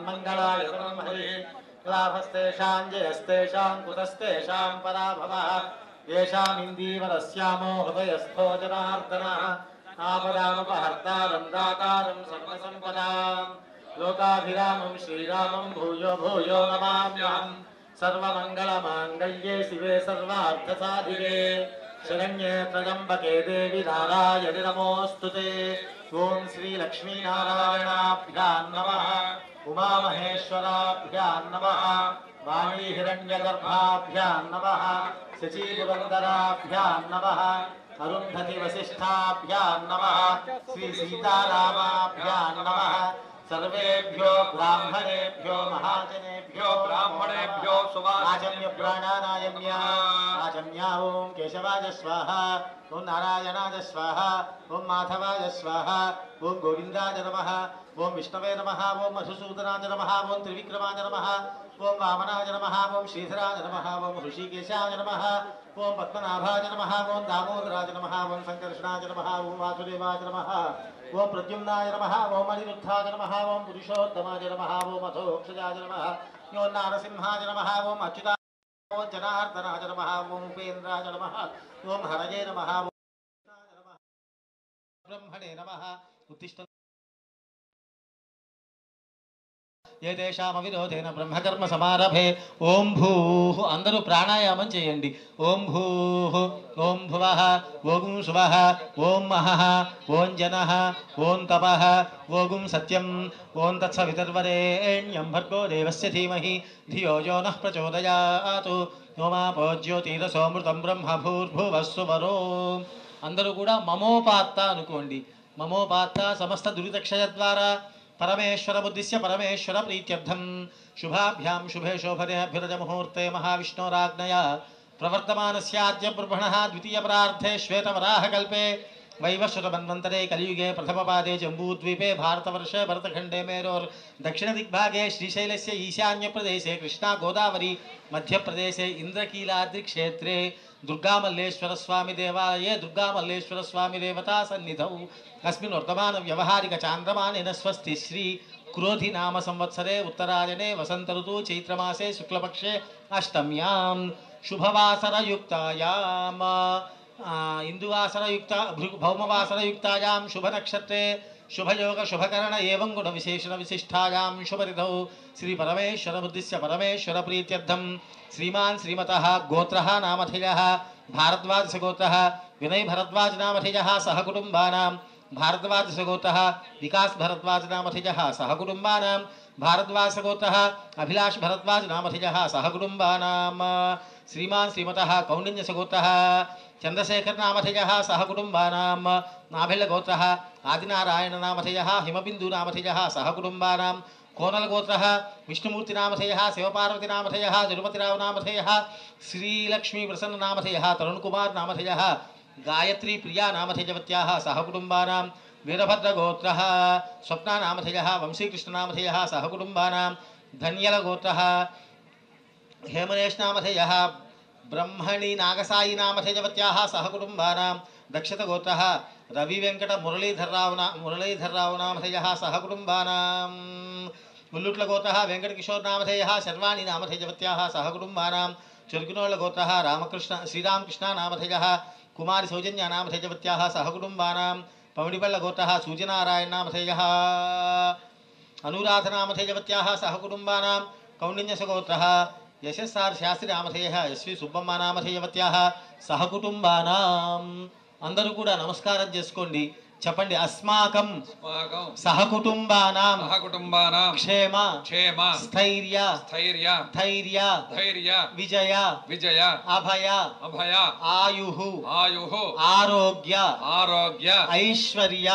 मंगलाय ब्रह्मणे लाभस्तेषां जयस्तेषां कुतस्तेषां पराभवः येषाम् इन्दीवरस्यामो हृदयस्थो जनार्दनः आपदामुपहर्तारं दातारं सर्वसम्पदां लोकाभिरामं श्रीरामं भूयो भूयो नमाम्यहम् सर्वमङ्गलमाङ्गल्ये शिवे सर्वार्थसाधिके शरण्ये त्र्यम्बके देवी नारायणि नमोऽस्तुते ओं श्रीलक्ष्मीनारायणाभ्यां नमः उमामहेश्वराभ्यां नमः वाणी हिरण्यगर्भाभ्यां नमः शचीपुरन्दराभ्यां नमः अरुन्धति वसिष्ठाभ्यां नमः श्री सीतारामाभ्यां नमः सर्वेभ्यो ब्राह्मणेभ्यो महाजनेभ्यो ब्राह्मणेभ्यो सुवाचम्य प्राणानायम्य आचम्या ओं केशवाय स्वाहा ओं नारायणाय स्वाहा ओं माधवाय स्वाहा ओं गोविन्दाय नमः ओं विष्णवे नमः ओं मधुसूदनाय नमः ओं त्रिविक्रमाय नमः ओं वामनाय नमः ओं श्रीधराय नमः ओं ऋषिकेशाय नमः ओं पद्मनाभाय नमः ओं दामोदराय नमः ओं संकर्षणाय नमः ओं वासुदेवाय नमः ओं प्रद्युम्नाय नमः ओं अनिरुद्धाय नमः ओं पुरुषोत्तमाय नमः ओं अथोक्षजाय नमः ओं नारसिंहाय नमः ओं अच्युताय ओं जनार्दनाय नमः ओं उपेन्द्राय नमः ओं हरये नमः ओं ब्रह्मणे नमः उत्तिष्ठ ये देशामविरोधेन ब्रह्मकर्म समारभे ओं भूः अंदरू प्राणायामं चेयंडी ओं भूः ओं भुवः ओं शुवः ओं महः ओं जनः ओं तपः ओं सत्यं ओं तत्सवितुर्वरेण्यं भर्गो देवस्य धीमहि धियो यो नः प्रचोदयातु ओमापो ज्योतिरसोमृतं ब्रह्म भूर्भुवस्सुवरो अंदरू कूडा ममोपात्त अनुकोंडी ममोपात्त समस्त दुरितक्षयद्वारा परमेश्वर बुद्धिस्य परमेश्वर प्रीत्यर्थं शुभाभ्यां शुभे शोभने अभ्युदय मुहूर्ते महाविष्णोराज्ञया प्रवर्तमानस्याद्य ब्रह्मणः द्वितीय परार्धे श्वेतवराहकल्पे वैवस्वतमन्वन्तरे कलियुगे प्रथमपादे जम्बूद्वीपे भारतवर्षे भरतखण्डे मेरोर् दक्षिणदिग्भागे श्रीशैलस्य ईशान्यप्रदेशे कृष्णा गोदावरी मध्यप्रदेशे इन्द्रकीलाद्रिक्षेत्रे दुर्गामल्लेश्वर स्वामी देवालये दुर्गामल्लेश्वर स्वामी देवता सन्निधौ अस्मिन् वर्तमान व्यवहारिक चान्द्रमानेन स्वस्ति श्री क्रोधि नाम संवत्सरे उत्तरायणे वसंत ऋतु चैत्रमासे शुक्लपक्षे अष्टम्यां शुभवासरयुक्तायां इंदुवासरयुक्ता भौमवासरयुक्तायां शुभनक्षत्रे शुभयोग शुभकरण एवं गुण विशेषण विशिष्टायां शुभरिधौ श्री परमेश्वर बुद्धिस्य परमेश्वर प्रीत्यर्थं श्रीमान् श्रीमतः गोत्रः नामधेयः भारद्वाज गोत्रः विनय भरद्वाज नामधेयः सह कुटुंबानां भारद्वाज गोत्रः विकास भरद्वाज नामधेयः सह कुटुंबानां भारद्वाज गोत्रः अभिलाष भरद्वाज नामधेयः सह कुटुंबानां श्रीमान् श्रीमतः कौंडिन्य गोत्रः चंद्रशेखर नामधेयः सह कुटुंबानां नाभिल गोत्रः आदिनारायण नामधेयः हिमबिंदु नामधेयः सह कुटुंबानां कोनल गोत्रः विष्णुमूर्ति नामधेयः शिवपार्वती नामधेयः तिरुपतिराव नामधेयः श्रीलक्ष्मी प्रसन्न नामधेयः तरुणकुमार नामधेयः गायत्री प्रिया नामधेयवत्याः सह कुटुंबानां वीरभद्र गोत्रः स्वप्ना नामधेयः वंशीकृष्ण नामधेयः सह कुटुंबानां धन्यल गोत्रः हेमनेश नामधेयः ब्रह्मणी नागसाई नामधेयवत्याः सह कुटुंबानां दक्षित गोत्रः रवि वेंकट मुरलीधरराव नामधेयः सह कुटुंबानां उल्लुट्ल गोत्रः वेंकट किशोर नामधेयः शर्वाणी नामधेयवत्याः सह कुटुंबानां चुर्किनोळ गोत्रः रामकृष्ण श्रीरामकृष्ण नामधेयः कुमारी सौजन्य नामधेयवत्याः सह कुटुंबानां पवडिपल्ल गोत्रः सूर्यनारायण नामधेयः अनुराध नामधेयवत्याः सह कुटुंबानां कौंडिन्य गोत्रः यशस्सार शास्त्री नामधेयः यस्वी सुब्बम्मा नामधेयवत्याः सह कुटुंबानां अंदरू कूडा नमस्कारं चेसुकोंडी చెప్పండి अस्माकं सहकुटुंबानां क्षेम स्थैर्य धैर्य विजय अभय आयुः आरोग्य ऐश्वर्य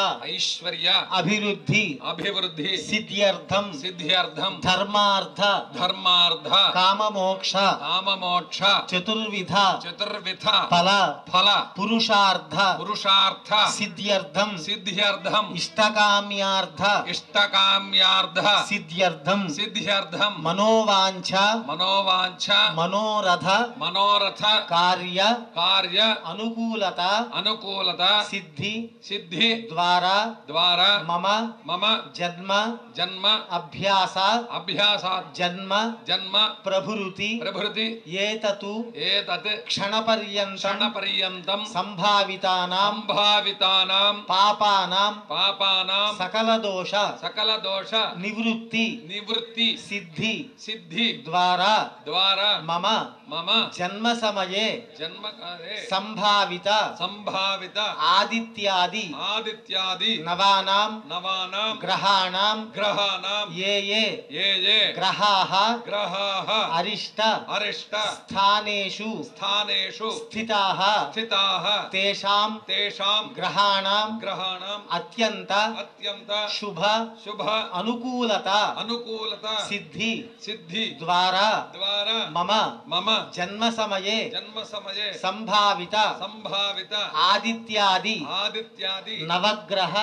अभिवृद्धि सिद्ध्यर्थं धर्मार्थ काममोक्ष चतुर्विध फल पुरुषार्थ सिद्ध्यर्थं సిద్ధ్యర్థం ఇష్టకామ్యార్థ సిద్ధ్యర్థం మనోవాంఛ మనోరథ కార్య అనుకూలత సిద్ధి ద్వారా మమ జన్మ అభ్యాస జన్మ ప్రభృతి ఏతత్ క్షణపర్యంతం సంభావితానాం పాపానాం సకల దోష నివృత్తి సిద్ధి ద్వారా మమ జన్మ సమయే సంభావిత ఆదిత్యాది నవానాం గ్రహాణాం ఏ గ్రహాః అరిష్ట స్థానేషు స్థితాః తేషాం గ్రహాణాం అత్యంత శుభ అనుకూలత సిద్ధి ద్వారా మమ జన్మ సమయే సంభావిత ఆదిత్యాది నవగ్రహ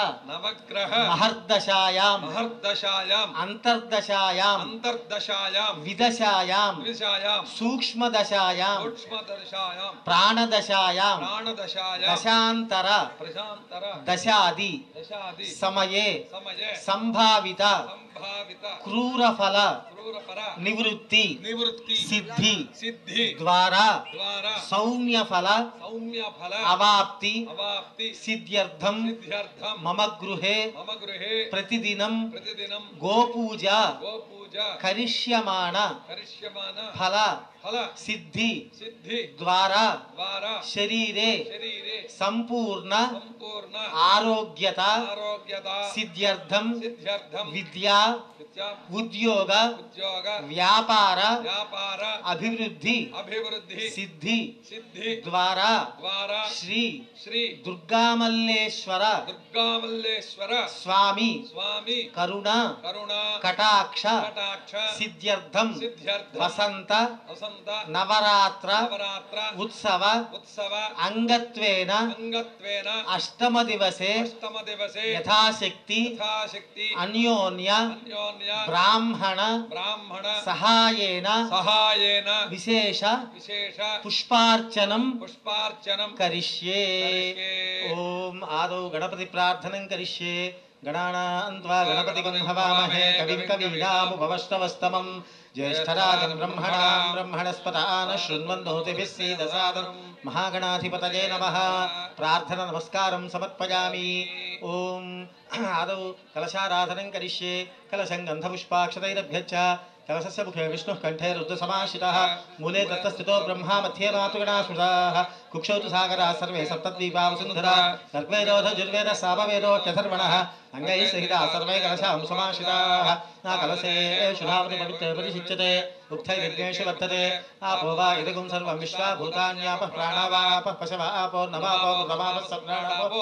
మహర్దశాయాం అంతర్దశాయాం విదశాయాం సూక్ష్మదశాయాం ప్రాణదశాయాం దశాంతర దశాది సమయే సంభావిత క్రూరఫల నివృత్తి సిద్ధి ద్వారా సౌమ్యఫల అవాప్తి సిద్ధ్యర్థం మమ గృహే ప్రతిదినం గోపూజ కరిష్యమాణ ఫల సిద్ధి ద్వారా శరీరే సంపూర్ణ ఆరోగ్యత సిద్ధ్యర్థం విద్యా ఉద్యోగ వ్యాపార అభివృద్ధి సిద్ధి ద్వారా శ్రీ దుర్గామల్లేశ్వర స్వామి కరుణ కటాక్ష సిద్ధ్యర్థం వసంత నవరాత్ర ఉత్సవ అంగత్వేన అష్టమ దివసే యథాశక్తి అన్యోన్య బ్రాహ్మణ సహాయేన విశేష పుష్పార్చనం కరిష్యే. ఓం ఆదౌ గణపతి ప్రార్థనం కరిష్యే. గణానాన్త్వా గణపతిగం హవామహే కవిం కవీనాముపవష్టవస్తమం జ్యేష్ఠరాజం బ్రహ్మణస్పతాన శృణ్వన్నోతిభిः सीदसादनं महागणाधिपतये नमः. प्रार्थना नमस्कारं समर्पयामि. ओम आदौ कलशाराधनं करिष्ये. कलशं गन्धपुष्पाक्षतैरभ्यच्च कलशस्य मुखे विष्णुः कंठे रुद्रसमाश्रितः मूले दत्तस्थितो ब्रह्मा मध्ये मातुगणाः स्मृताः कुक्षौ तु सागराः सर्वे सप्तद्वीपा वसुन्धरा ऋग्वेदोऽथर्ववेदः सामवेदोऽथर्वणः अंगैः सहिताः सर्वे कलशां समाश्रिताः न कलशे शुभावति पवित्रे परिशिच्यते उक्थैर्यज्ञेषु वर्तते आपो वा इदगुं सर्वं विश्वा भूतान्यापः प्राणावापः पशवः आपो नवापो नवापः सप्राणापो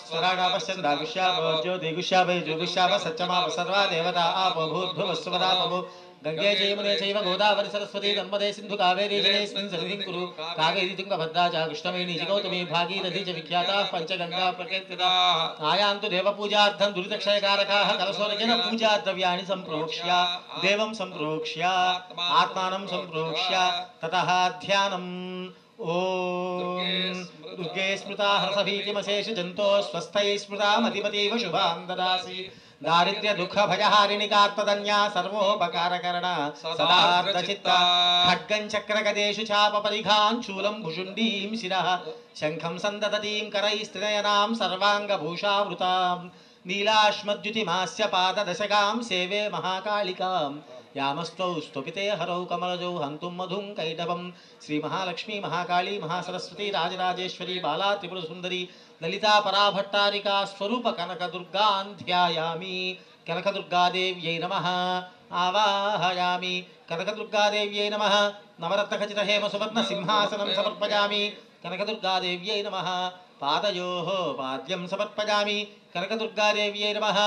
स्वराणापश्चन्द्रागुष्यापो ज्योतिगुष्यापो ज्योतिष्यापः सच्चमापः सर्वा देवता आपो भूद्भुवः सुवरापो गंगे जयमुने चैव गोदावरी सरस्वती नर्मदे सिंधु कावेरी जलेऽस्मिन् सन्निधिं कुरु कावेरी तुंगभद्रा च कृष्णवेणी च गौतमी भागीरथी च विख्याताः पञ्चगङ्गा प्रकीर्तिताः आयान्तु देवपूजार्थं दुरितक्षयकारकाः कलशोरकेन पूजाद्रव्याणि सम्प्रोक्ष्य देवं सम्प्रोक्ष्य आत्मानं सम्प्रोक्ष्य ततः ध्यानम्. ओम दुर्गे स्मृता हर्षभीतिमशेष जंतो स्वस्थै स्मृता मतिमतीव शुभां ददासि दारिद्र्य दुःख भयहारिणि कात्मदन्या सर्वोपकारकरण सदार्धचित्ता खड्गं चक्रगदेषु चापपरिघान् शूलं भुषुण्डीं शिरः शङ्खं सन्ददतीं करैस्त्रिनयनां सर्वाङ्गभूषावृतां नीलाश्मद्युतिमास्य पाददशकां सेवे महाकालिकाम् यामस्तौ स्तुपिते हरौ कमलजौ हन्तुं मधुं कैटभं श्री महालक्ष्मी महाकाली महासरस्वती राजराजेश्वरी बाला त्रिपुरसुन्दरी ललिता पराभट्टारिका स्वरूप कनकदुर्गां ध्यायामि. कनकदुर्गादेव्यै नमः. आवाहयामि. कनकदुर्गादेव्यै नमः. नवरत्नखचितहेम सुवर्णसिंहासनं समर्पयामि. कनकदुर्गादेव्यै नमः. पादयोः पाद्यं समर्पयामि. कनकदुर्गादेव्यै नमः.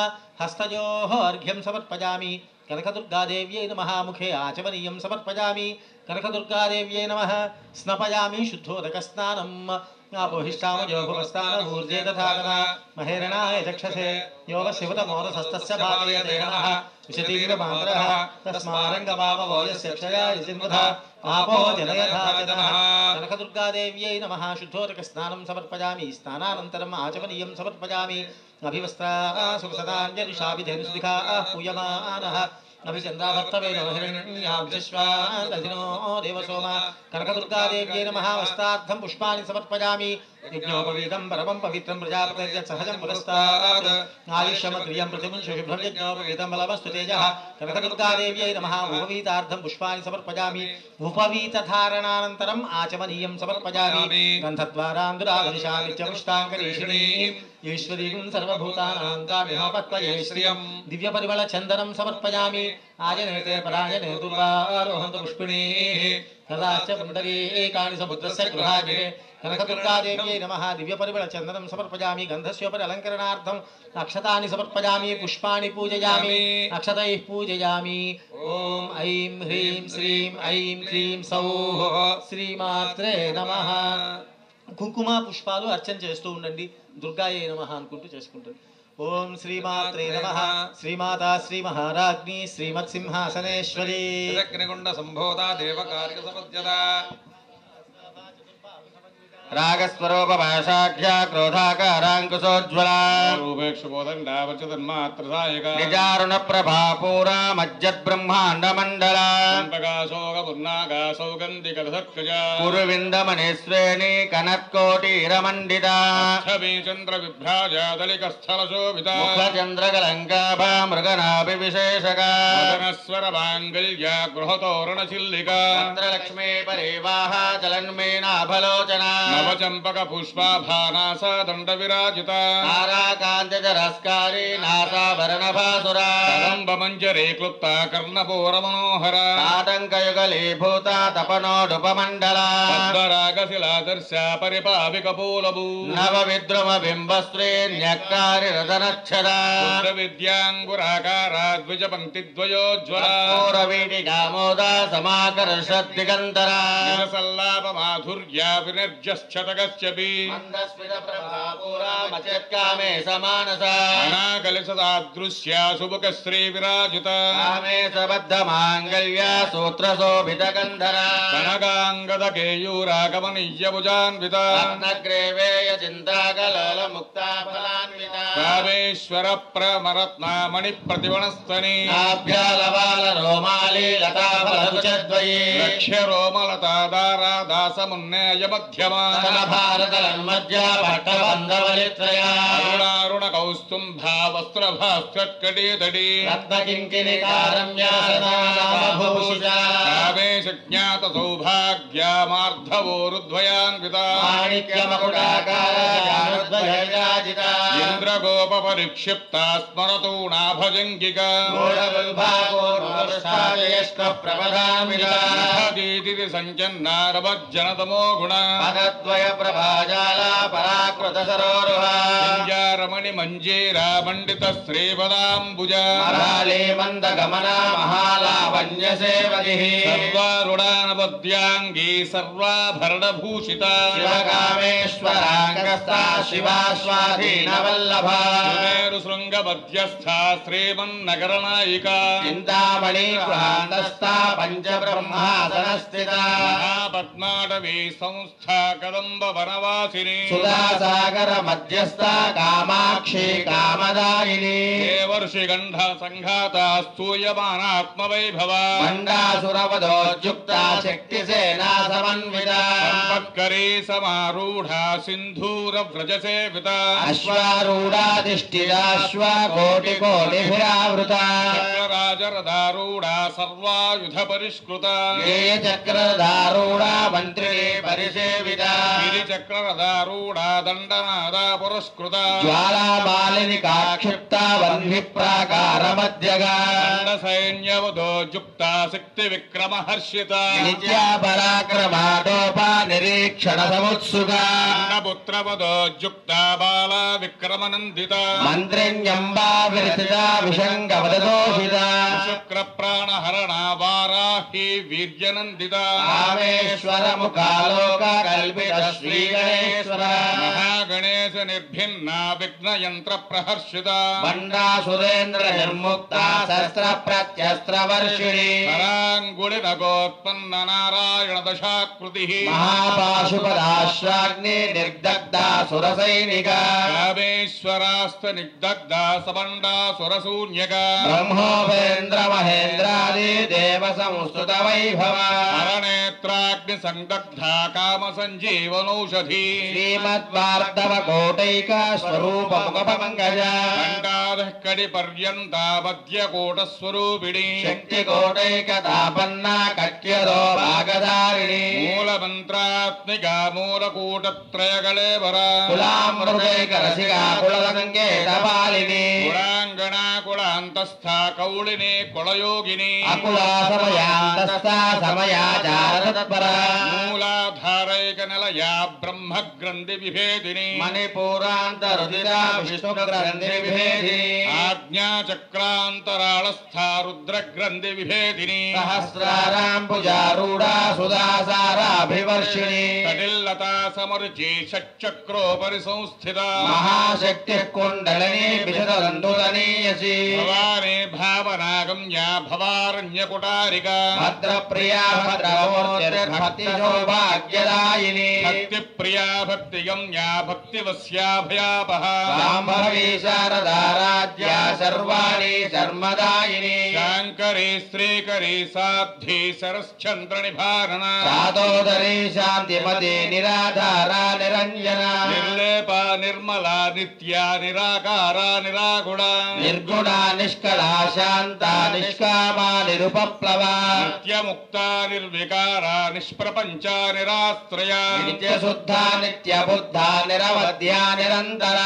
हस्तयोः अर्घ्यं समर्पयामि. कनकदुर्गादेव्यै नमः. मुखे आचमनीयं समर्पयामि. कनकदुर्गादेव्यै नमः. स्नपयामि शुद्धोदकस्नानं आपोहिष्ठामजो भुवस्तान ऊर्जे दधातन महेरणाय चक्षसे यो शिवतमोदसस्तस्य भावयते नमः विशतीर्मात्रः तस्मारङ्गमावो यस्य क्षयाय जिन्वधा आपो जनयधातनः कनकदुर्गादेव्यै नमः शुद्धोदकस्नानं समर्पयामि स्नानानन्तरम् आचमनीयं समर्पयामि अभिवस्त्रा सुखसदाञ्जलिषा विधेनुस्लिखा पूयमानः अभिचन्द्राभक्तवे नमहिरण्याभिश्वादधिनो देवसोमा कनकदुर्गादेव्यै नमः वस्त्रार्थं पुष्पाणि समर्पयामि यज्ञोपवीतं परमं पवित्रं प्रजापतिर्यत्सहजं पुरस्तात् आयुष्यमद्रियं पृथिवीं शुभ्रं यज्ञोपवीतं बलमस्तु तेजः कनकदुर्गादेव्यै नमः उपवीतार्थं पुष्पाणि समर्पयामि उपवीतधारणानन्तरम् आचमनीयं समर्पयामि गन्धद्वारान्दुरागदिशामि च पुष्टाङ्गरीषिणीम् ईश्वरीं सर्वभूतानां कामिहोपत्वये श्रियं दिव्यपरिमलचन्दनं समर्पयामि आजनेते पराजने दुर्वारोहन्तु पुष्पिणीः तदाश्च पुण्डरीकानि समुद्रस्य गृहाजिने कनकदुर्गादेव्यै नमः दिव्यपरिमलचन्दनं समर्पयामि गन्धस्योपरि अलङ्करणार्थम् अक्षतानि समर्पयामि पुष्पाणि पूजयामि अक्षतैः पूजयामि ॐ ऐं ह्रीं श्रीं ऐं क्लीं सौः శ్రీమాత్రే నమః కుంకుమ పుష్పాలు అర్చన చేస్తూ ఉండండి దుర్గాయే నమః అనుకుంటూ చేసుకుంటారు ఓం శ్రీమాత్రే నమః శ్రీమాతా శ్రీ మహారాజ్ఞి శ్రీమత్ సింహాసనేశ్వరి అగ్నిగుండ సంభోదా దేవకార్య సమజ్జదా రాగస్వరూప భాషాఢ్య క్రోధాకారాంకుశోజ్వలా రూపేక్షుబోధండావచతన్మాత్రసాయక నిజారుణ ప్రభా పూరా మజ్జద్ బ్రహ్మాండ మండల సౌగంధికసర్కజ కురువిందమణిశ్రేణి కనత్కోటీరమండిత చంద్ర విభ్రాజాదలికస్థల శోభిత చంద్రకలంకాభా మృగనాభి విశేషక స్వర మాంగళ్య గృహతోరణ చిల్లిక చంద్రలక్ష్మీ పరివాహ చలన్మేనాభలోచన నవచంపక పుష్పాభానాస దండ విరాజిత తారాకాంతరస్కారీ నాసాభరణభాసురా కదంబమంజరే క్లుప్త కర్ణపూర మనోహర ఆటంకయుగలీభూత తపనోడుపమండల పద్మరాగశిలాదర్శ పరిపావిక పూలభూ నవ విద్రుమ బింబశ్రీ న్యక్కారి రతనక్షర విద్యాంగురాకారా ద్విజ పంక్తి ద్వయోజ్వల వీటికామోద సమాకర్షద్దిగంతర సల్లాప మాధుర్య వినిర్జశ్చతగశ్చపి కామే సమానస అనాకలిసదాదృశ్య సుముఖ శ్రీ విరాజిత కామే సబద్ధ మాంగళ్య సూత్ర శోభిత గంధర కనకాంగద కేయూరాగమనీయ భుజాన్విత రత్నగ్రేవేయ చింతాకలోల ముక్తా ఫలాన్విత కామేశ్వర ప్రమరత్నామణి ప్రతివనస్తని ఆభ్యాలవాల రోమాలి లతా ఫలకుచద్వయీ లక్ష్య రోమలతాదారా దాసమున్నేయ మధ్యమా భారతన్మధ్య పట్టబంధవలిత్రయ అరుణారుణ కౌస్తుంభా వస్త్రభాస్కట్కటీతడి రత్నకింకిని కారమ్యాసనాభూష కామేశ జ్ఞాత సౌభాగ్యమార్ధవోరుద్వయాన్విత మాణిక్యమకుటాకారాజిత ఇంద్రగోప పరిక్షిప్త స్మరతూణాభజంగిక ప్రపదామితి సంచన్నారవజ్జనతమో గుణ పదద్వయ ప్రభాజాల పరాకృత సరోరుహారమణి మంజీరా మండిత శ్రీపదాంబుజ మరాళే మంద గమన మహాలావణ్య సేవతి సర్వారుడానపద్యాంగీ సర్వాభరణభూషిత శివకామేశ్వరాంగస్థా శివాస్వాధీన వల్లభ సుమేరు శృంగ మధ్యస్థ శ్రీమన్నగరనాయిక చింతామణి గృహాంతస్థా పంచబ్రహ్మాసన స్థిత పద్మాటవీ సంస్థ కదంబ వనవాసిని సుధాసాగర మధ్యస్థ కామాక్షి కామదాయిని దేవర్షి గంధ సంఘాత స్తూయమానాత్మవైభవ మండాసురవదోద్యుక్త శక్తి సేనా సమన్విత సంపత్కరీ సమారూఢ సింధూర వ్రజ సేవిత అశ్వారూఢాధిష్ఠితాశ్వ కోటి కోటిభిరావృత చక్రరాజరదారూఢ సర్వాయుధ పరిష్కృత గేయ చక్రధారూఢ మంత్రిణి పరిసేవిత గిరిచక్రరదారూఢ దండనాద పురస్కృత జ్వాలామాలిని కాక్షిప్త వన్హి ప్రాకార మధ్యగా దండ సైన్యవదోజుక్త శక్తి విక్రమ హర్షిత నిత్యా పరాక్రమాటోప నిరీక్షణ సముత్సుగా పుత్రవదోజుక్త బాల విక్రమనందిత మంత్రిణ్యంబా విరచిత విషంగవదోషిత శుక్ర ప్రాణ హరణ వారాహి వీర్యనందిత కామేశ్వర ముఖాలోక కల్పిత శ్రీ గణేశ్వర మహాగణేశ నిర్భిన్న విఘ్నయంత్ర ప్రహర్షిత బండాసురేంద్ర నిర్ముక్త శస్త్ర ప్రత్యస్త్ర వర్షిణి కరాంగుళి నగోత్పన్న నారాయణ దశాకృతి మహాపాశుపదాశ్వాగ్ని నిర్దగ్ధ సురసైనిక కామేశ్వరాస్త నిగ్ధ సబండాసురశూన్యక బ్రహ్మోపేంద్ర మహేంద్రాది దేవ సంస్తుత వైభవ హరనేత్రాగ్ని సందగ్ధ కామ సంజీవనౌషధి శ్రీమద్వార్ధవ కోటైక స్వరూప ముఖ పంకజ కంఠాదః కడి పర్యంత మధ్యకూట స్వరూపిణి శక్తి కోటైక తాపన్న కట్యదో భాగధారిణి మూల మంత్రాత్మిక మూలకూటత్రయగళేవర కులామృతైక రసికా కులసంకేత పాలిని కులాంగణ కులాంతస్థ కౌళిని కులయోగిని అకులా సమయాంతస్థ సమయాచార తత్పర మూలాధారైక నిలయా బ్రహ్మగ్రంథి విభేదిని మణిపూరాంత రుదిర విష్ణు గ్రంథి విభేదిని ఆజ్ఞాచక్రాంతరాళస్థ రుద్రగ్రంథి విభేదిని సహస్రారాంబుజారూఢా సుధాసారాభివర్షిణి కటిల్లతా సమరుచి షట్చక్రోపరి సంస్థిత మహాశక్తి కుండలిని విశదంతుదనీయసి భవానే భావనాగమ్యా భవారణ్యకుటారిక భద్రప్రియా భద్రమూర్తిర్భక్తి సౌభాగ్యదాయిని భక్తి ప్రియా భక్తిగమ్యా భక్తివస్యాభయాపహ సాంభవి శారదారాధ్యా సర్వాణి శర్మదాయిని శాంకరీ శ్రీకరీ సాధ్వి సరశ్చంద్ర నిభారణ సాదోదరి శాంతిమతి నిరాధారా నిరంజన నిర్లేప నిర్మల నిత్య నిరాకార నిరాగుణ నిర్గుణ నిష్కళ శాంత నిష్కామా నిరుపప్లవ నిత్యముక్త నిర్వికార నిష్ప్రపంచ నిరాశ్రయ నిత్యశుద్ధ నిత్యబుద్ధ నిరవధ్య నిరంతర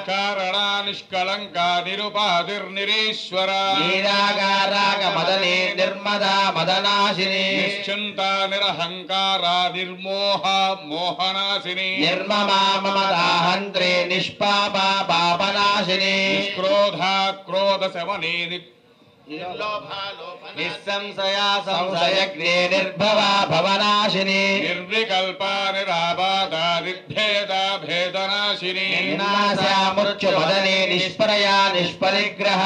కారణ నిష్కళంక నిరుపాధిర్నిరీశ్వర నీరాగారాగ మదనే నిర్మదా మదనాశిని నిశ్చింత నిరహంకార నిర్మోహ మోహనాశిని నిర్మమా మమదాహంత్రే నిష్పాప పాపనాశిని నిష్క్రోధ క్రోధ శమని నిస్సంశయా సంశయగ్నే నిర్భవా భవనాశిని నిర్వికల్ప నిరాబాధ నిర్భేద భేదనాశిని నిర్నాశా మృత్యుమదనే నిష్ప్రయా నిష్పరిగ్రహ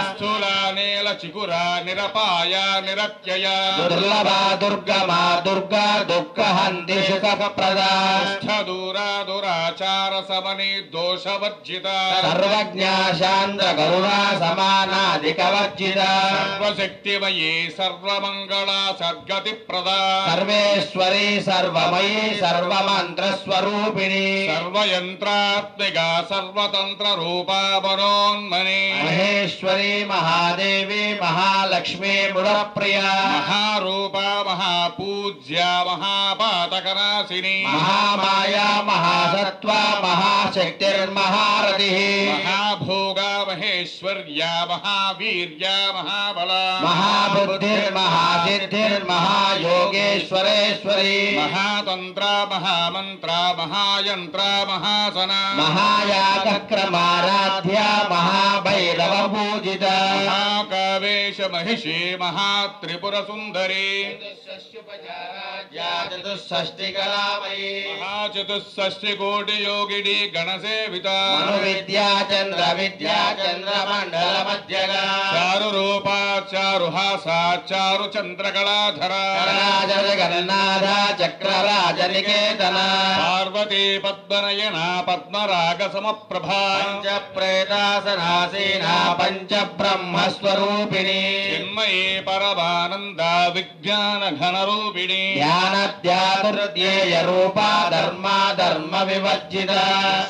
స్థూల నీల చికుర నిరపాయ నిరత్యయ దుర్లభా దుర్గమా దుర్గా దుఃఖహంతి సుఖప్రదా దూర దురాచార సమని దోషవర్జిత సర్వజ్ఞా శాంత కరుణా సమానాధికవర్జిత సర్వశక్తిమయీ సర్వమంగళ సద్గతి ప్రదా సర్వేశ్వరీ సర్వమయీ సర్వమంత్రస్వరూపిణి సర్వయంత్రాత్మిక సర్వతంత్ర రూపా మనోన్మని మహేశ్వరీ మహాదేవి మహాలక్ష్మీ ముడప్రియ మహారూప మహాపూజ్య మహాపాతకనాశిని మహామాయా మహాసత్వ మహాశక్తిర్మహారథి మహాభోగ మహేశ్వర్య మహావీర్య మహాబల మహాబుద్ధిర్మహాసిద్ధిర్మహాయోగేశ్వరేశ్వరీ మహాతంత్ర మహామంత్ర మహాయంత్ర మహాసన మహాయాగక్రమారాధ్య మహాభైరవ పూజిత మహాకావేశ మహిషి మహాత్రిపుర సుందరి చతుషష్టికళామయీ మహాచతుషష్టి కోటి యోగిని గణసేవిత మను విద్యా చంద్ర విద్యా చంద్ర మండల మధ్యగా చారు రూపా చారు హాస చారు చంద్రకళాధర రాజ జగన్నాథ చక్రరాజ నికేతన పార్వతీ పద్మనయన పద్మరాగ సమప్రభా పంచ ప్రేతాసనాసీన పంచ బ్రహ్మస్వరూపిణి చిన్మయీ పరమానంద విజ్ఞాన ఘన రూపిణి ధ్యానధ్యాతుర్ధ్యేయ రూపా ధర్మా ధర్మ వివర్జిత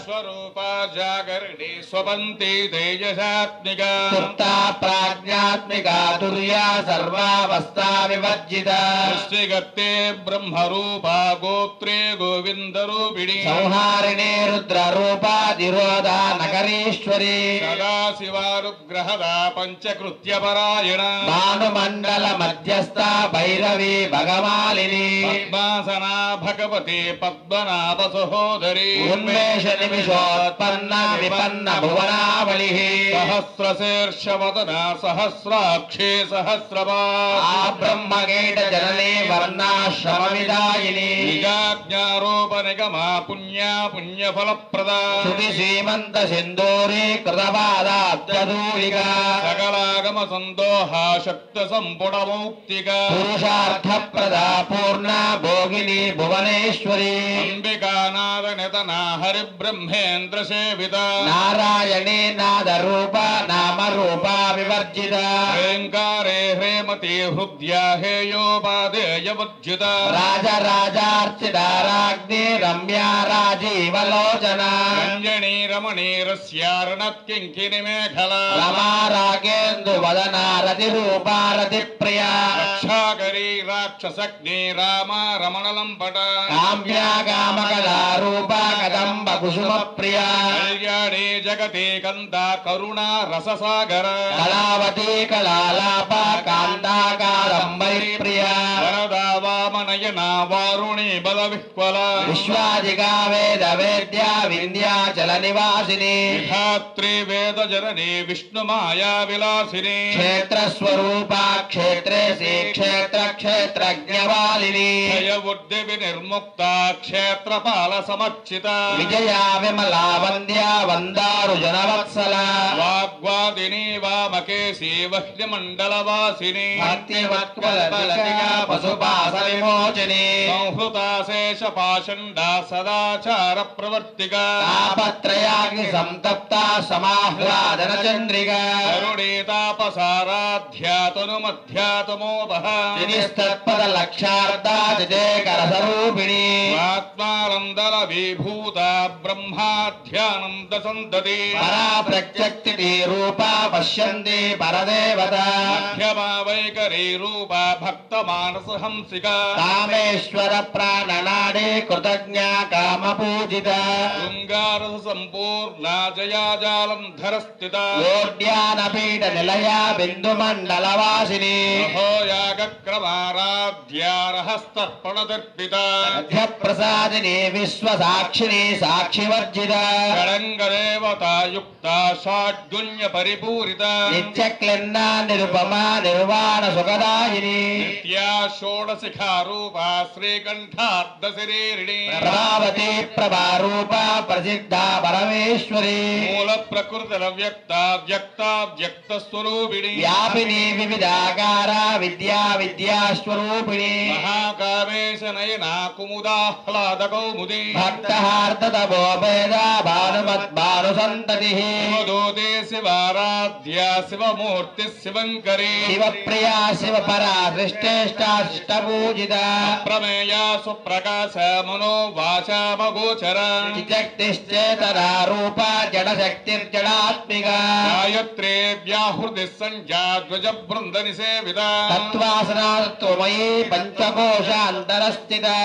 స్వరూప జాగరిణి స్వపంతి తేజసాత్మిక సుప్తా ప్రాజ్ఞాత్మికా తుర్యా సర్వావస్థా विवर्जिता सृष्टिकर्ते ब्रह्मरूपा गोत्रे गोविन्दरूपिणी संहारिणे रुद्ररूपाधिरोधा नगरीश्वरी सदाशिवानुग्रहदा पञ्चकृत्यपरायण भानुमण्डल मध्यस्था भैरवी भगमालिनी पद्मासना भगवते पद्मनाभ सहोदरी उन्मेष निमिषोत्पन्न विपन्न भुवनावलिः सहस्रशीर्षवदना सहस्राक्षे सहस्रपात् ब्रह्मगेट जननी वर्णाश्रमविदायिनी निजाज्ञारोप निगमा पुण्या पुण्यफलप्रदा श्रुति श्रीमन्त सिन्दूरी कृतपादाब्जधूलिका सकलागम सन्दोहा शक्त सम्पुटमौक्तिका पुरुषार्थप्रदा पूर्णा भोगिनी भुवनेश्वरी अंबिकानाद नितना हरिब्रह्मेन्द्र सेविता नारायणी नादरूपा नामरूपा विवर्जिता ह्रेङ्कारे ह्रेमति हृद्या हेयोपादेयवर्जिता राजराजार्चिता राज्ञी रम्या राजीवलोचना रञ्जनी रमणीरस्यार्णत्किङ्किनी मेखला रमा रागेन्दुवदना रतिरूपा रतिप्रिया रक्षाकरी राक्षसग्नि रामा रमणलम्पटा काम्या कामकला रूपा कदम्ब कुसुम प्रिया कल्याणी जगति कन्दा करुणा रससागर कलावती कलालापा कान्ता कादम्बरी प्रिया वरदा वामनयना वारुणी बलविह्वला विश्वादिका वेद वेद्या विन्ध्याचल निवासिनी विधात्री वेद जननी विष्णुमाया विलासिनी क्षेत्र स्वरूपा क्षेत्रे सी क्षेत्र क्षेत्रज्ञवालिनी क्षय बुद्धि विनिर्मुक्ता क्षेत्रपाल समर्चिता विजया विमला वन्द्या वन्दारु जनवत्सला वाग्वादिनी वामकेशी वह्निमण्डलवासिनी भक्तिवत्कलतिका पशुपास विमोचिनी संहृता शेषपाषण्डा सदाचार प्रवर्तिका तापत्रयाग्नि संतप्ता समाह्लादन चन्द्रिका करुणीतापसाराध्या तनुमध्यातमोपः निस्तत्पद लक्षार्धा करसरूपिणी आत्मानन्दल विभूता ब्रह्माध्यानन्द सन्तति परा प्रत्यक्ति रूपा पश्यन्ति परदेवता मध्यमा वैकरी रूपा भक्तमानसहंसिका कामेश्वर प्राणनाडे कृतज्ञा कामपूजिता शृङ्गारस सम्पूर्णा जया जालन्धरस्थिता योड्यानपीठ निलया बिन्दुमण्डलवासिनी अहो यागक्रमाराध्या रहस्तर्पणदर्पिता मध्यप्रसादिनी विश्वसाक्षिणी साक्षिवर्जिता षडङ्गदेवता युक्ता षाड्गुण्य परिपूरिता नित्यक्लिन्ना निरुपमा निर्वाण सुखदायिनी नित्या षोडशिखारूपा श्रीकण्ठार्धशरीरिणी प्रभावती प्रभारूपा प्रसिद्धा परमेश्वरी मूलप्रकृतिरव्यक्ता व्यक्ता व्यक्तस्वरूपिणी व्यापिनी विविधाकारा विद्या विद्यास्वरूपिणी महाकामेश नयना कुमुदाह्लादकौमुदी भक्तहार्दतमो वेदा भानुमद्भानुसन्ततिः शिवदूते शिवाराध्या शिवमूर्तिः शिवङ्करी शिवप्रिया शिवपरा सृष्टेष्टा शिष्टपूजिता प्रमेया सुप्रकाश मनो वाचामगोचरा चिशक्तिश्चेतना रूपा जडशक्तिर्जडात्मिका गायत्रे व्याहृतिः सञ्ज्ञा ध्वजवृन्दनिसेविता तत्त्वासना त्वमयी पञ्चकोशान्तरस्थिता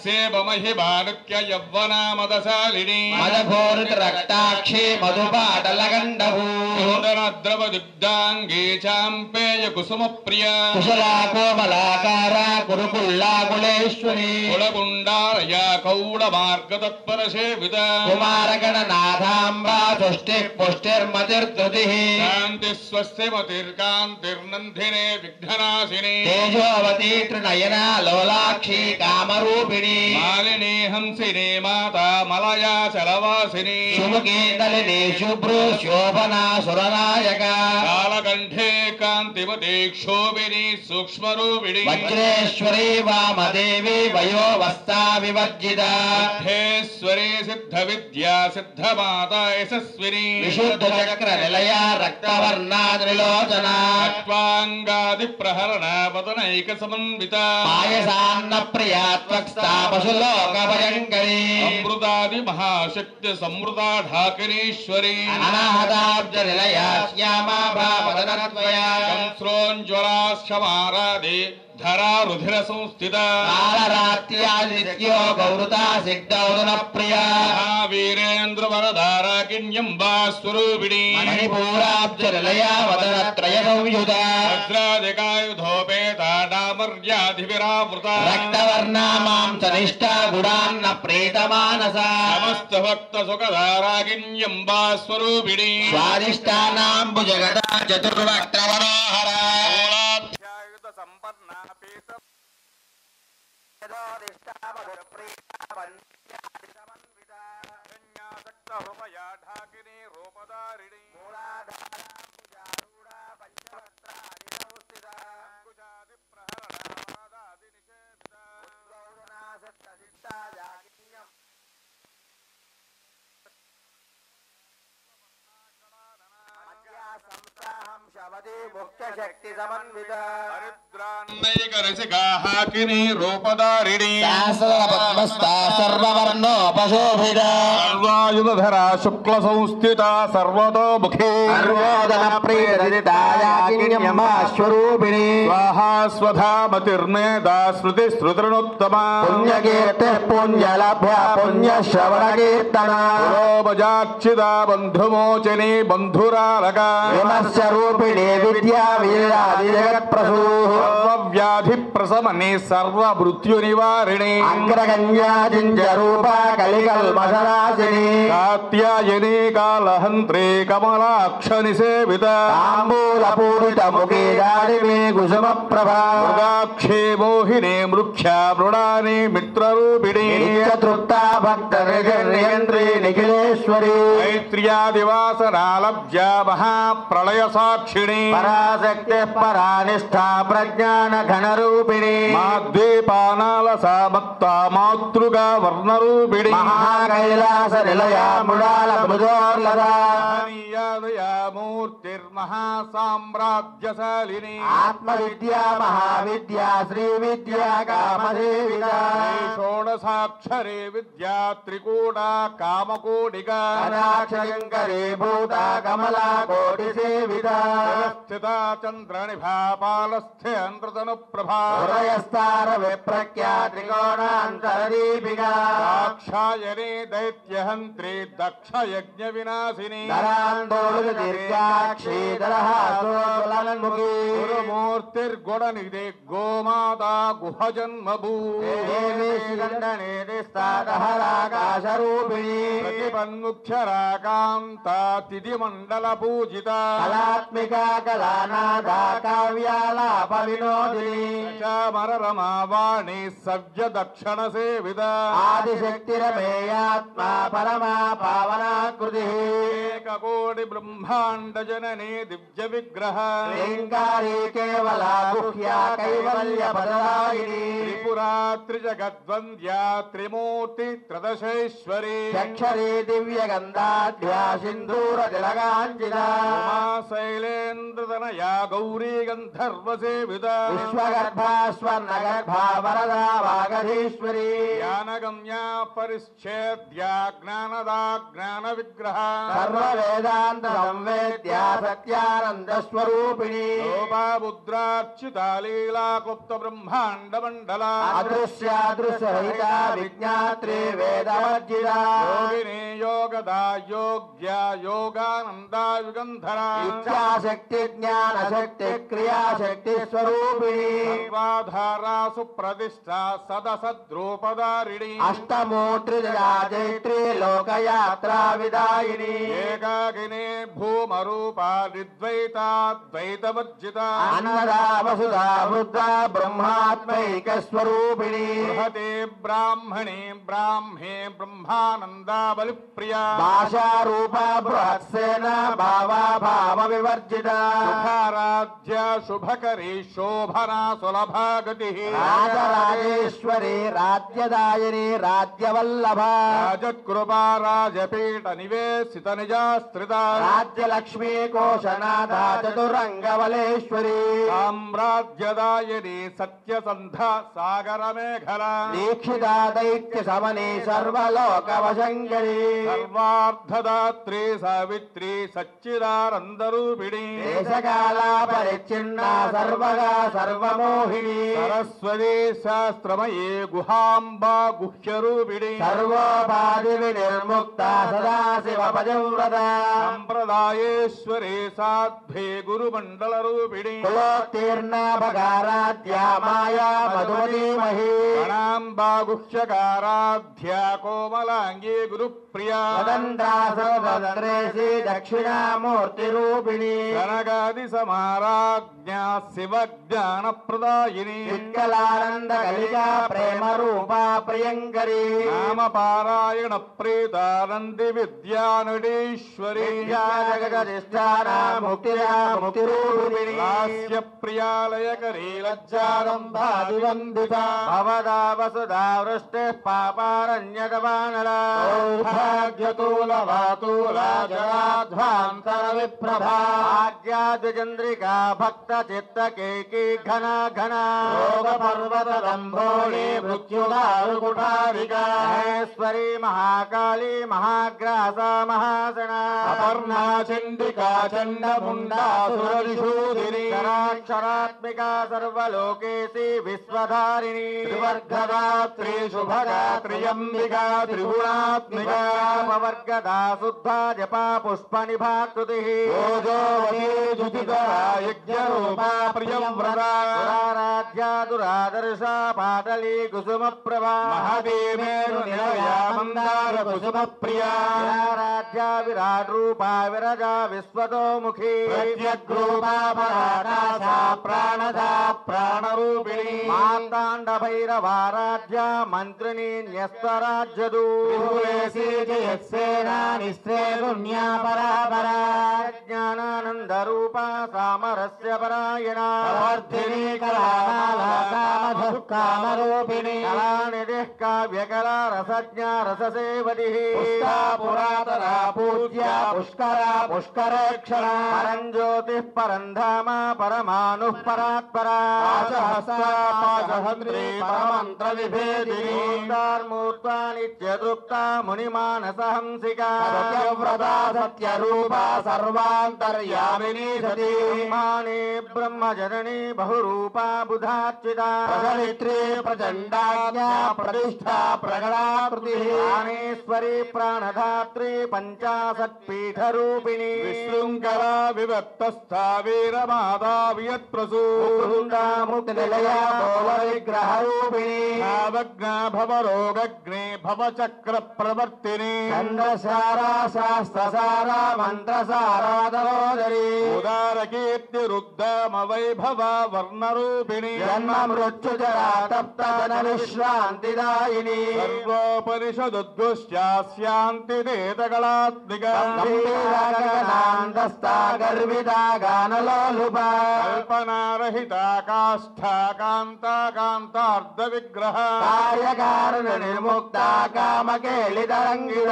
सेवमहिमानुक्य यौवनामदशालिनी मदघोरितरक्ताक्षी मधुपाटलगण्डभू सुन्दरद्रवदुग्धाङ्गी चाम्पेय कुसुमप्रिया कुशला कोमलाकारा कुरुकुल्लाकुलेश्वरी कुलकुण्डालया कौडमार्गतत्परसेविता कुमारगणनाथाम्बा तुष्टिः पुष्टिर्मतिर्धृतिः शान्तिः स्वस्तिमतिर्कान्तिर्नन्दिने विघ्ननाशिनी तेजोवती त्रिनयना लोलाक्षी कामरूपिणी मालिनी हंसिनी माता मलया चलवासिनी सुमुखी नलिनी शुभ्रू शोभना सुरनायका कालकण्ठे कान्तिमती क्षोभिनी सूक्ष्मरूपिणी वज्रेश्वरी वामदेवी वयोवस्था विवर्जिता सिद्धेश्वरी सिद्धविद्या सिद्धमाता यशस्विनी विशुद्धचक्रनिलया रक्तवर्णा त्रिलोचना अट्वाङ्गादिप्रहरण वदनैकसमन्विता पायसान्नप्रिया त्वक्स्था पशुलोकभयङ्करी अमृतादिमहाशक्ति संवृता ढाकिनीश्वरी अनाहताब्जनिलया श्यामा भावदनत्वया कंस्रोज्ज्वला क्षमारादि धरा रुधिर संस्थिता कालरात्र्यादित्यो गौरता सिद्धौदन प्रिया वीरेन्द्र वरदाराकिण्यम्बा स्वरूपिणी मणिपूराब्जलया वदनत्रय संयुता वज्रादिकायुधोपेता डामर्याधिविरावृता रक्तवर्णा मांसनिष्ठा गुणान्न प्रेतमानसा समस्त भक्त सुखधाराकिण्यम्बा स्वरूपिणी स्वादिष्टानाम्बुजगदा चतुर्वक्त्रवरोहरा संपन्ना ढाकिनी रूपधारिणी मुख्य शक्ति समन्विता हाकिनी रूपधारिणी पद्मस्ता सर्ववर्णोपशोभिता सर्वायुधरा शुक्ल संस्थिता सर्वतोमुखी सर्वोदन प्रेरितायाकिन्यम्बास्वरूपिणी स्वाहा स्वधा मतिर्मेधा श्रुति श्रुतिर्नोत्तमा पुण्यकीर्तिः पुण्यलभ्या पुण्यश्रवणकीर्तना पुरोपजाक्षिता बन्धुमोचनी बन्धुरालका विमर्श रूपिणी विद्या वीरादिजगत्प्रसूः सर्वव्याधि प्रशमने सर्वमृत्युनिवारिणी अग्रगण्या जिञ्जरूपा कलिकल्मषनाशिनी कात्यायनी कालहन्त्रे कमलाक्षनिसेविता ताम्बूलपूरितमुखे जाडिमे कुसुमप्रभा मृगाक्षे मोहिने मृक्षा मृणानि मित्ररूपिणी नित्यतृप्ता भक्तनिर्यन्त्री निखिलेश्वरी मैत्र्यादिवासनालब्जा महाप्रलय साक्षिणी पराशक्तिः परानिष्ठा प्रज्ञानघनरूपिणी माद्वीपानालसा मत्ता मातृका वर्णरूपिणी महाकैलासनिलया मृडालमृजोर्लदा मूर्तिर्महासाम्राज्यशालिनी आत्मविद्या महाविद्या श्रीविद्या कामसेविता षोडशाक्षरे विद्या त्रिकूटा कामकोटिका अनाक्षयङ्करी भूता कमला कोटिसेविता स्थिता चन्द्रनिभा पालस्थे अन्द्रतनुप्रभा हृदयस्तार विप्रख्या त्रिकोणान्तरदीपिका दाक्षायणी दैत्यहन्त्री दक्षयज्ञविनाशिनी दरान्दोलदीर्घाक्षी दरहासोज्वलन्मुखी गुरुमूर्तिर्गुणनिधि गोमाता गुहजन्मभू देवीस्कन्दनेदिस्तादहराकाशरूपिणी प्रतिपन्मुख्यराकान्ता तिथिमण्डलपूजिता कलात्मिका कलानादा काव्यालापविनोदिनी चामररमावाणी सव्यदक्षिणसेविता आदिशक्तिरमेयात्मा परमा पावनाकृतिः एककोटिब्रह्माण्डजननी दिव्यविग्रह ह्रीङ्कारी केवला गुह्या कैवल्यपददायिनी त्रिपुरा त्रिजगद्वन्द्या त्रिमूर्ति त्रदशेश्वरी चक्षरी दिव्यगन्धाढ्या सिन्धूरतिलकाञ्चिता उमा शैलेन्द्रतनया गौरी गन्धर्वसेविता विश्वगर्भा स्वर्णगर्भा वरदा वागधीश्वरी ज्ञानगम्या परिच्छेद्या ज्ञानदा ज्ञानविग्रह सर्ववेदान्त संवेद्या सत्यानन्दस्वरूपिणी लोपा मुद्रार्चिता लीला गुप्त ब्रह्माण्डमण्डला अदृश्यादृश्यरहिता विज्ञात्री वेदवर्जिता योगिनी योगदा योग्या योगानन्दा युगन्धरा इच्छाशक्ति ज्ञानशक्ति क्रियाशक्ति स्वरूपिणी सर्वाधारा सुप्रतिष्ठा सदसद्रूपधारिणी अष्टमूर्तिराजैत्री लोकयात्रा विदायिनी एकाकिनी भूमरूपा निर्द्वैता द्वैतवर्जिता अन्नदा वसुधा वृद्धा ब्रह्मात्मैकस्वरूपिणी बृहते ब्राह्मणे ब्राह्मे ब्रह्मानन्दा बलिप्रिया भाषारूपा बृहत्सेना भावा भाव विवर्जिता सुखाराध्या शुभकरी शोभना सुलभा गतिः राजराजेश्वरी राज्यदायिनी राज्यवल्लभा राजकृपा राजपीठ निवेशित निजास्त्रिता राज्यलक्ष्मी कोशनाथा चतुरङ्गबलेश्वरी साम्राज्यदायिनी सत्यसन्धा सागरमेखला दीक्षिता दैत्य समनी सर्वलोकवशङ्करी सर्वार्थदात्री सावित्री सच्चिदानन्दरूपिणी देशकाला परिच्छिन्ना सर्वगा सर्वमोहिनी సరస్వతి శాస్త్రమయీ గుహాంబా గుహ్యరూపిణి సర్వోపాధి వినిర్ముక్త సదాశివ పతివ్రత సంప్రదాయేశ్వరి సాధ్వే గురుమండల రూపిణి కులోత్తీర్ణ భగారాధ్యా మాయా మధుమతీమహి గణాంబా గుహ్యకారాధ్యా కోమలాంగీ గురుప్రియా స్వతంత్రేసి దక్షిణామూర్తి రూపిణి గణగాది సమారాజ్ఞా శివ జ్ఞాన ప్రదాయిని విక్కలానంద కలికా ప్రేమ రూపా ప్రియంకరి నామ పారాయణ ప్రీతానంది విద్యానడీశ్వరి జగదిష్టాన ముక్తిరా ముక్తి రూపిణి లాస్య ప్రియాలయకరీ లజ్జారంభాదివందిత భవదా వసుదా వృష్టి పాపారణ్యగవానల సౌభాగ్యతూలవాతూలా జగాధ్వాంతర విప్రభా ఆజ్ఞాద్విచంద్రికా భక్త చిత్త కేకీ ఘన ఘన యోగ పర్వత లంబోళి మృత్యుదారుకుటారికా మహేశ్వరి మహాకాళీ మహాగ్రాస మహాసన అపర్ణా చండికా చండముండాసురనిషూదిని క్షరాత్మికా సర్వలోకేసి విశ్వధారిణి త్రివర్గదాత్రి శుభగాత్రియంబికా త్రిగుణాత్మికా పవర్గదా శుద్ధా జపా పుష్ప నిభాకృతి ఓజోవతీ జుతికరా యజ్ఞరూపా ప్రియంవ్రతా దురారాధ్యా దురాదర్శ పాటలీ కుసుమ ప్రభా మహతీ మేరు నిలయా మందార కుసుమ ప్రియా ఆరాధ్యా విరాట్ రూపా విరజా విశ్వతోముఖీ ప్రత్యగ్రూపా పరాకాశా ప్రాణదా ప్రాణరూపిణి మాతాండ భైరవారాధ్యా మంత్రిణీ న్యస్తరాజ్యదు త్రిపురేశీ జయత్సేనా నిస్త్రే పుణ్యా పరాపరా జ్ఞానానంద రూపా సామరస్య పరాయణ సమర్థిని కళామాలా కామధః కామరూపిణి కళానిధి కావ్యకళా రసజ్ఞా రససేవతి పుష్కా పురాతనా పూజ్యా పుష్కరా పుష్కరేక్షణా పరంజ్యోతి పరంధామ పరమాను పరాత్పరా పాశహస్తా పాశహంత్రీ పరమంత్ర విభేదిని మూర్తా నిత్యతృప్తా మునిమానసహంసికా సత్యవ్రతా సత్యరూపా సర్వాంతర్యామిని సతీ బ్రహ్మాణి బ్రహ్మజనని బహురూపా బుధార్చితా ప్రచలిత్రీ ప్రచండాజ్ఞా ప్రతిష్ఠా ప్రగణాకృతి ప్రాణేశ్వరి ప్రాణధాత్రి పంచాశత్పీఠరూపిణి విశృంఖలా విభక్తస్థా వీరమాతా వియత్ప్రసూ ముక్తి నిలయా బోల విగ్రహ రూపిణి భావజ్ఞా భవరోగగ్నే భవచక్ర ప్రవర్తిని చంద్రసారా శాస్త్రసారా మంత్రసారాదరోదరి ఉదార కీర్తి రుద్దామ వైభవ వర్ణరూపిణి జన్మ మృత్యు జరా తప్త జన విశ్రాంతిదాయిని సర్వోపనిషదుద్ఘుశ్యాస్యాంతి దేతకళాత్మిక గంభీరాగగనాందస్థా గర్వితా గానలోలుపా కల్పనారహిత కాష్ఠా కాంతా కాంతార్ధ విగ్రహ కార్యకారణ నిర్ముక్త కామకేళితరంగిణ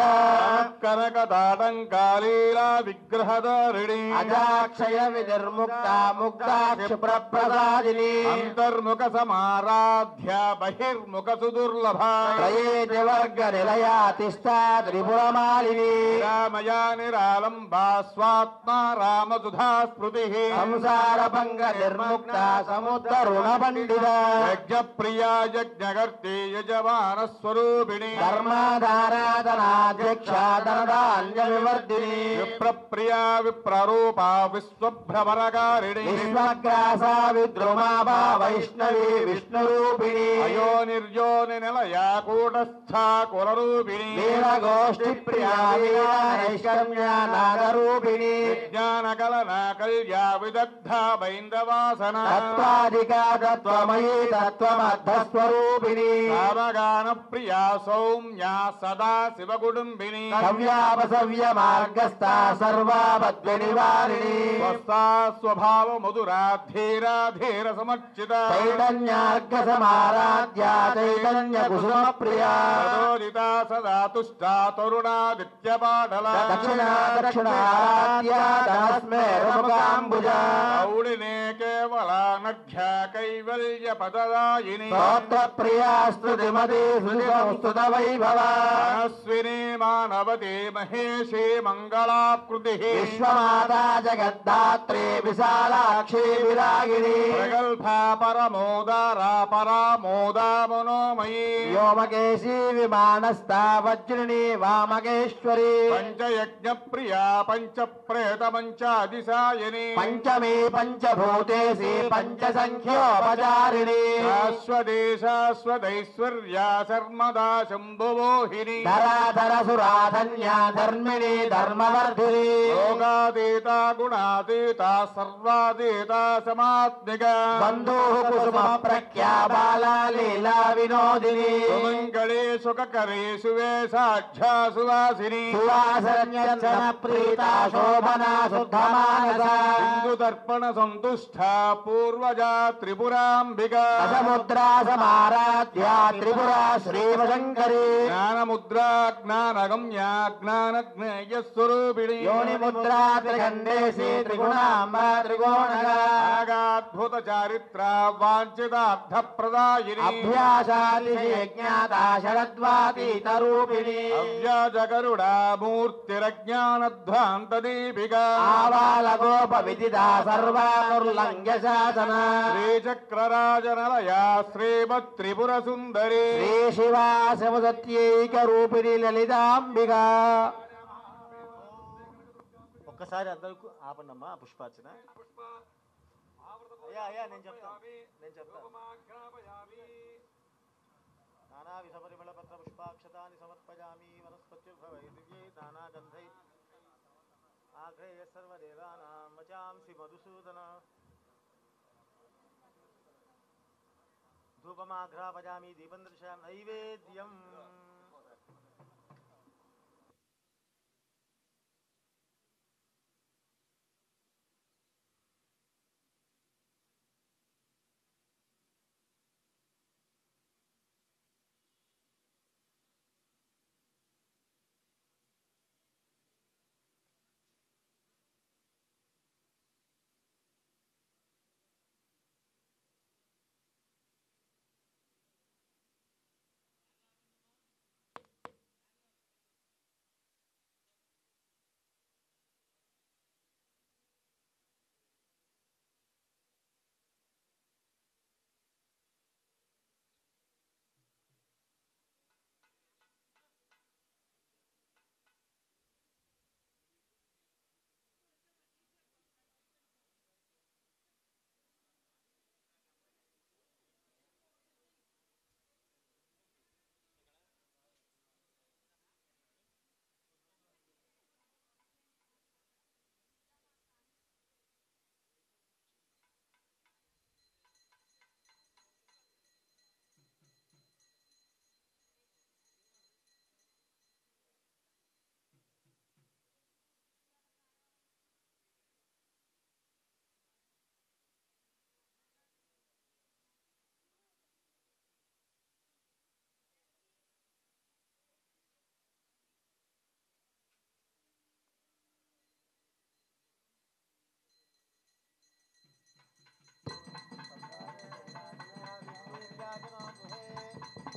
కనకదాటంకాలీలా విగ్రహధారిణి అజాక్షయ వినిర్ముక్త ముక్తాక్ష ప్రప్రసాదిని అంతర్ముఖ సమారాధ్య బహిర్ముఖ సుదుర్లభ త్రయేతి వర్గ నిలయా తిష్టా త్రిపురమాలిని రామయా నిరాలంబా స్వాత్మా రామసుధా స్మృతి సంసార భంగ నిర్ముక్త సముద్ర రుణ పండిత యజ్ఞప్రియా యజ్ఞకర్తి యజమాన స్వరూపిణి ధర్మాధారాధనాధ్యక్ష ధనధాన్య వివర్ధిని విప్రప్రియా విప్రరూపా విశ్వభ్రమరకారిణి విశ్వగ్రాసా విద్రుమాభా వైష్ణవి విష్ణురూపిణి అయో నిర్యోని నిలయా కూటస్థా కులరూపిణి వీరగోష్ఠి ప్రియా వీరానైష్కర్మ్య నాగరూపిణి విజ్ఞానకలనా కల్యా విదగ్ధ బైందవాసన తత్వాధికా తత్వమయీ తత్వమర్థస్వరూపిణి సామగాన ప్రియా సౌమ్యా సదా శివకుటుంబిని సవ్యాపసవ్య మార్గస్థ సర్వాపద్య నివారిణి స్వస్థా స్వభావ మధురాధీరా ధీర సమర్చిత చైతన్యార్ఘ సమారాధ్య చైతన్య కుసుమ ప్రియా తదోదితా సదా తుష్టా తరుణాదిత్య పాటల దక్షిణా దక్షిణారాధ్య ధనస్మే రముకాంబుజ ఔడినే కేవల నఘ్య కైవల్య పద ప్రమోదదాయిని స్తోత్రప్రియా స్తుతిమతి స్తుత వైభవ మనస్విని మానవతి మహేషి మంగళాకృతి విశ్వమాతా జగద్ధాత్రి విశాలాక్షి విరాగిణి ప్రగల్భా పరమోదారా పరామోదా మనోమయీ వ్యోమకేశీ విమానస్థా వజ్రిణి వామకేశ్వరి పంచయజ్ఞ ప్రియా పంచ ప్రేత పంచాదిశాయని పంచమీ పంచభూతేసి పంచసంఖ్యోపచారిణి శాశ్వతే శాశ్వతైశ్వర్యా సర్మదా శంభువోహిని ధరాధర సురాధన్యా ధర్మిణి ధర్మవర్ధిని లోకాతీత గుణాతీత సర్వాతీత సమాత్మిక బంధు కుసుమ ప్రఖ్యా బాలా లీలా వినోదిని సుమంగళే సుఖకరే సువేశాఢ్యా సువాసిని సువాసన్యచన ప్రీత శోభనా శుద్ధమానస హిందుదర్పణ సంతుష్ట పూర్వజా త్రిపురాంబిక దశముద్రా సమారాధ్యా త్రిపురా శ్రీవశంకరి జ్ఞానముద్రా జ్ఞానగమ్యా జ్ఞానజ్ఞేయ స్వరూపిణి యోని ముద్రా త్రిఖండేసి త్రిగుణాంబ త్రికోణగా నాగాద్భుత చారిత్ర వాంఛితార్థ ప్రదాయిని అభ్యాసాదిజ్ఞాత షడద్వాతీత రూపిణి అవ్యాజగరుడా మూర్తిరజ్ఞానధ్వాంత దీపిక ఆవాల గోప విదితా సర్వానుర్లంఘ్య శాసన శ్రీచక్రరాజనలయా శ్రీమత్ త్రిపుర సుందరి శ్రీ శివా శివసత్యైక రూపిణి లలితాంబిక. ఒక్కసారి అందరూ ఆపండమ్మా పుష్పార్చన. అయ్యా అయ్యా నేను చెప్తాను నానా విషపరిమళ పత్ర పుష్పాక్షతాని సమర్పయామి వనస్పత్యుర్భవైర్దివ్యై నానాగంధై ఆఘ్రేయ సర్వదేవానాం వచాంసి మధుసూదన ధూపమాఘ్రాపయామి దీపం దర్శయామి నైవేద్యం.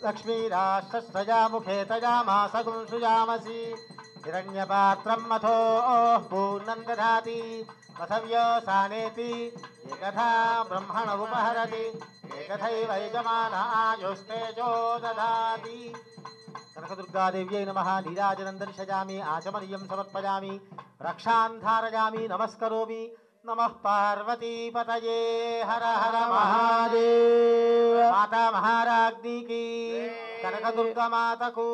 लक्ष्मीराष्ट्रस्तया मुखे तयामासगुं सुजामसि हिरण्यपात्रं मथो पूर्णं दधाति मथव्यसानेति एकथा ब्रह्मण उपहरति एकथैव यजमान आयुस्तेजो दधाति. कनकदुर्गादेव्यै नमः. नीराजनं दर्शयामि आचमनीयं समर्पयामि रक्षां धारयामि नमस्करोमि. नमः पार्वती पतये हर हर महादेव. माता महाराज्ञी की कनकदुर्गा माता को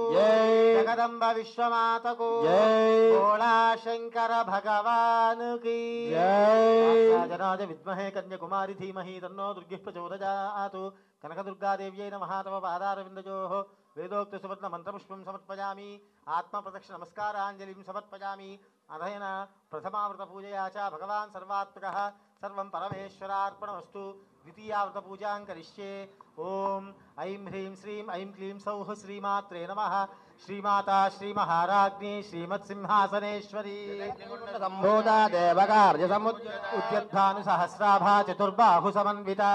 जगदम्बा विश्व माता को भोला शंकर भगवान की जनाज विद्महे कन्याकुमारी धीमहि तन्नो दुर्गिः प्रचोदयात्. कनकदुर्गादेव्यै नमः. तव पादारविन्दयोः वेदोक्त सुवर्ण मंत्रपुष्पं समर्पयामि. आत्मप्रदक्ष नमस्काराञ्जलिं समर्पयामि. अधयन प्रथमावृत पूजया च भगवान् सर्वात्मकः सर्वं परमेश्वरार्पणमस्तु. द्वितीयावृत पूजां करिष्ये। ओम ऐं ह्रीं श्रीं ऐं क्लीं सौः श्रीमात्रे नमः। श्रीमाता श्रीमहाराज्ञी श्रीमत्सिंहासनेश्वरी सम्भूता देवकार्य उद्यद्भानुसहस्राभा चतुर्बाहु समन्विता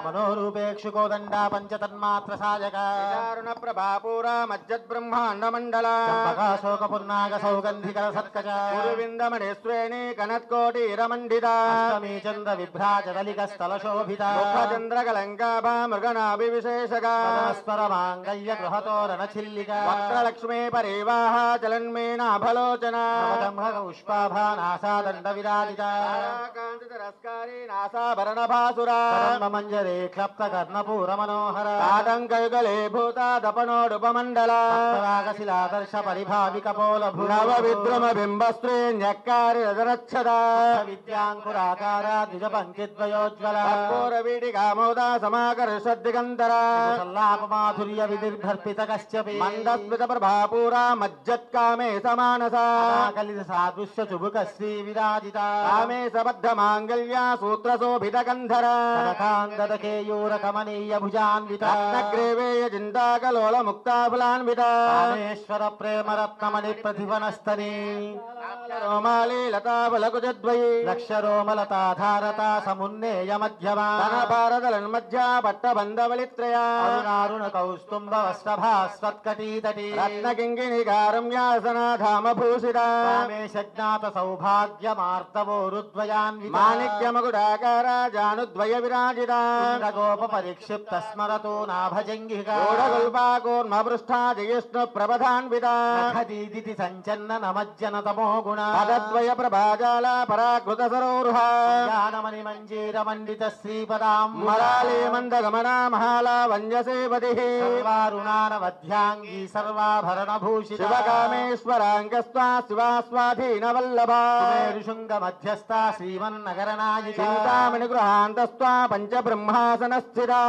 मनोरूपेक्षुकोदण्डा पञ्चतन्मात्र सायका प्रभापूरा मज्जद्ब्रह्माण्डमण्डला शोकपुर्नाग सौगन्धिकर सत्कचा गुरुविन्दमणिस्वेणी कनत्कोटीरमण्डिता अष्टमी चन्द्र विभ्राजदलिकस्थलशोभिता मुखचन्द्रकलङ्काभा मृगनाभिविशेषका परमाङ्गल्य गृहतोरणचिल्लिका वक्त्रलक्ष्मी परिवाह चलन्मेनाभलोचना पुष्पाभा नासादण्डविराजिता कान्तिरस्कारी नासाभरणभासुरा मञ्जरे क्लप्तकर्णपूरमनोहरा आतङ्कयुगले भूता दपनोडुपमण्डला रागशिलादर्श परिभाविकपोलभूनवविद्रुमबिम्बस्त्रीन्यक्कारिरदरच्छदा विद्याङ्कुराकारा द्विजपङ्क्तिद्वयोज्ज्वला कर्पूरवीटिकामोदा समाकर्षद्दिगन्तरा सल्लापमाधुर्य विधिर्भर्पितकश्चपि मन्दस्मितप्रभापूरा मज्जत्कामे समानसा कलित सादृश्य चुबुक श्रीविराजिता कामे सबद्धमाङ्गल्या सूत्रशोभितगन्धरा केयूरकमनीय भुजान्विता रत्नग्रेवेय चिन्ताकलोलमुक्ताफलान्विता कामेश्वर प्रेम रत्नमणि प्रतिभनस्तनी रोमाली लताफलकुजद्वयी लक्ष्यरोमलता धारता समुन्नेय मध्यमा धनभारतलन्मध्या पट्टबन्धवलित्रया अरुणारुण कौस्तुम्भ वस्त्रभास्वत्कटीतटी रत्नकिङ्गिणिकारुण्यासनाधामभूषिता कामेशज्ञात सौभाग्यमार्तवोरुद्वयान्विता माणिक्यमकुटाकारा जानुद्वय विराजिता गोप परिक्षिप्त स्मरतो नाभजङ्गिका गोढगुल्पाकोर्मपृष्ठा जयिष्णु प्रबधान्विता खदीदिति सञ्चन्न नमज्जन तमो गुणा पदद्वय प्रभाजाला पराकृत सरोरुहा ज्ञानमणि मञ्जीर मण्डित श्रीपदां मलाली मन्दगमना महाला वञ्जसेवतिः सर्वारुणानवध्याङ्गी सर्वाभरणभूषिता शिवकामेश्वराङ्गस्त्वा शिवास्वाधीनवल्लभा ऋषुङ्ग मध्यस्था श्रीमन्नगरनायिका चिन्तामणिगृहान्तस्त्वा पञ्चब्रह्मासनस्थिता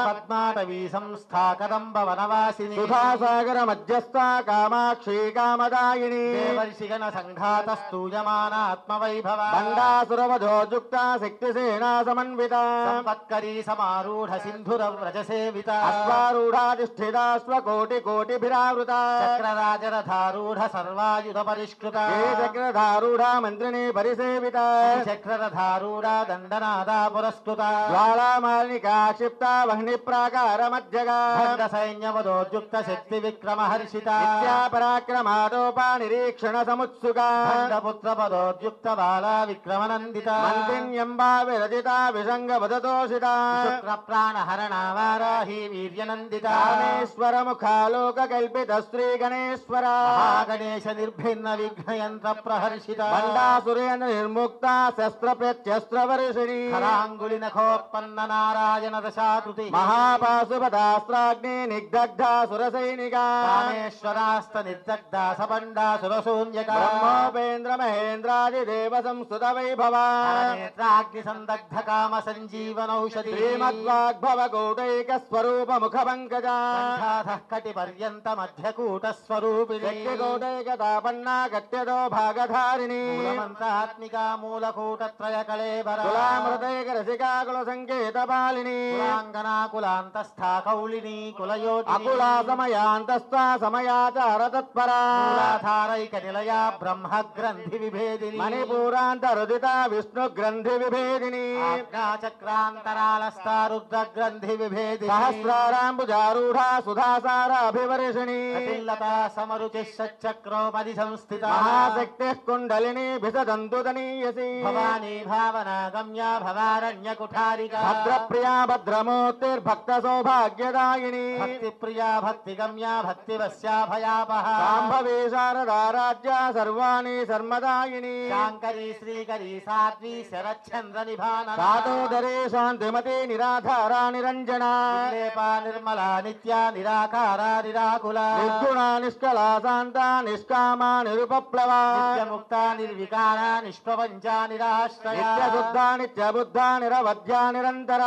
पद्माटवी संस्था कदम्ब वनवासिनी सुधासागर मध्यस्था कामाक्षी कामदायिनी देवर्षिगण सङ्घातस्तूयमानात्मवैभवा बण्डासुरवधोजुक्ता शक्तिसेना समन्विता संवत्करी समारूढ सिन्धुरव्रजसेविता अश्वारूढाधिष्ठिता स्वकोटिकोटिभिरावृता चक्रराजरथारूढ सर्वायुध परिष्कृता चक्रधारूढा मन्त्रिणी परिसेविता चक्ररथारूढा दण्डनादा पुरस्कृता ज्वालामालिका क्षिप्ता वह्निप्राकारमध्यगा सैन्यवदोद्युक्त शक्ति विक्रम हर्षिता विद्यापराक्रमाटोपा निरीक्षण समुत्सुका पुत्र पदोद्युक्त बाला विक्रमनन्दिता मन्त्रिण्यम्बा विरचिता विसङ्गवदतोषिता शुक्र प्राण हरणा वाराही वीर्यनन्दिता कामेश्वर मुखालोककल्पित श्रीगणेश्वरा महागणेश निर्भिन्न विघ्नयन्त्र प्रहर्षिता बण्डासुरेन्द्र निर्मुक्ता शस्त्र प्रत्यस्त्रवर्षिणी खराङ्गुलि नखोत्पन्न नारायण दशाकृति महापाशुपदास्त्राग्नि निग्धग्धा सुरसैनिका कामेश्वरास्त निर्दग्धा सबण्डा सुरशून्यका ब्रह्मोपेन्द्र महेन्द्रादिदेव संस्तुत वैभवा नेत्राग्नि संदग्ध काम सञ्जीवनौषधि श्रीमद्वाग्भव कौटैक स्वरूप मुखपङ्कजा कण्ठाधः कटिपर्यन्त मध्यकूट स्वरूपिणी शक्तिकौटैकतापन्ना कट्यतो भागधारिणी मूलमन्त्रात्मिका मूलकूटत्रय कलेबरा कुलामृतैक रसिका कुलसङ्केतपालिनी कुलाङ्गना कुलान्तस्था कौलिनी कुलयोगिनी अकुला समयान्तस्था समयाचार तत्परा मूलाधारैक निलया ब्रह्म ग्रन्थि विभेदिनी मणिपूरान्तरुदिता विष्णु ग्रन्थि विभेदिनी आज्ञाचक्रान्तरालस्था रुद्र ग्रन्थि विभेदिनी सहस्राराम्बुजारूढा सुधासाराभिवर्षिणी कटिल्लता समरुचिः सच्चक्रोपरि संस्थिता महाशक्तिः कुण्डलिनी भिसदन्तुदनीयसी भवानी भावना गम्या भवारण्यकुठारिका भद्रप्रिया भद्रमूर्तिर्भक्त सौभाग्यदायिनी भक्तिप्रिया भक्तिगम्या भक्तिवस्या भयापहा शाम्भवी शारदा राज्या सर्वाणि सर्मदायिनी शाङ्करी श्रीकरी साध्वी शरच्चन्द्र निभानना सातोदरे शान्तिमती निराधारा निरञ्जना निर्लेपा निर्मला नित्या निराकारा निराकुला निर्गुणा निष्कला शान्ता निष्कामा निरुपप्लवा नित्यमुक्ता निर्विकारा निष्प्रपञ्चा निराश्रया नित्यशुद्धा नित्यबुद्धा निरवध्या నిరంతర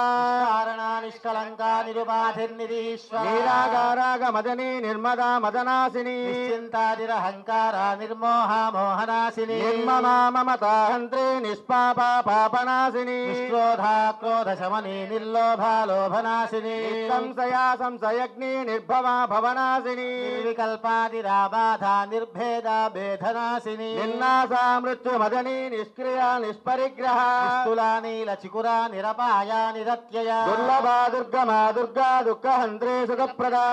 కారణా నిష్కలంకా నిరుపాధిర్నిరీశ్వర నీరాగారాగమదనీ నిర్మదా మదనాశిని నిశ్చింతాదిరహంకార నిర్మోహ మోహనాశిని నిర్మమా మమతాహంత్రి నిష్పాపా పాపనాశిని నిష్క్రోధా క్రోధ శమని నిర్లోభా లోభనాశిని సంశయా సంశయగ్ని నిర్భవా భవనాశిని నిర్వికల్పాదిరాబాధ నిర్భేద భేదనాశిని నిర్నాశా మృత్యుమదనీ నిష్క్రియా నిష్పరిగ్రహ నిస్తులా నీల చికురా నిరపాయ నిరత్యయ దుర్లభా దుర్గమా దుర్గా దుఃఖహంత్రే సుఖప్రదా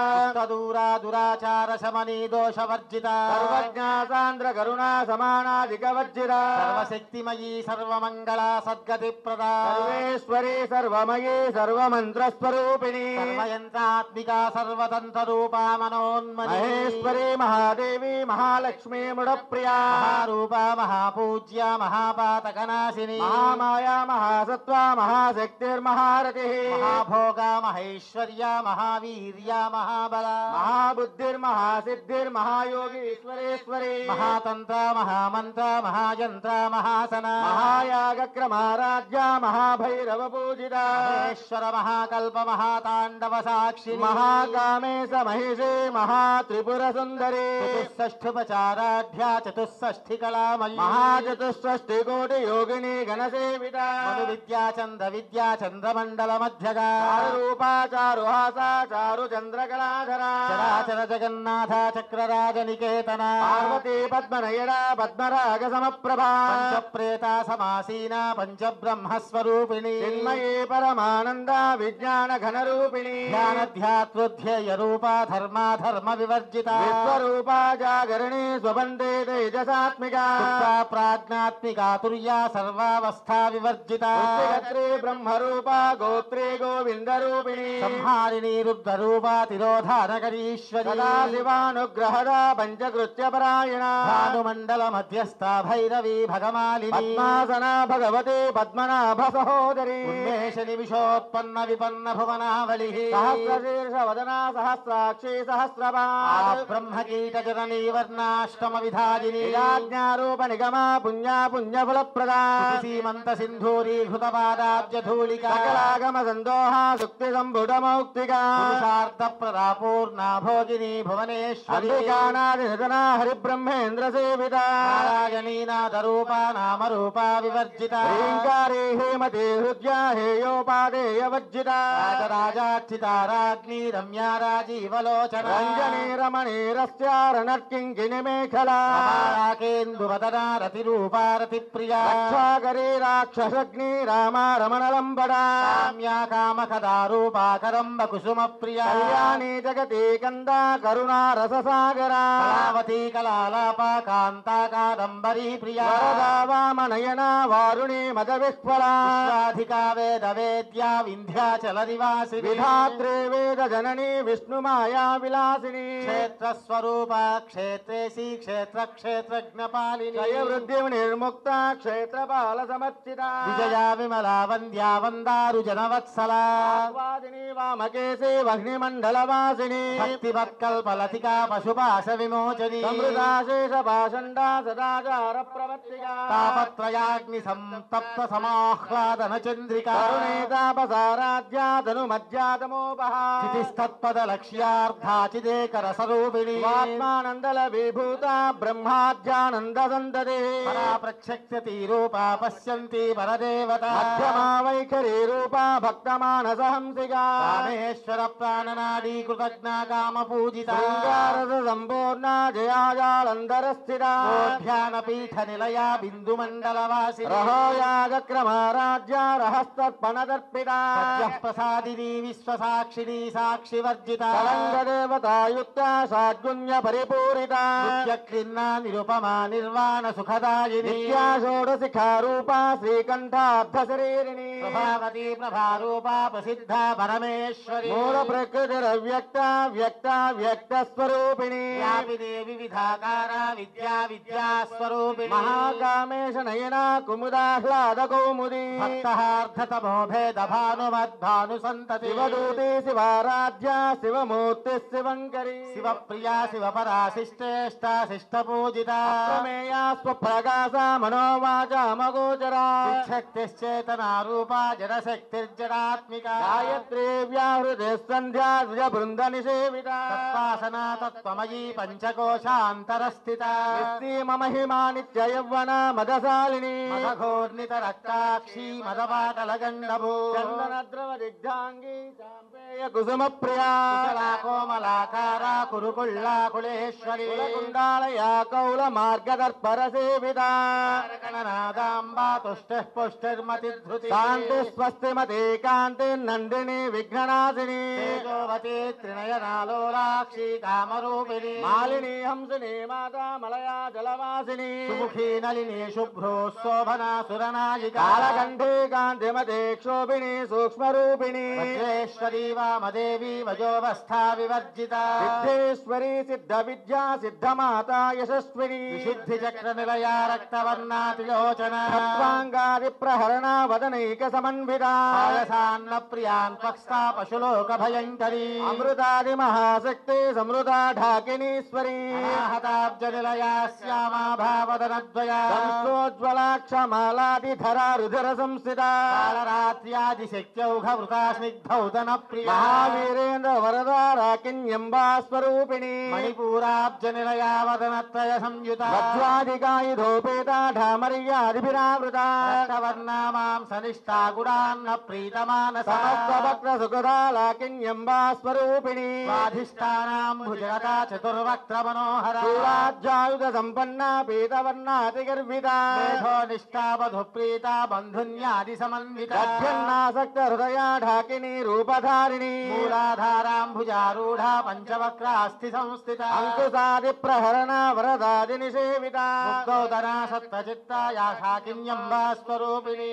దూరా దురాచార శమని దోషవర్జిత సర్వజ్ఞా సాంద్ర కరుణా సమానాధికవర్జిత సర్వశక్తిమయీ సర్వమంగళ సద్గతి ప్రదా సర్వేశ్వరీ సర్వమయీ సర్వమంత్రస్వరూపిణి సర్వయంత్రాత్మిక సర్వతంత్ర రూపా మనోన్మని మహేశ్వరీ మహాదేవి మహాలక్ష్మీ ముడప్రియా మహారూప మహాపూజ్య మహాపాతకనాశిని మహామాయా మహాసత్వ మహాశక్తిర్మహారతి మహాభోగ మహేశ్వర్య మహావీర్య మహాబల మహాబుద్ధిర్మహాసిద్ధిర్మహాయోగి ఈశ్వరేశ్వరి మహాతంత్ర మహామంత్ర మహాయంత్ర మహాసన మహాయాగక్రమారాధ్య మహాభైరవ పూజిత మహేశ్వర మహాకల్ప మహాతాండవ సాక్షి మహాకామేశ మహిషి మహాత్రిపుర సుందరి చతుషష్ఠుపచారాఢ్య చతుషష్ఠి కళామయీ మహాచతుష్షష్టి కోటి యోగిని గణసేవిత మను విద్యా చంద్రమండల మధ్యగా రూపా చారుహాస చారు చంద్రకళాధర చరాచర జగన్నాథ చక్రరాజ నికేతన పార్వతీ పద్మనయన పద్మరాగ సమప్రభా పంచప్రేత సమాసీన పంచబ్రహ్మస్వరూపిణి చిన్మయీ పరమానంద విజ్ఞాన ఘనరూపిణి ధ్యానధ్యాతృధ్యేయ రూప ధర్మాధర్మ వివర్జిత విశ్వరూపా జాగరణి స్వబందే తేజసాత్మిక ప్రాజ్ఞాత్మిక తుర్యా సర్వావస్థా వివర్జిత సృష్టికర్త్రీ బ్రహ్మరూప గోత్రే గోవింద రూపిణి సంహారిణి రుద్రరూప తిరోధానకరీశ్వరి సదాశివానుగ్రహద పంచకృత్య పరాయణ భానుమండల మధ్యస్థ భైరవీ భగమాలిని పద్మాసన భగవతి పద్మనాభ సహోదరి ఉన్మేష నిమిషోత్పన్న విపన్న భువనావళి సహస్రశీర్ష వదనా సహస్రాక్షి సహస్రపాద్ బ్రహ్మకీట జననీ వర్ణాష్టమ విధాజిని జ్ఞారూప నిగమ పుణ్య పుణ్యఫల ప్రదా సీమంత సింధూరీకృత పాదాబ్జ ధూళిక సకలాగమ సందోహ సుక్తి సంభుట మౌక్తిక పురుషార్థ ప్రదా పూర్ణా భోగిని భువనేశ్వరి అంబికానాది నిధన హరిబ్రహ్మేంద్ర సేవిత నారాయణీనాథ రూప నామ రూప వివర్జిత శ్రీంకారీ హేమతి హృద్య హేయోపాదేయ వర్జిత రాజరాజార్చిత రాజ్ఞీ రమ్యా రాజీవలోచన రంజనీ రమణీరస్యారణర్కింకిణి మేఖలా కేందువదనా రతిరూపా రతిప్రియా రక్షాకరీ రాక్షసగ్ని రామ రమణలంబడా కామ్యా కామకదా రూపా కదంబ కుసుమ ప్రియా కళ్యాణీ జగతి కందా కరుణా రససాగరా కళావతీ కళాలాప కాంతా కాదంబరీ ప్రియా వరదా వామనయన వారుణి మద విహ్వలా రాధికా వేద వేద్యా వింధ్యాచల నివాసిని విధాత్రే వేద జనని విష్ణు మాయా విలాసిని క్షేత్ర స్వరూప క్షేత్రేసి క్షేత్ర క్షేత్రజ్ఞపాలిని జయ వృద్ధి నిర్ముక్త క్షేత్రపాల సమర్చిత విజయా విమలా వంద్యా వందారు జనవత్సలా వాదిని వామకేశి వహ్నిమండలవాసిని భక్తివత్కల్పలతికా పశుపాశ విమోచని సమృతాశేష పాషండా సదాచార ప్రవర్తిగా తాపత్రయాగ్ని సంతప్త సమాహ్లాదన చంద్రికా కరుణేతాపసారాధ్యాతను మధ్యాతమోపహ చితిస్తత్పద లక్ష్యార్థాచిదేకర స్వరూపిణి ఆత్మానందల విభూత బ్రహ్మాధ్యానంద సంతతి పరా ప్రత్యక్షతి రూపా పశ్యంతి పరదేవత మధ్యమా వైఖరి రూప భక్తమానసహంసిగా రామేశ్వర ప్రాణనాడీ కృతజ్ఞా కామ పూజిత శృంగారస సంపూర్ణ జయాజాలందర స్థిత ధ్యాన పీఠ నిలయా బిందు మండల వాసి రహోయాగక్రమారాధ్య రహస్తర్పణదర్పిత ప్రసాదిని విశ్వసాక్షిణి సాక్షి వర్జిత కళంగదేవతాయుక్త సాద్గుణ్య పరిపూరిత క్లిన్నా నిరుపమా నిర్వాణ సుఖదాయిని నిత్యా షోడశిఖారూప శ్రీకంఠార్థ శరీరిణి ప్రభావతి ప్రభారూప ప్రసిద్ధ పరమేశ్వరి మూల ప్రకృతిరవ్యక్త వ్యక్త వ్యక్త స్వరూపిణి వ్యాపినే వివిధాకార విద్యా విద్యాస్వరూపిణి మహాకామేశ నయన కుముదాహ్లాద కౌముది భక్తహార్ధతమో భేద భానుమద్భాను సంతతి శివదూతి శివారాధ్య శివమూర్తి శివంకరి శివప్రియా శివపరాశిష్టేష్ట శిష్ట పూజిత ప్రమేయా స్వప్రకాశ మనోవాచ మగోచరా శక్తిశ్చేతనా రూపా జడశక్తిర్జడాత్మికా గాయత్రీ వ్యాహృతే సంధ్యా ద్విజ బృంద నిషేవితా తత్వాసనా తత్వమయీ పంచకోశాంతరస్థిత మహిమా నిత్య యౌవన మదశాలిని మదఘోర్ణిత రక్తాక్షి మదపాటలగండభూ చందన ద్రవ దిగ్ధాంగి చాంపేయ కుసుమ ప్రియా కోమలాకార కురుకుళ్ళాకుళేశ్వరి కుండాళయా కౌల మార్గదర్పర సేవితా గణనాదాంబా తుష్టిః పుష్టిర్మతిధృతి శాంతి స్వస్తిమతే కాంతి నందిని విఘ్ననాశిని తేజోవతి త్రినయనాలోలాక్షి కామరూపిణి మాలిని హంసిని మాతా మలయా జలవాసిని సుముఖీ నళిని శుభ్రో శోభనా సురనాయికా కాలకంఠే కాంతిమతే క్షోభిణి సూక్ష్మరూపిణి వజ్రేశ్వరీ వామదేవి వజోవస్థా వివర్జిత సిద్ధేశ్వరి సిద్ధ విద్యా సిద్ధమాతా యశస్విని విశుద్ధి చక్ర నిలయా రక్తవర్ణా త్రిలోచన తత్వాంగాది ప్రహరణ వదనైక సమన్విత పాయసాన్న ప్రియాన్ పక్స్తా పశులోక భయంకరీ అమృతాది మహాశక్తి సమృతా ఢాకినీశ్వరి అనాహతాబ్జ నిలయా శ్యామా భావదనద్వయా సంస్తోజ్వలాక్షమాలాదిధరా రుధిర సంస్థిత కాళరాత్ర్యాది శక్త్యౌఘ వృతా స్నిగ్ధౌదన ప్రియా మహావీరేంద్ర వరదారాకిన్యంబా స్వరూపిణి మణిపూరాబ్జ నిలయా వదనత్రయ సంయుత వజ్రాధికాయుధోపేతా ఢామర్యాదిభిరావృత రక్తవర్ణా మాం సనిష్టా గుడాన్న ప్రీతమానస సమస్తభక్త సుఖదాలాకిన్యంబా స్వరూపిణి స్వాధిష్టానాం భుజగతా చతుర్వక్త్ర మనోహర శూలాధ్యాయుధ సంపన్నా పీతవర్ణాతి గర్విత మేధో నిష్ఠావధు ప్రీత బంధున్యాది సమన్విత అభ్యన్నాసక్త హృదయా ఢాకిని రూపధారిణి మూలాధారాంభుజారూఢ పంచవక్రాస్తి సంస్థిత అంకుశాది ప్రహరణ వరదాది నిషేవిత ముక్తోదనా సత్వచిత్తాయా శాకిన్యంబా స్వరూపిణి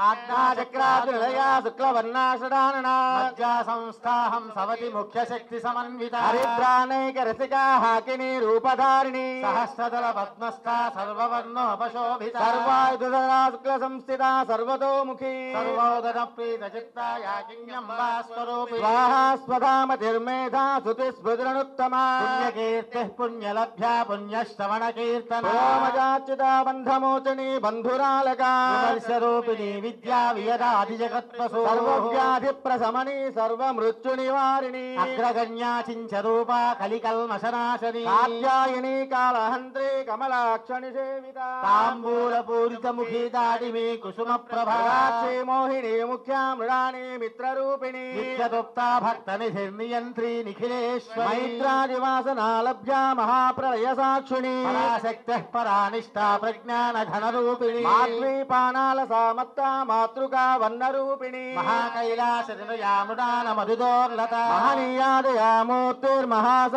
ఆజ్ఞాచక్రాది నిలయా శుక్లవర్ణాషడానన మజ్జా సంస్థాహం సవతి ముఖ్య శక్తి సమన్విత హరిద్రానైక రసికా హాకిని రూపధారిణి సహస్రదళ పద్మస్థా సర్వవర్ణోపశోభిత సర్వాయుధరా శుక్ల సంస్థిత సర్వతోముఖీ సర్వోదన ప్రీత చిత్తాయా కిన్యంబా స్వరూపిణి స్వాహా స్వధామతిర్మేధా శృతి స్మృతిరనుత్తమా పుణ్యకీర్తిః పుణ్యలభ్యా పుణ్యశ్రవణ కీర్తన రోమజాచ్యుతా బంధమోచని బంధురాలకా విమర్శరూపిణి విద్యా వియదాది జగత్వసు సర్వవ్యాధి ప్రశమని సర్వమృత్యు నివారిణి అగ్రగణ్యా చించరూపా కలికల్మశనాశని కాత్యాయని కాళహంత్రి కమలాక్షణి సేవిత తాంబూల పూరిత ముఖీ దాడిమి కుసుమ ప్రభా రాక్షి మోహిని ముఖ్యా మృడాని మిత్రరూపిణి నిత్యదుప్తా భక్త నిధిర్నియంత్రి నిఖిలేశ్వరి మైత్రాదివాసనాలభ్యా మహాప్రళయ సాక్షిణి పరాశక్తిః పరానిష్టా ప్రజ్ఞాన ఘనరూపిణి మాద్వీపానాల సామత్తా మాతృకా వన్నరూపిణి మహాకైలాస నిలయాముడాన మధుదోర్లత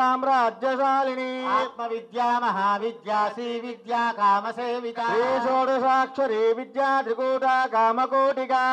మహనీయాదయామూర్తిర్మహాసామ్రాజ్యశాలిని ఆత్మవిద్యా మహావిద్యా శ్రీ విద్యా కామసేవిత శ్రీషోడశాక్షరీ విద్యా త్రికూట కామకోటికా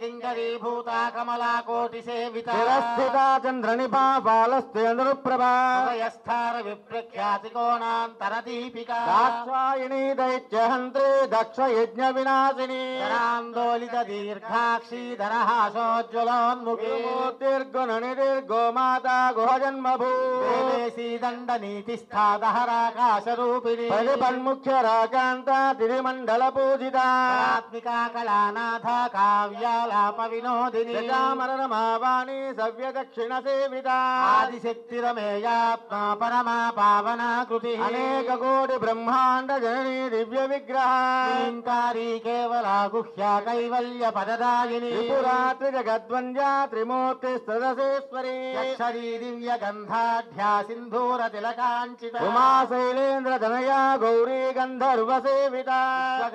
కింకరీ భూతా కమలా కోటి సేవిత స్థిరస్థిత చంద్రనిభా బాలస్తేంద్రప్రభా హృదయస్థాన విప్రఖ్యాతి కోణాంతర దీపికా దాక్షాయిణి దైత్యహంత్రి దక్ష యజ్ఞ వినాశిని ఆందోళిత దీర్ఘాక్షి ధనహాసోజ్వలోన్ముఖి మూర్తిర్గుణనిధిర్గో మాతా గుహ జన్మభూ దేవేశీ దండ నీతి స్థాదహరాకాశ రూపిణి పరిపన్ముఖ్య రాకాంత తిరిమండల పూజిత ఆత్మికా కళానాథ కావ్యాలాప వినోదిని మరణమావాణి సవ్య దక్షిణ సేవిత ఆదిశక్తిరమేయాత్మా పరమా పావనాకృతి అనేక కోటి బ్రహ్మాండ జనని దివ్య విగ్రహ శ్రీంకారీ కేవలా గుహ్యా కైవల్య పదదాయిని త్రిపురాత్రి జగద్వంద్యా త్రిమూర్తి సదసేశ్వరి అక్షరీ దివ్య గంధాఢ్యా సింధూర తిలకాంచిత ఉమా శైలేంద్ర ధనయా గౌరీ గంధర్వ సేవిత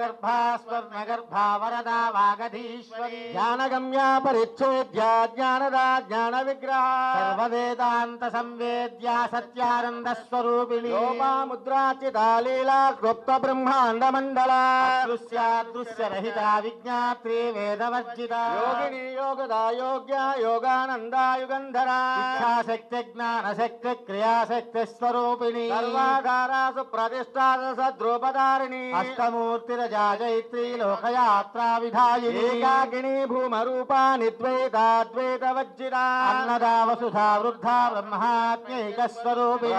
గర్భా స్వర్ణ గర్భా వరదా వాగధీశ్వరి జ్ఞానగమ్యా పరిచ్ఛేద్యా జ్ఞానదా జ్ఞాన విగ్రహ సర్వవేదాంత సంవేద్యా సత్యానంద స్వరూపిణి లోపాముద్రాచితా లీలా క్లుప్త బ్రహ్మాండ మండల దృశ్యాదృశ్య రహిత విజ్ఞాత్రి వేదవర్జిత యోగిని యోగదా యోగ్య యోగానందా యుగంధరా ఇచ్ఛాశక్తి జ్ఞానశక్తి క్రియాశక్తి స్వరూపిణి సర్వాధారా సుప్రతిష్ఠా సద్రూపధారిణి అష్టమూర్తిరజా జైత్రీ లోకయాత్రా విధాయిని ఏకాకిని భూమరూపా నిద్వైతాద్వైత వివజ్జితా అన్నదా వసుధా వృద్ధా బ్రహ్మాత్మైకస్వరూపిణి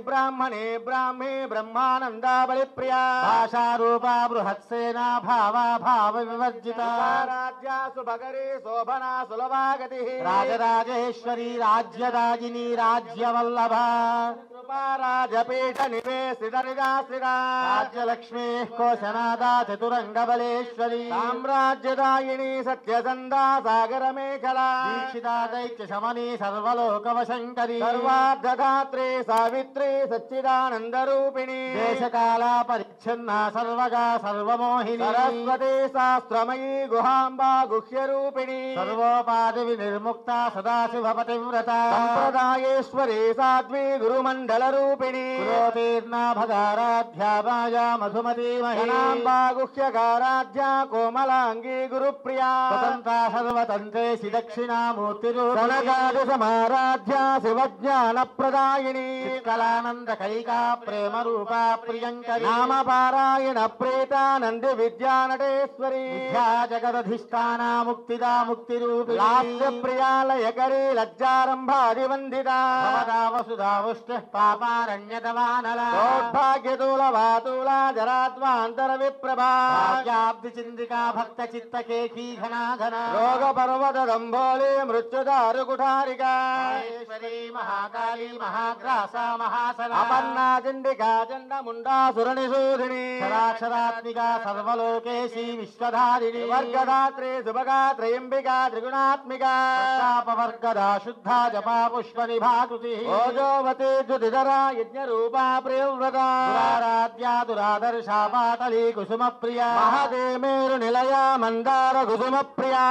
బ్రాహ్మణే బ్రాహ్మే బ్రహ్మానందా బలిప్రియా భాషారూపా బృహత్సేనా భావా భావ వివర్జితా రాజ్యా సుభగరీ శోభనా సులభాగతి రాజరాజేశ్వరీ రాజ్యరాజినీ రాజ్యవల్లభా కృపా రాజపీఠ నివేశితరిదాశ్రితా రాజ్యలక్ష్మీ కోశనాదా చతురంగబలేశ్వరీ సామ్రాజ్యదాయిని సత్యసందా సాగర మేఖలా దీక్షితా దైత్య శమనీ సర్వలోకవశంకరీ సర్వార్ధధాత్రే సావిత్రీ సచ్చిదానంద రూపిణి దేశకాల పరిచ్ఛిన్న సర్వగా సర్వమోహిని సరస్వతి శాస్త్రమయీ గుహాంబా గుహ్య రూపిణి సర్వోపాధి వినిర్ముక్త సదాశివపతివ్రత సంప్రదాయేశ్వరీ సాధ్వీ గురుమండల రూపిణి పురోతీర్ణ భగారాధ్యా మాయా మధుమతీ మహిళాంబా గుహ్యకారాధ్యా కోమలాంగీ గురుప్రియా స్వతంత్రా సర్వతంత్రేసి దక్షిణామూర్తి రూపిణి సమారాధ్యా శివజ్ఞాన ప్రదాయిని కళానంద కైకా ప్రేమ రూపా ప్రియంకరి నామ పారాయణ ప్రేతానంది విద్యానటేశ్వరి విద్యా జగదధిష్టాన ముక్తిదా ముక్తి రూపిణి లాస్య ప్రియాలయకరీ లజ్జారంభాది వందితా వసుధావుష్టి పాపారణ్యతవానల దౌర్భాగ్యతూల వాతూల జరాత్వాంతర విప్రభా భాగ్యాబ్ది చిందికా భక్త చిత్త కేఖీ ఘనాఘన రోగ పర్వత దంభోళి మృత్యుదారు కుఠారికా మహాకాళీ మహాగ్రాస మహాసన అపర్ణా చండికా చండ ముండాసుర నిషూధిని క్షరాక్షరాత్మికా సర్వలోకేశీ విశ్వధారిణి వర్గదాత్రే శుభగా త్రయంబికా త్రిగుణాత్మికా ప్రతాపవర్గదా శుద్ధా జపా పుష్ప నిభాకృతి ఓజోవతి జ్యుతిధరా యజ్ఞ రూపా ప్రియవ్రతా దురారాధ్యా దురాదర్శా పాటలీ కుసుమ ప్రియా మహదే మేరు నిలయా మందార కుసుమ ప్రియా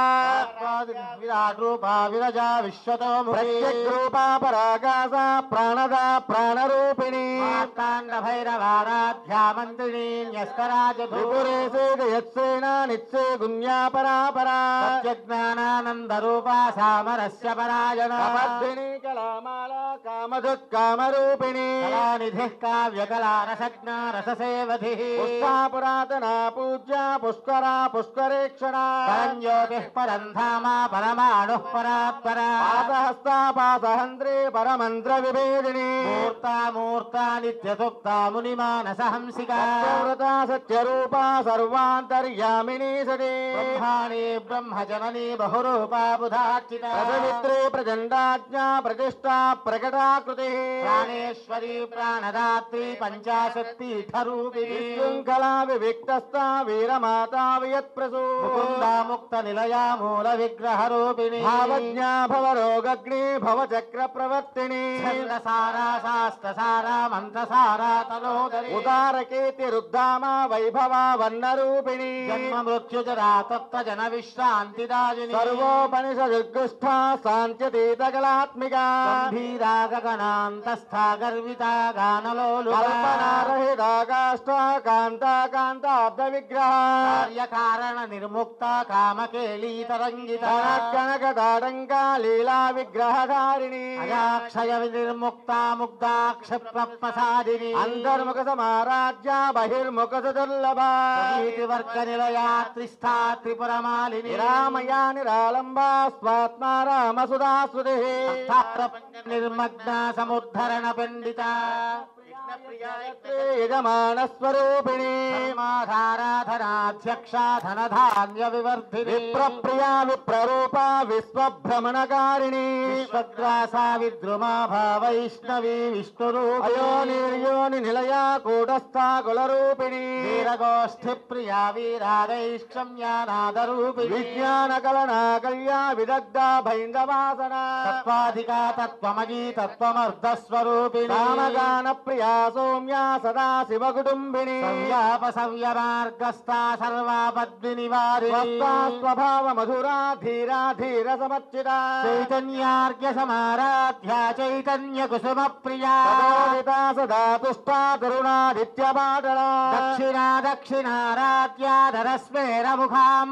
విరాట్ రూపా విరజా విశ్వతోముఖీ ప్రత్యగ్రూపా పరాకాశ ప్రాణదా ప్రాణరూపిణి మార్తాండ భైరవారాధ్యా మంత్రిణీ న్యస్తరాజ త్రిపురే సేదయత్సేనా నిత్సే గుణ్యా పరాపరా సత్యజ్ఞానానంద రూపా సామరస్య పరాయణ అపద్ధిని కళామాలా కామదుత్కామరూపిణి కళానిధిః కావ్యకళా రసజ్ఞా రససేవధి పుష్టా పురాతనా పూజ్యా పుష్కరా పుష్కరేక్షణా పరంజ్యోతిః పరం ధామ పరమాణుః పరాత్పరా పాదహస్తా పాదహంత్రే పరమంత్ర విభేదిని మూర్తా మూర్తా నిత్యసుప్తా మునిమానస హంసికా సత్యవ్రతా సత్యరూపా సర్వాంతర్యామినీ సతి బ్రహ్మాణి బ్రహ్మజననీ బహురూపా బుధార్చితా రసవిత్రే ప్రచండాజ్ఞా ప్రతిష్టా ప్రకటాకృతి ప్రాణేశ్వరీ ప్రాణదాత్రి పంచాశక్తిపీఠరూపిణి శృంఖలా వివిక్తస్థా వీరమాతా వియత్ప్రసూ ముకుందా ముక్త నిలయా మూల విగ్రహ రూపిణి భావజ్ఞా భవరోగగ్ని భవచక్ర ప్రవర్తిని ఛందసారా శాస్త్రసారా మంత్రసారా తనోదరి ఉదారకేతి రుద్ధామా వైభవా వర్ణరూపిణి జన్మ మృత్యుజరా తత్వ జన విశ్రాంతిదాయిని సర్వోపనిషదుర్గుష్ఠా శాంత్యతీతకళాత్మికా గంభీరా గగనాంతస్థా గర్వితా గానలోలుకా కల్పనారహితా కాష్టా కాంతా కాంతాబ్ద విగ్రహ కార్యకారణ నిర్ముక్త కామకేళీ తరంగిత కనకటాడంకా లీలా విగ్రహధారిణి అజాక్షయ నిర్ముక్త ముగ్ధాక్ష ప్రసాదిని అంతర్ముఖ సమారాధ్య బహిర్ముఖ దుర్లభా వర్గ నిలయా త్రిస్థా త్రిపురమాలిని రామయా నిరాళంబా స్వాత్మా రామసుధాశ్రుతి నిర్మగ్న సముద్ధరణ పండిత యజమాన స్వరూపిణి మాధారాధనాధ్యక్ష ధనధాన్య వివర్ధిని విప్రప్రియా విప్రరూపా విశ్వభ్రమణకారిణి విశ్వగ్రాసా విద్రుమా భావైష్ణవీ విష్ణురూపిణి అయోనిర్యోని నిలయా కూటస్థా కులరూపిణి వీరగోష్ఠి ప్రియా వీరాదైష్క్ష్మ్యానాదరూపిణి విజ్ఞాన కలనా కళ్యా విదగ్ధా భైందవాసన తత్వాధికా తత్వమయీ తత్వమర్ధస్వరూపిణి రామగాన ప్రియా సౌమ్యా సదా శివ కుటుంబిని సంవ్యాప సవ్యమార్గస్థా సర్వాపద్విని వారిని స్వభావ మధురా ధీరా ధీర సమర్చితా చైతన్యార్ఘ్య సమారాధ్యా చైతన్య కుసుమ ప్రియా సదా తుష్టా తరుణాదిత్య పాటలా దక్షిణా దక్షిణారాధ్యా ధరస్మేర ముఖాం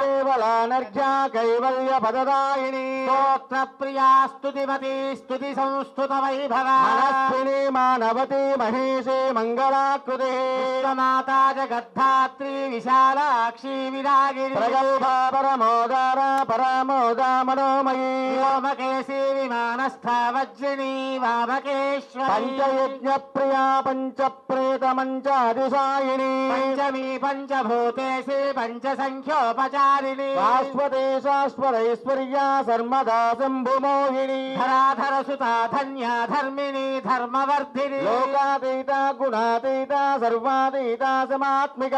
కేవలానర్ఘ్యా కైవల్య పదదాయిని స్తోత్ర ప్రియా స్తుతిమతి స్తుతి సంస్తుత వైభవ మనస్విని మాన ధనవతి మహేషే మంగళాకృతి విశ్వమాతా జగద్ధాత్రి విశాలాక్షి విరాగిరి ప్రగల్భ పరమోదార పరమోద మనోమయీ వ్యోమకేశి విమానస్థ వజ్రిణి వామకేశ్వరి పంచయజ్ఞ ప్రియా పంచ ప్రేత మంచాదిశాయిని పంచమీ పంచభూతేసి పంచసంఖ్యోపచారిణి శాశ్వతే శాశ్వరైశ్వర్యా సర్మదా శంభుమోహిని ధరాధర సుతా ధన్యా ధర్మిణి ధర్మవర్ధిని లోకాతీత గుణాతీత సర్వాతీత సమాత్మిక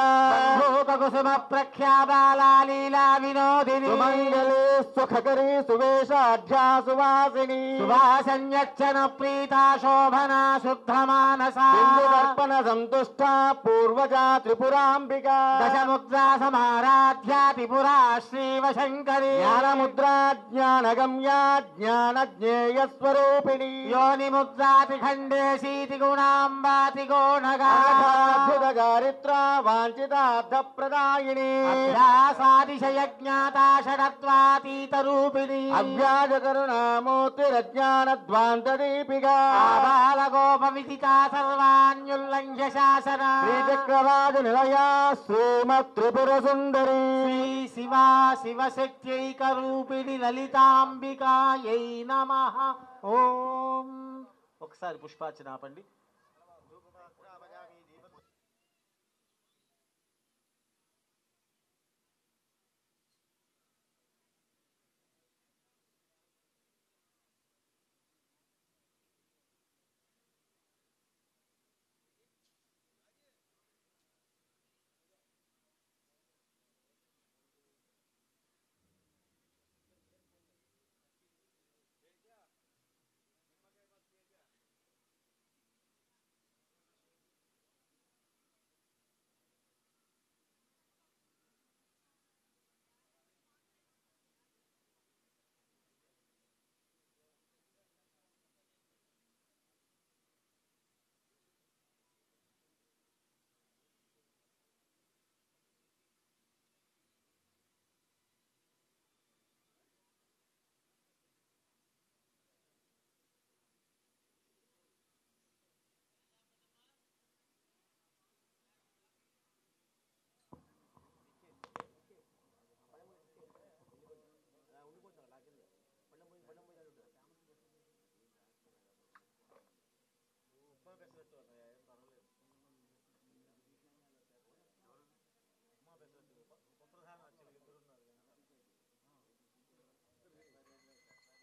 కుసుమ ప్రఖ్యా బాలా లీలా వినోదిని సుమంగళే సుఖకరీ సువేషాఢ్యా సువాసిని సువాసన్యచ్చన ప్రీతా శోభనా శుద్ధమానసా బిందుదర్పణ సంతుష్ట పూర్వజా త్రిపురాంబికా దశముద్రా సమారాధ్యా త్రిపురా శ్రీవశంకరి జ్ఞానముద్రా జ్ఞానగమ్యా జ్ఞానజ్ఞేయ స్వరూపిణి యోనిముద్రాతిఖండేశీతి గుణాంబాతి గోణగా అద్భుత గారిత్ర వాంఛితార్థ ప్రదాయిని అభ్యాసాతిశయజ్ఞాతా షడత్వాతీత రూపిణి అవ్యాజ కరుణామూర్తిరజ్ఞానధ్వాంత దీపికా బాలగోప విదితా సర్వాణ్యుల్లంఘ్య శాసన శ్రీచక్రరాజ నిలయా శ్రీమత్ త్రిపుర సుందరి శ్రీ శివా శివశక్త్యైక రూపిణి లలితాంబికాయై నమః ఓం. ఒకసారి పుష్పార్చన ఆపండి.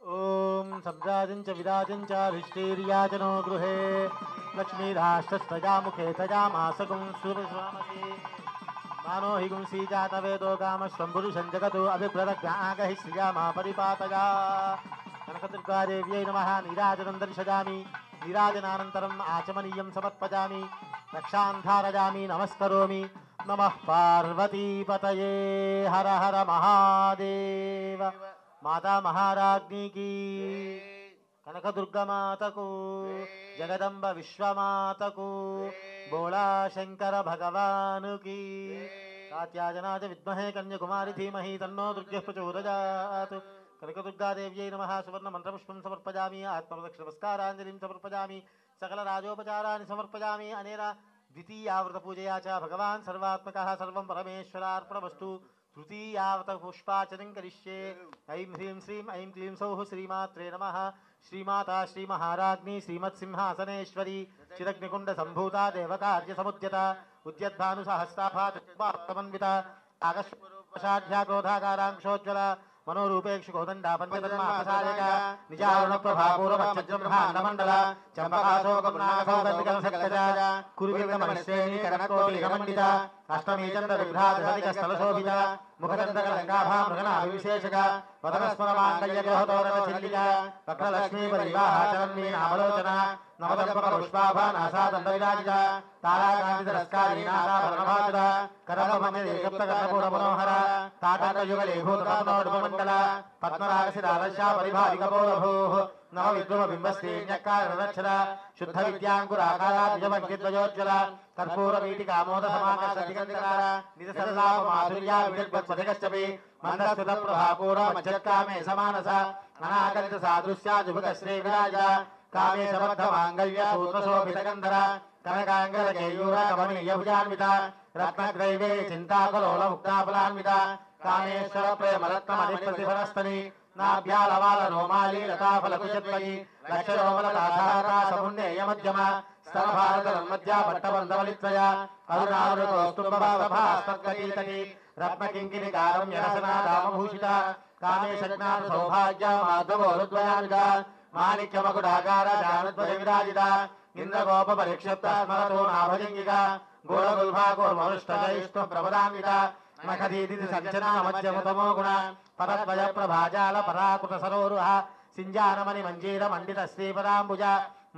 ఓం సంజాజంచ విరాజంచ విష్టీర్యాచనో గృహే లక్ష్మీరాష్ట్రస్తజాముఖే తజామాసగుం సూర్యస్వామసి మానో హి గుంసీ జాతవేదో కామశ్వం పురుషం జగతో అభిప్రదజ్ఞాగహి శ్రియామా పరిపాతగా కనకదుర్గాదేవ్యై నమః నీరాజనం దర్శయామి నీరాజనానంతరం ఆచమనీయం సమర్పయామి రక్షాంధారయామి నమస్కరోమి నమః పార్వతీపతయే హర హర మహాదేవ మాతా మహారాజ్ఞి కీ కనకదుర్గమాతకు జగదంబ విశ్వమాతకు బోళా శంకర భగవానుకి కాత్యాయనాయ విద్మహే కన్యాకుమారి ధీమహి తన్నో దుర్గః ప్రచోదయాత్ కనకదుర్గాదేవ్యై నమః సువర్ణ మంత్రపుష్పం సమర్పయామి ఆత్మప్రదక్షిణ నమస్కారాంజలిం సమర్పయామి సకల రాజోపచారాన్ని సమర్పయామి అనేన ద్వితీయావృత పూజయా చ భగవాన్ సర్వాత్మకః సర్వం పరమేశ్వరార్పణమస్తు తృతీయావృత పుష్పార్చనం కరిష్యే ఐం హ్రీం శ్రీం ఐం క్లీం సౌః శ్రీమాత్రే నమః శ్రీమాతా శ్రీమహారాజ్ఞి శ్రీమత్సింహాసనేశ్వరి చిదగ్నికుండ సంభూత దేవకార్య సముద్యత ఉద్యద్భాను సహస్రాభాతమన్విత ఆకస్మరూపశాఢ్యా క్రోధాకారాంక్షోజ్వల మనోరూపేక్షు కోదండా పంచతన్మాసాయక నిజారుణ ప్రభాపూర్వచ్చబ్రహ్మాండమండల చంపకాశోకపునాగసౌగంధికసక్తజ కురువిందమశ్రేణి కనకోటికమండిత అష్టమీ చంద్ర విభ్రాజసతిక స్థలశోభిత ముఖదండకలంకాభా మృగనాభివిశేషక వదనస్మరమాంగళ్యగోహతోరణ చిల్లిక వక్రలక్ష్మీ పరివాహాచరన్మీ నామలోచన నవదంపక పుష్పాభా నాసాదండ విరాజిత తారాకాంతిరస్కారీ నాసాభరణభాసుర కరపమన్యదేకప్తకర్ణపూర మనోహర తాటకయుగలేభూతపనోడుపమండల పద్మరాగశిరాలశ్యా పరిభావికపోలభూః నవ విద్రుమ బింబశ్రీన్యక్కారణక్షర శుద్ధ విద్యాంకురాకారాద్విజమగ్నిద్వయోజ్వల కర్పూరవీటికామోద సమాకాశతిగంధకార నిజ సల్లాప మాధుర్యా విడిర్భత్పథికశ్చపి మందస్మిత ప్రభాపూర మజ్జత్కామే సమానస అనాకలిత సాదృశ్యా జుభగ శ్రీ విరాజ कामेशबद्धमाङ्गल्य सूत्रशोभितगन्धर कनकाङ्गलकेयूरकमनीयभुजान्वित रत्नग्रैवे चिन्ताकलोलमुक्ताफलान्वित कामेश्वर प्रेमरत्नमणिप्रतिफलस्तनि नाभ्यालवालनोमाली लताफलकुशद्वयी लक्षरोमलताधारा समुन्नेयमध्यम स्तनभारतन्मध्या पट्टबन्धवलित्रया अरुणारुतोस्तुम्भभावभास्पद्गतीतटी रत्नकिङ्किणिकारं यशनादामभूषिता कामेशज्ञानसौभाग्य माधवोरुद्वयान्विता माणिक्यमकुटाकार जानद्वयविराजिता इन्द्रगोपपरिक्षिप्ता स्मरतो नाभजङ्गिका गोलगुल्फाकोर्मनुष्टजयिष्ठप्रपदान्विता नखदीदिति सञ्चना मध्यमुतमो गुण पदद्वय प्रभाजाल पराकुट सरोरुह सिञ्जानमणि मञ्जीर मण्डित श्रीपदाम्बुज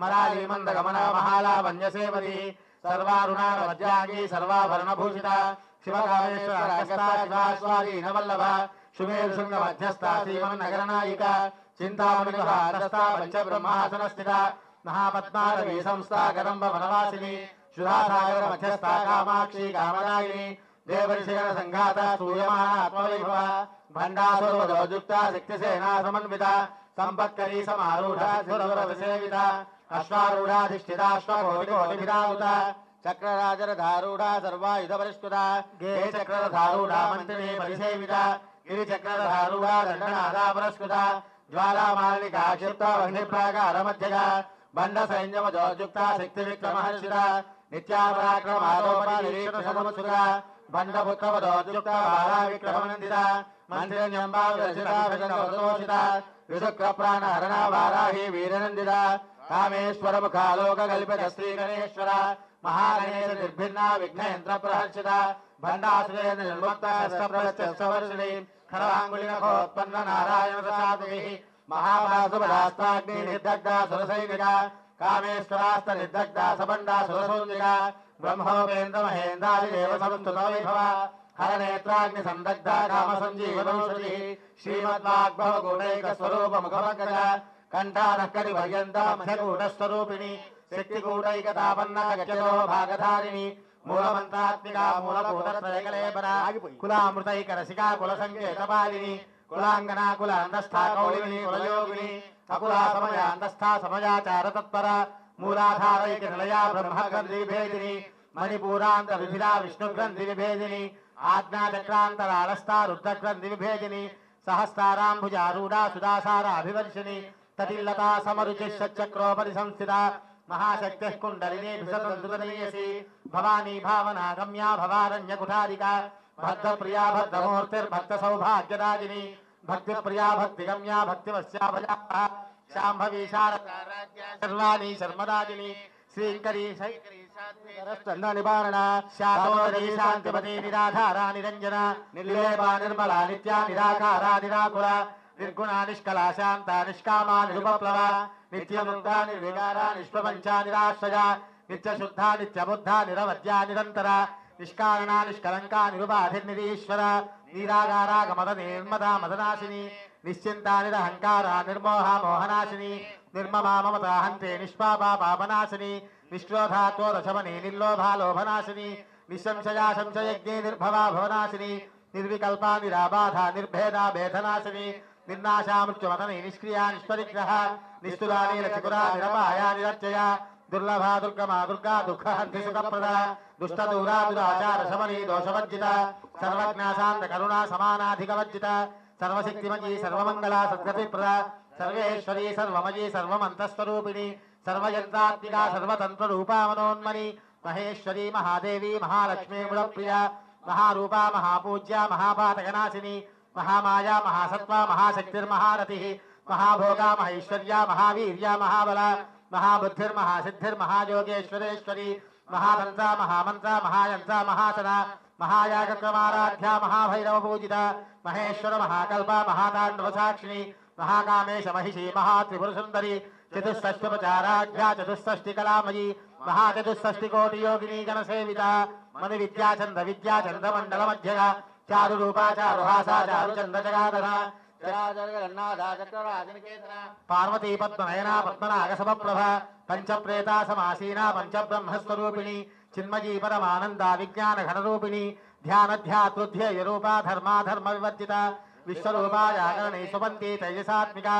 मराली मन्दगमना महालावण्यसेवती सर्वारुणावज्रागी सर्वाभरणभूषिता शिवकामेश्वरस्ता शिवास्वाधीनवल्लभ शुमेरुशृङ्ग मध्यस्था श्रीमन्नगरनायिका चिन्तामणिगुहारस्था पञ्चब्रह्मासनस्थिता महापद्मारवी संस्था गदम्ब वनवासिनी सुधासागर मध्यस्था कामाक्षी कामदायिनी देवऋषिगण संघाता सूयमाना आत्मवैभवा भण्डासुरवधोजुक्ता शक्तिसेना समन्विता संपत्करी समारूढा सुरवरविसेविता अश्वारूढाधिष्ठिताश्वकोटिकोटिभिरावृता चक्रराजरधारूढा सर्वायुधपरिष्कृता गेयचक्ररधारूढा मन्त्रिणी परिसेविता गिरिचक्ररधारूढा दण्डनादा पुरस्कृता ज्वालामालिका क्षिप्ता वह्निप्राकारमध्यगा बण्डसैन्यमजोजुक्ता शक्तिविक्रमहर्षिता नित्यापराक्रमारोपनिरीक्षणसमुत्सुका बण्डपुत्रवधोजुक्ता बालाविक्रमनन्दिता मन्त्रिण्यम्बाविरचिता विशुक्रप्राणहरणा वाराही वीरनन्दिता कामेश्वरमुखालोककल्पित श्रीगणेश्वर महागणेश निर्भिन्ना विघ्नयन्त्रप्रहर्षिता भण्डासुरेण निर्मुक्ता शस्त्रप्रत्यक्षवर्षिणी खरवाङ्गुलिनखोत्पन्न नारायणप्रसादिभिः महाभासुपदास्ताग्नि निर्दग्धा सुरसैनिका कामेश्वरास्त निर्दग्धा सबण्डा सुरसौन्दिका ब्रह्मोपेन्द्र महेन्द्रादिदेव संस्तुतो विभवा हरनेत्राग्नि संदग्धा कामसञ्जीवनौषधिः श्रीमद्वाग्भवगुणैकस्वरूपमुखपङ्कजा कण्ठानकटिपर्यन्ता मध्यकूटस्वरूपिणी शक्तिकूटैकतापन्ना गच्छतो भागधारिणी मूलमन्त्रात्मिका मूलकूटत्रयकलेपना कुलामृतैकरसिका कुलसङ्केतपालिनी कुलाङ्गना कुलान्तस्था कौलिनी कुलयोगिनी अकुला समयान्तस्था समयाचारतत्परा मूलाधारैकनिलया ब्रह्मग्रन्थिविभेदिनी मणिपूरान्तविभिदा विष्णुग्रन्थिविभेदिनी आज्ञाचक्रान्तरालस्था रुद्रग्रन्थिविभेदिनी सहस्ताराम्भुजारूढा सुदासाराभिवर्षिणी तटिल्लता समरुचिश्चक्रोपरि संस्थिता महाशक्तिः कुण्डलिनी भिषतन्तुतनीयसी भवानी भावना गम्या भवारण्यकुठारिका भक्तप्रिया भक्तमूर्तिर्भक्तसौभाग्यदायिनी भक्तिप्रिया भक्तिगम्या भक्तिवस्या भजा शाम्भवी शारदाराध्या सर्वाणी शर्मदाजिनी श्रीङ्करी निवारणा शातोदरी शान्तिपति निराधारा निरञ्जना निर्लेपा निर्मला नित्या निराकारा निराकुला निर्गुणा निष्कला शान्ता निष्कामा निरुपप्लवा नित्यमुक्ता निर्विकारा निष्प्रपञ्चा निराश्रया नित्यशुद्धा नित्यबुद्धा निरवद्या निरन्तरा निष्कारणा निष्कलङ्का निरुपाधिर्निरीश्वरा निरागारा गमद निर्मदा मदनाशिनी निश्चिन्ता निरहङ्कारा निर्मोहा मोहनाशिनी निर्ममा ममता हन्ते निष्पापा पापनाशिनी निष्क्रोधा क्रोधशमनी निर्लोभा लोभनाशिनी निःसंशया संशयज्ञे निर्भवा भवनाशिनी निर्विकल्पा निराबाधा निर्भेदा भेदनाशिनी निर्नाशा मृत्युमतनी निष्क्रिया निष्परिग्रह निस्तुला नीलचिकुरा निरपाया निरत्यया दुर्लभा दुर्गमा दुर्गा दुःखहन्ति सुखप्रदा दुष्टदूरा दुराचार शमनी दोषवर्जिता सर्वज्ञा शान्त करुणा समानाधिकवर्जिता सर्वशक्तिमयी सर्वमङ्गला सद्गतिप्रदा सर्वेश्वरी सर्वमयी सर्वमन्तस्वरूपिणी सर्वयन्त्रात्मिका सर्वतन्त्ररूपा मनोन्मनी महेश्वरी महादेवी महालक्ष्मी मुलप्रिया महारूपा महापूज्या महापातकनाशिनी महामाया महासत्त्वा महाशक्तिर्महारतिः महाभोगा महेश्वर्या महावीर्या महाबला महाबुद्धिर्महासिद्धिर्महायोगेश्वरेश्वरी महामन्त्रा महामन्त्रा महायन्त्रा महासना महायागक्रमाराध्या महाभैरवपूजिता महेश्वर महाकल्पा महाताण्डवसाक्षिणी महाकामेश महिषी महात्रिपुरसुन्दरी चतुष्षष्ट्युपचाराढ्या चतुष्षष्टिकलामयी महाचतुष्षष्टिकोटियोगिनी गणसेविता मणिविद्याचन्द्र विद्याचन्द्रमण्डलमध्यगा चारुरूपा चारुहासा चारुचन्द्रजगाधरा पार्वती पद्मनयना पद्मनागसमप्रभा पंचप्रेता समासीना पंचब्रह्मस्वरूपिणी चिन्मयी परमानंदा विज्ञान घनरूपिणी ध्यानध्यातृध्ययरूपा धर्मा धर्म विवर्जिता विश्वरूपा जागरणे सुमन्ती तेजसात्मिका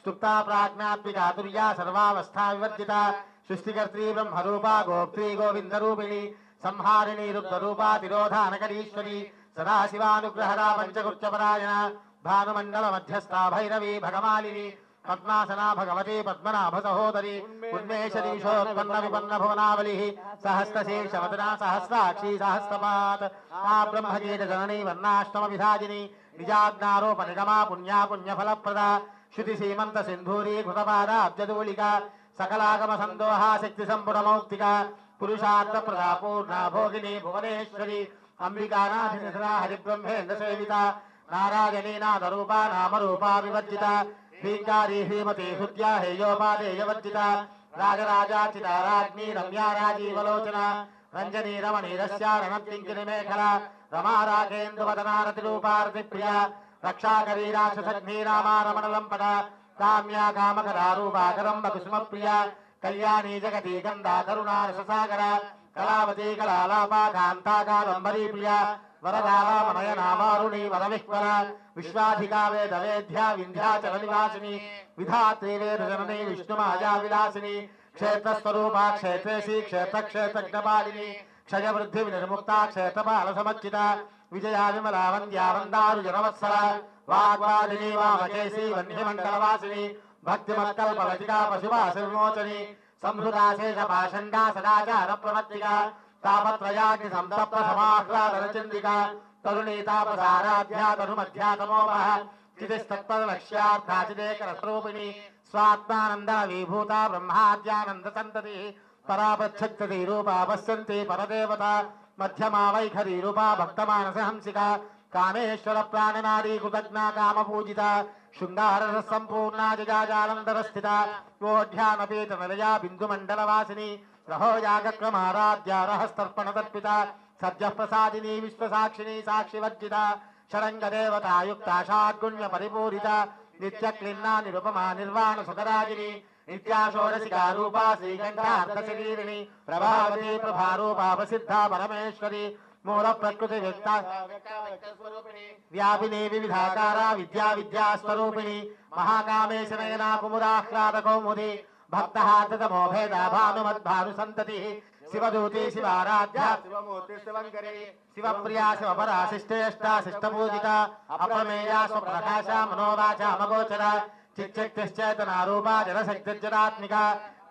स्तुप्ता प्राज्ञात्मिका तुर्या सर्वावस्था विवर्जिता सृष्टिकर्त्री ब्रह्मरूपा गोप्त्री गोविन्दरूपिणी संहारिणी रुद्ररूपा तिरोधानकरीश्वरी सदाशिवानुग्रहरा पंचकृत्यपरायणा भानुमण्डल मध्यस्था भैरवी भगमालिनी पद्मासना भगवती पद्मनाभ सहोदरी उन्मेषदीशोत्पन्न विपन्न भुवनावलिः सहस्रशीर्षवदना सहस्राक्षी सहस्रपात् आ ब्रह्मगीत जननी वर्णाष्टम विधाजिनी निजाज्ञारोप निगमा पुण्या पुण्यफलप्रदा श्रुति सीमंत सिंधूरी घृतपादाब्जधूलिका सकलागम संदोहा शक्ति संपुटमौक्तिका पुरुषार्थ प्रदा पूर्णा भोगिनी भुवनेश्वरी अंबिकानाधिनिधना हरिब्रह्मेन्द्र सेविता नारायणी नादरूपा नामरूपा विवर्जिता ह्रींकारी ह्रीमती हृद्या हेयोपादेयवर्जिता राजराजाचिता राज्ञी रम्या राजीवलोचना रंजनी रमणीरस्या रणत्किङ्किनी मेखला रमा रागेन्दुवदना रतिरूपार्तिप्रिया रक्षाकरी राक्षसग्नी रामा रमणलम्पटा काम्या कामकरारूपा करम्ब कुसुमप्रिया कल्याणी जगती गंधा करुणा रससागरा कलावती कलालापा कांता कादम्बरी प्रिया वरदामनयना वारुणी वरविह्वला विश्वाधिका वेद वेद्या विंध्याचल निवासिनी विधात्री वेद जननी विष्णुमाया विलासिनी क्षेत्रस्वरूपा क्षेत्रेशी क्षेत्र क्षेत्रज्ञपालिनी क्षय वृद्धि विनिर्मुक्ता क्षेत्रपाल समच्चिता विजया विमला वंद्या वंदारु जनवत्सला वाग्वादिनी वामकेशी वह्निमण्डलवासिनी भक्तिमत्कल्पवचिका पशुवासविमोचनी संहृदाशेष पाषण्डा सदाचार प्रवर्तिका तापत्रयाग्नि संतप्त समाह्लादनचन्द्रिका तरुणी तापसाराध्या तनुमध्यातमोमः चितिस्तत्पदलक्ष्यार्था चिदेकरस्वरूपिणी स्वात्मानन्दन विभूता ब्रह्माद्यानन्द सन्ततिः परापच्छक्ति रूपा पश्यन्ति परदेवता मध्यमा वैखरी रूपा भक्तमानस हंसिका कामेश्वर प्राणनारी कृतज्ञा कामपूजिता शृंगारस संपूर्णा जजाजालंधरस्थिता वोढ्यानपीतनिलया बिन्दुमण्डलवासिनी रहोजागक्रमाराध्या रहस्तर्पणतर्पिता सद्यः प्रसादिनी विश्वसाक्षिणी साक्षिवर्जिता शरङ्गदेवता युक्ता षाड्गुण्य परिपूरिता नित्यक्लिन्ना निरुपमा निर्वाण सुखराजिनी नित्या षोडशिका रूपा श्रीकण्ठार्थशरीरिणी प्रभावती प्रभारूपा प्रसिद्धा परमेश्वरी मूल प्रकृति व्यक्ता व्यापिनी विविधाकारा विद्या विद्या स्वरूपिणी महाकामेश नयना कुमुदाह्लाद कौमुदी भक्तहार्दतमो भेदा भानुमद्भानुसन्ततिः शिवदूती शिवाराध्या शिवमूर्ति शिवङ्करी शिवप्रिया शिवपरा शिष्टेष्टा शिष्टपूजिता अप्रमेया स्वप्रकाशा मनोवाचा मगोचरा चिच्चक्तिश्चेतना रूपा जनशक्तिर्जनात्मिका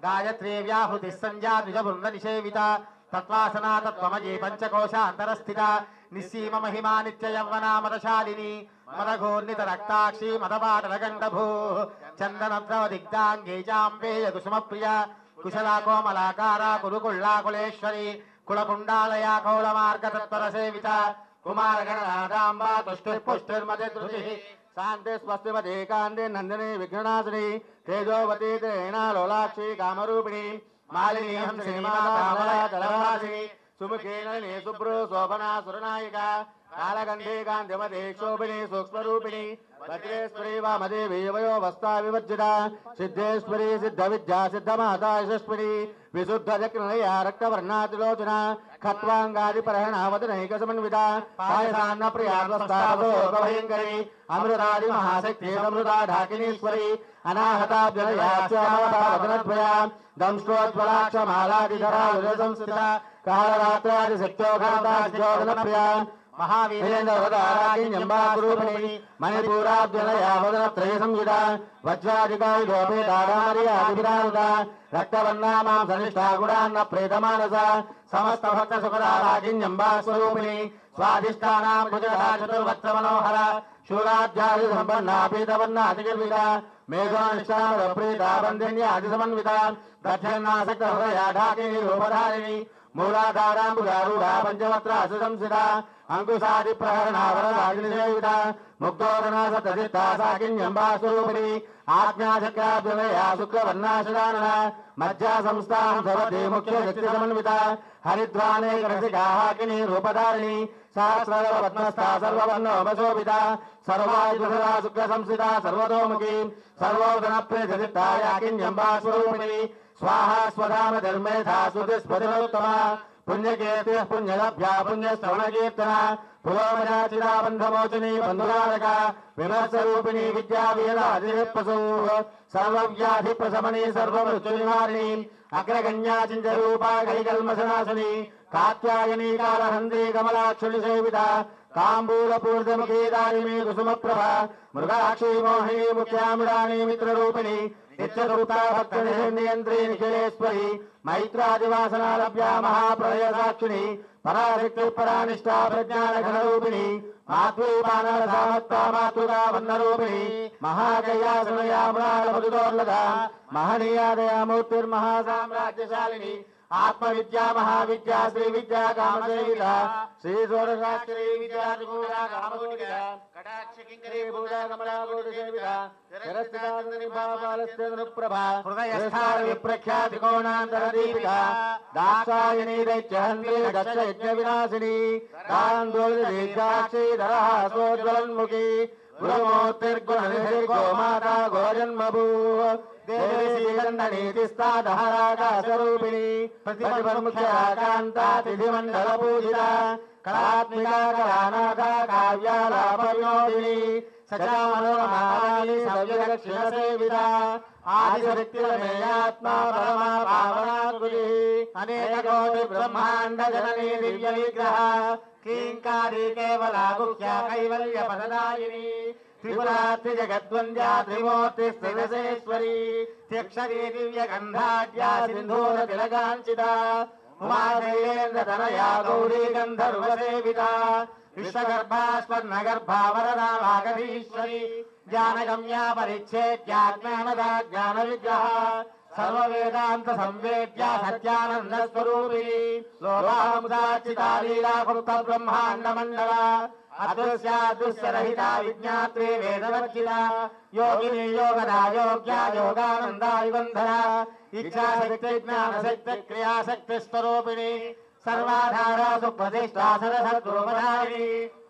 गायत्री व्याहृतिः संज्ञा द्विजवृन्दनिषेविता तत्वासना तत्त्वमयी पंचकोशान्तरस्थिता निस्सीम महिमा नित्य यौवना मदशालिनी मदघूर्णित रक्ताक्षी मदपाटलगण्डभूः चन्दनद्रवदिग्धाङ्गे चाम्बेय कुसुमप्रिया कुशला कोमलाकारा कुरुकुल्लाकुलेश्वरी कुलकुण्डालया कौलमार्गतत्परसेविता कुमारगणनादाम्बा तुष्टिः पुष्टिर्मतिधृतिः शान्ति स्वस्तिमते कान्ते नन्दिनी विघ्ननाशिनी तेजोवती त्रेणा लोलाक्षी कामरूपिणी मालिनी हंसिनी माता जलवासिनी सुमुखे नलिनी शुभ्रो शोभना सुरनायिका कालगंधे कांतिमते शोभिनी सूक्ष्मरूपिणी वज्रेश्वरी वामदेवी वयोवस्था विवर्जिता सिद्धेश्वरी सिद्धविद्या सिद्धमाता यशस्विनी विशुद्धचक्रनया रक्तवर्णातिलोचना खट्वाङ्गादिपरहणावदनैकसमन्विता पायसान्न प्रियास्ताभयङ्करी अमृतादि महाशक्ति अमृता ढाकिनीश्वरी अनाहताभ्यनया दंष्ट्रोज्ज्वलाक्षमालादिधरा संस्थिता कालरात्रादिशक्त्योघातादिजोदनप्रिया महावीरेन्द्रवदाराकिन्यम्बास्वरूपिणी मणिपूराब्जनया वदनत्रय संयुता वज्रादिकायुधोपेदारामर्यादिविरानुता रक्तवर्णा मां सनिष्ठा गुणान्न प्रेतमानसा समस्तभक्तसुखदाराकिन्यम्बास्वरूपिणी स्वाधिष्ठानां भुजदा चतुर्वक्त्र मनोहरा शूलाध्यादि संपन्ना पीतवर्णादिगिर्विता मेघोनिष्ठानप्रीता बन्धिन्यादिसमन्विता दक्षिणासक्तहृदया ढाकिनी रूपधारिणी मूलाधाराम्बुजारूढा पंचवक्त्रासु संस्थिता अंकुशादिप्रहरणा वरदाग्निसेविता मुक्तोदना सप्तचित्ता साकिन्यम्बास्वरूपिणी आज्ञाचक्राभ्युदया शुक्रवर्णाशदानना मज्जा संस्थां भवति मुख्यशक्तिसमन्विता हरिद्वानेकरसिका हाकिनी रूपधारिणी सहस्रपद्मस्था सर्ववर्णोपशोभिता सर्वायुधरा शुक्रसंस्थिता सर्वतोमुखी सर्वोदनप्रियचित्ता याकिन्यम्बास्वरूपिणी स्वाहा स्वधाम धर्मेधा सुधिस्पतिरोत्तमा పుణ్యకీర్తి పుణ్యలభ్యా పుణ్యశ్రవణకీర్తన పురోమయాచితా బంధమోచని బంధురారక విమర్శరూపిణి విద్యా వేదాధిపసు సర్వవ్యాధి ప్రశమని సర్వమృత్యునివారిణి అగ్రగణ్యా చింజరూపా కైకల్మసనాశని కాత్యాయనీ కాలహంద్రీ కమలాక్షుని సేవిత కాంబూలపూర్ధముఖీ దారిణీ కుసుమప్రభ మృగాక్షీ మోహిని ముఖ్యాముడాని మిత్రరూపిణి నిత్యసూతా భక్తనియంత్రీ నిఖిలేశ్వరి మైత్రాదివాసనాలభ్యా మహాప్రళయ సాక్షిణి పరాశక్తి పరానిష్టా ప్రజ్ఞాన ఘనరూపిణి మాతృపానర సామత్తా మాతృగా వన్నరూపిణి మహాగయాసునయామృదోర్లద మహనీయాదయామూర్తిర్మహాసామ్రాజ్యశాలిని ఆత్మవిద్యా మహావిద్యా శ్రీ విద్యా కామదేవిత శ్రీ షోడశాక్షరీ విద్యా త్రిభువన కామగుణిక కటాక్ష కింకరీ భూజా కమలా కోటి సేవిత శిరస్థితాంతరి భావాలస్యనుప్రభా హృదయస్థాన విప్రఖ్యాతి కోణాంతర దీపిక దాక్షాయణీ దైత్యహంత్రీ దక్ష యజ్ఞ వినాశిని కాందోళి దీర్ఘాక్షీ ధరః సోజ్వలన్ముఖీ గురుమూర్తిర్గుణనిధిర్గో మాతా గోజన్మభూ దేవి శ్రీగంధనీతిస్తాదహరాకాశరూపిణి ప్రతిపర్ముఖ్యాకాంతా తిథిమండల పూజిత కళాత్మికా కళానాథ కావ్యాలాపవినోదిని సచా మనోరమాని సవ్యదక్షిణ సేవిత ఆదిశక్తిరమేయాత్మా పరమా పావనాకృతి అనేక కోటి బ్రహ్మాండ జననీ దివ్య విగ్రహ కింకారీ కేవలా గుహ్య కైవల్య పదదాయిని త్రిపురాత్రి జగద్వంద్యా త్రిమూర్తి స్థిరసేశ్వరి త్యక్షరీ దివ్య గంధాఢ్యా సింధూర తిలకాంచిత ఉమాశైలేంద్ర తనయా గౌరీ గంధర్వ సేవిత విశ్వగర్భాస్వర్ణగర్భా వరదా వాగధీశ్వరి జ్ఞానగమ్యా పరిచ్ఛేద్యా జ్ఞానదా జ్ఞాన విగ్రహ సర్వవేదాంత సంవేద్యా సత్యానంద స్వరూపిణి లోకాముదాచితా లీలాకృత బ్రహ్మాండ మండల అదృశ్యాదృశ్యరహిత విజ్ఞాత్రి వేదవర్జిత యోగిని యోగదా యోగ్యా యోగానందా యుగంధర ఇచ్ఛాశక్తి జ్ఞానశక్తి క్రియాశక్తి స్వరూపిణి సర్వాధారా సుప్రతిష్టా సరసద్రూపధారిణి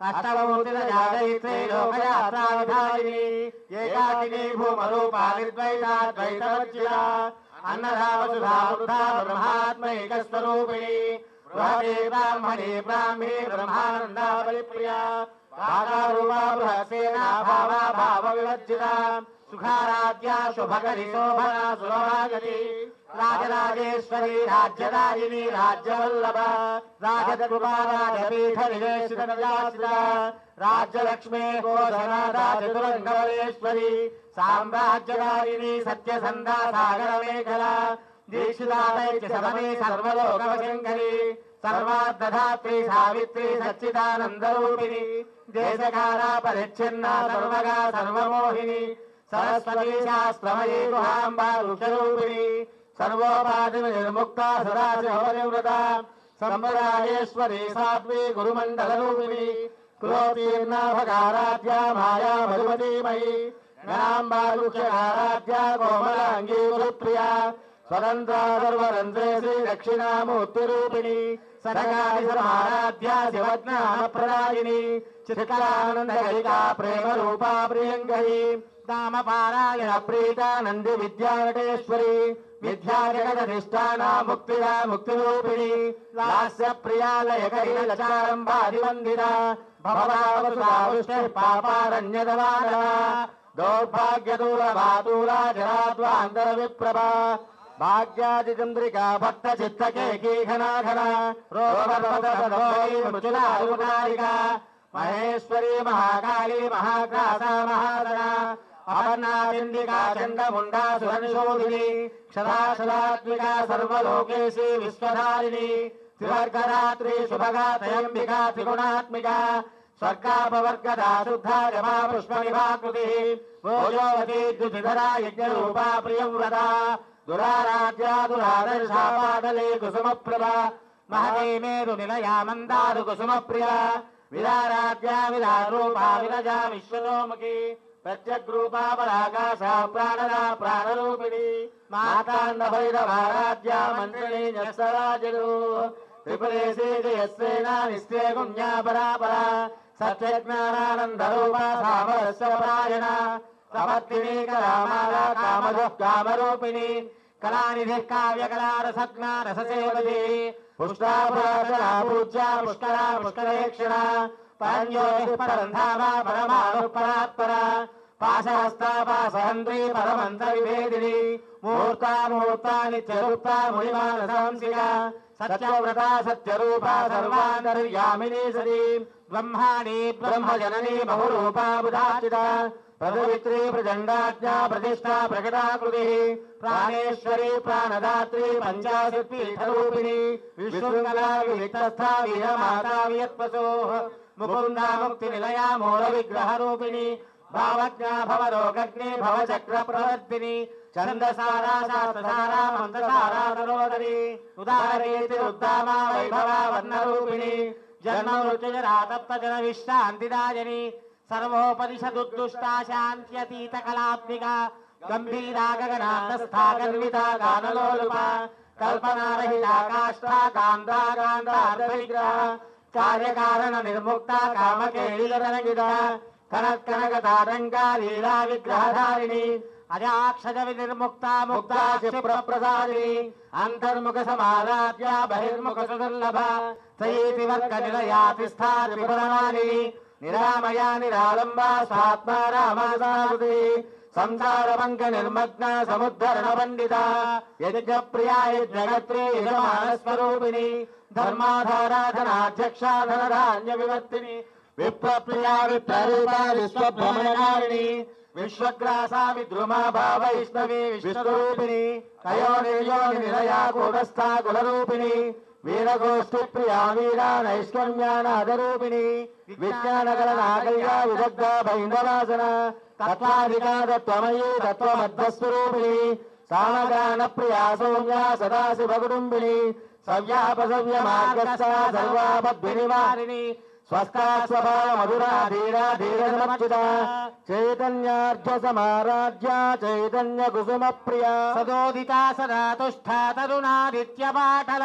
అష్టమూర్తిరజాదయిత్రీ లోకయాత్రావిధారిణి ఏకాకినీ భూమరూపా నిర్ద్వైతాద్వైతవర్జిత అన్నదా వసుధా వృద్ధా బ్రహ్మాత్మైక స్వరూపిణి బృహదే బ్రాహ్మణి బ్రాహ్మీ బ్రహ్మానందా బలిప్రియా భాగారూపా బృహసేనా భావా భావ వివర్జిత సుఖారాధ్యా శుభకరి శోభనా సురభాగతి రాజరాజేశ్వరి రాజ్యదాయిని రాజ్యవల్లభ రాజకృపా రాజపీఠ నివేశిత నిజాసిత రాజ్యలక్ష్మే కోశనాథా చతురంగవలేశ్వరి సామ్రాజ్యదాయిని సత్యసంధా సాగర మేఖల దీక్షితాదైత్య సదమే సర్వలోకవశంకరి సర్వార్ధధాత్రి సావిత్రి సచ్చిదానందరూపిణి దేశకాలా పరిచ్ఛిన్న సర్వగా సర్వమోహిని సరస్వతీ శాస్త్రమయీ గుహాంబా వృక్షరూపిణి సర్వోపాధి నిర్ముక్త సదాశివనివృత సంప్రదాయేశ్వరి సాత్వీ గురుమండలరూపిణి కులోతీర్ణాభకారాధ్యా మాయా మధుమతీమయీ గణాంబా వృక్షారాధ్యా కోమలాంగీ గురుప్రియా స్వతంత్రా సర్వరంధ్రే శ్రీ దక్షిణామూర్తిరూపిణి సరగాది సమారాధ్యా శివజ్ఞాన ప్రదాయిని చిత్కానందగరికా ప్రేమ రూపా ప్రియంకరి నామపారాయణ ప్రీత నంది విద్యానటేశ్వరి విద్యా జగదధిష్టాన ముక్తిదా ముక్తిరూపిణి లాస్య ప్రియాలయకైలచారంబాదివందిత భవదావసుధావృష్టి పాపారణ్యదవాన దౌర్భాగ్యదూలభాతూలా జరాద్వాంతర విప్రభా భాగ్యాదిచంద్రికా భక్త చిత్తకేకీఘనాఘన రోగపర్వతోయిమృచులారుకారిక మహేశ్వరీ మహాకాళీ మహాగ్రాసా మహాదన అపర్ణాచండికా చండముండా సురనిశోధిని క్షరాక్షరాత్మికా సర్వలోకేశీ విశ్వధారిణి త్రివర్గరాత్రి శుభగా త్రయంబికా త్రిగుణాత్మికా స్వర్గాపవర్గదా శుద్ధా జమా పుష్పనిభాకృతి భోజోవతి ద్యుతిధరా యజ్ఞరూపా ప్రియంవ్రత దురారాధ్యా దురాదర్శా పాటలే కుసుమప్రభా మహతే మేరు నిలయా మందారు కుసుమప్రియా విరారాధ్యా విరారూపా విరజా విశ్వలోముఖి ప్రత్యగ్రూపా పరాకాశా ప్రాణదా ప్రాణరూపిణి మాతాండ భైరవారాధ్యా మంత్రిణి న్యస్తరాజుడు త్రిపురేశీ జయస్సేనా నిస్త్రే గుణ్యా పరాపరా సత్యజ్ఞానానందరూపా సామరస్యపరాయణ సమర్థిని కళామాలా కామధుః కామరూపిణి కళానిధిః కావ్యకళారసజ్ఞారససేవతి పుష్టాపురాతనా పూజ్య పుష్కర పుష్కరేక్షణ పరంజ్యోతిః పరంధామ పరమాణు పరాత్పర పాశహస్తా పాశహంత్రీ పరమంతరిభేదిని మూర్తా మూర్తా నిత్యరూపా మునిమానసాంసిక సత్యవ్రత సత్యరూపా సర్వాంతర్యామిని సతీ బ్రహ్మాణి బ్రహ్మజననీ బహురూపా బుధాచిత ప్రధవిత్రీ ప్రచండాజ్ఞా ప్రతిష్టా ప్రకటాకృతి ప్రాణేశ్వరీ ప్రాణదాత్రీ పంచాశత్పీఠరూపిణి విశృంఖలా వివిక్తస్థా వీరమాతా వియత్పశోః ముకుందా ముక్తి నిలయా మూల విగ్రహ రూపిణి భావజ్ఞా భవరోగగ్ని భవచక్ర ప్రవర్తిని ఛందసారా శాస్త్రసారా మంత్రసారా తరోదరి ఉదారేతి ఉద్దామా వైభవా వర్ణరూపిణి జన్మ మృత్యుజరా తప్త జన విశ్రాంతిదాయని సర్వోపనిషదుద్దుష్టా శాంత్యతీత కళాత్మిక గంభీరా గగనాంతస్థా గర్వితా గానలోలుప కల్పనారహితా కాష్టా కాంతా కాంతార్థ విగ్రహ కార్యకారణ నిర్ముక్త కామకేళితరంగిత కనకనకతారంగా లీలా విగ్రహధారిణి అజాక్షజ వినిర్ముక్త ముక్తా క్షిప్రప్రసాదిని అంతర్ముఖ సమారాధ్య బహిర్ముఖ సుదుర్లభ సయేతి వర్గ నిలయాతిస్థా త్రిపురమాని నిరామయా నిరాళంబ స్వాత్మా రామాసాృతి సంసార పంక నిర్మగ్న సముద్ధరణ పండిత యజ్ఞ ప్రియా యజ్ఞగత్రి యజమానస్వరూపిణి ధర్మాధారాధనాధ్యక్ష ధనధాన్య వివర్తిని విప్రప్రియా విప్రరూపా విశ్వభ్రమణకారిణి విశ్వగ్రాసా విద్రుమా భావైష్ణవి విశ్వరూపిణి కయోనిర్యోని నిలయా కూటస్థా కులరూపిణి వీరగోష్ఠి ప్రియా వీరా నైష్కర్మ్యానాదరూపిణి విజ్ఞానగల నాగల్యా విదగ్ధ భైందవాసన తత్వాధికారత్వమయీ తత్వమధ్యస్వరూపిణి సామగాన ప్రియా సౌమ్యా సదాశివ కుటుంబిని సవ్యాపసవ్య మార్గస్థ సర్వాపద్వినివారిణి స్వస్థా స్వభావ మధురా ధీరా ధీర సమర్చిత చైతన్యార్ఘ్య సమారాధ్య చైతన్య కుసుమ ప్రియ సదోదితా సదా తుష్ఠా తరుణాదిత్య పాటల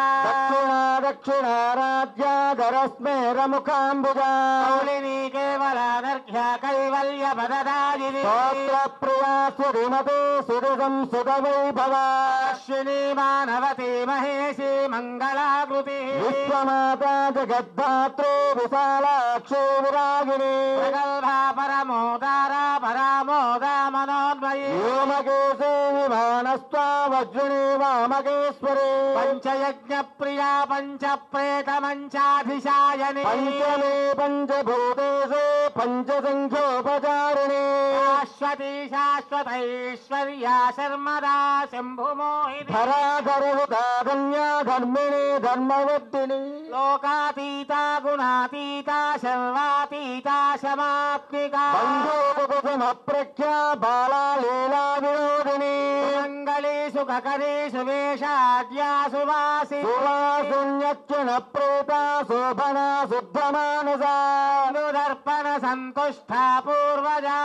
దక్షిణారాధ్య ధరస్మేర ముఖాంబుజా కౌలిని కేవలానర్ఘ్య కైవల్య పదదాయిని స్తోత్ర ప్రియా సురిమతే సురి సంసుత వైభవ అశ్విని మానవతి మహేషి మంగళాకృతి విశ్వమాతా జగద్ధాత్రే విశాలాక్షి విరాగిణి ప్రగల్భా పరమోదారా పరామోదా మనోన్మయీ వ్యోమకేశీ విమానస్త్వా వజ్రిణి వామకేశ్వరి పంచయజ్ఞ ప్రియా పంచ ప్రేత మంచాధిశాయని పంచమే పంచభూతేషు పంచసంఖ్యోపచారిణి శాశ్వతీ శాశ్వతైశ్వర్యా శర్మదా శంభుమోహిని ధరాధరహుతా కన్యా ధర్మిణి ధర్మవర్ధిని లోకాతీతా గుణాతీతా సర్వాతీతా శమాత్మికా బంధోపకుసుమప్రఖ్యా బాలా లీలా వినోదిని మంగళీ సుఖకరీ సువేషాద్యా సువాసి సువాసున్యక్షణ ప్రేత శోభనా శుద్ధమానసా దర్పణ సంతుష్టా పూర్వజా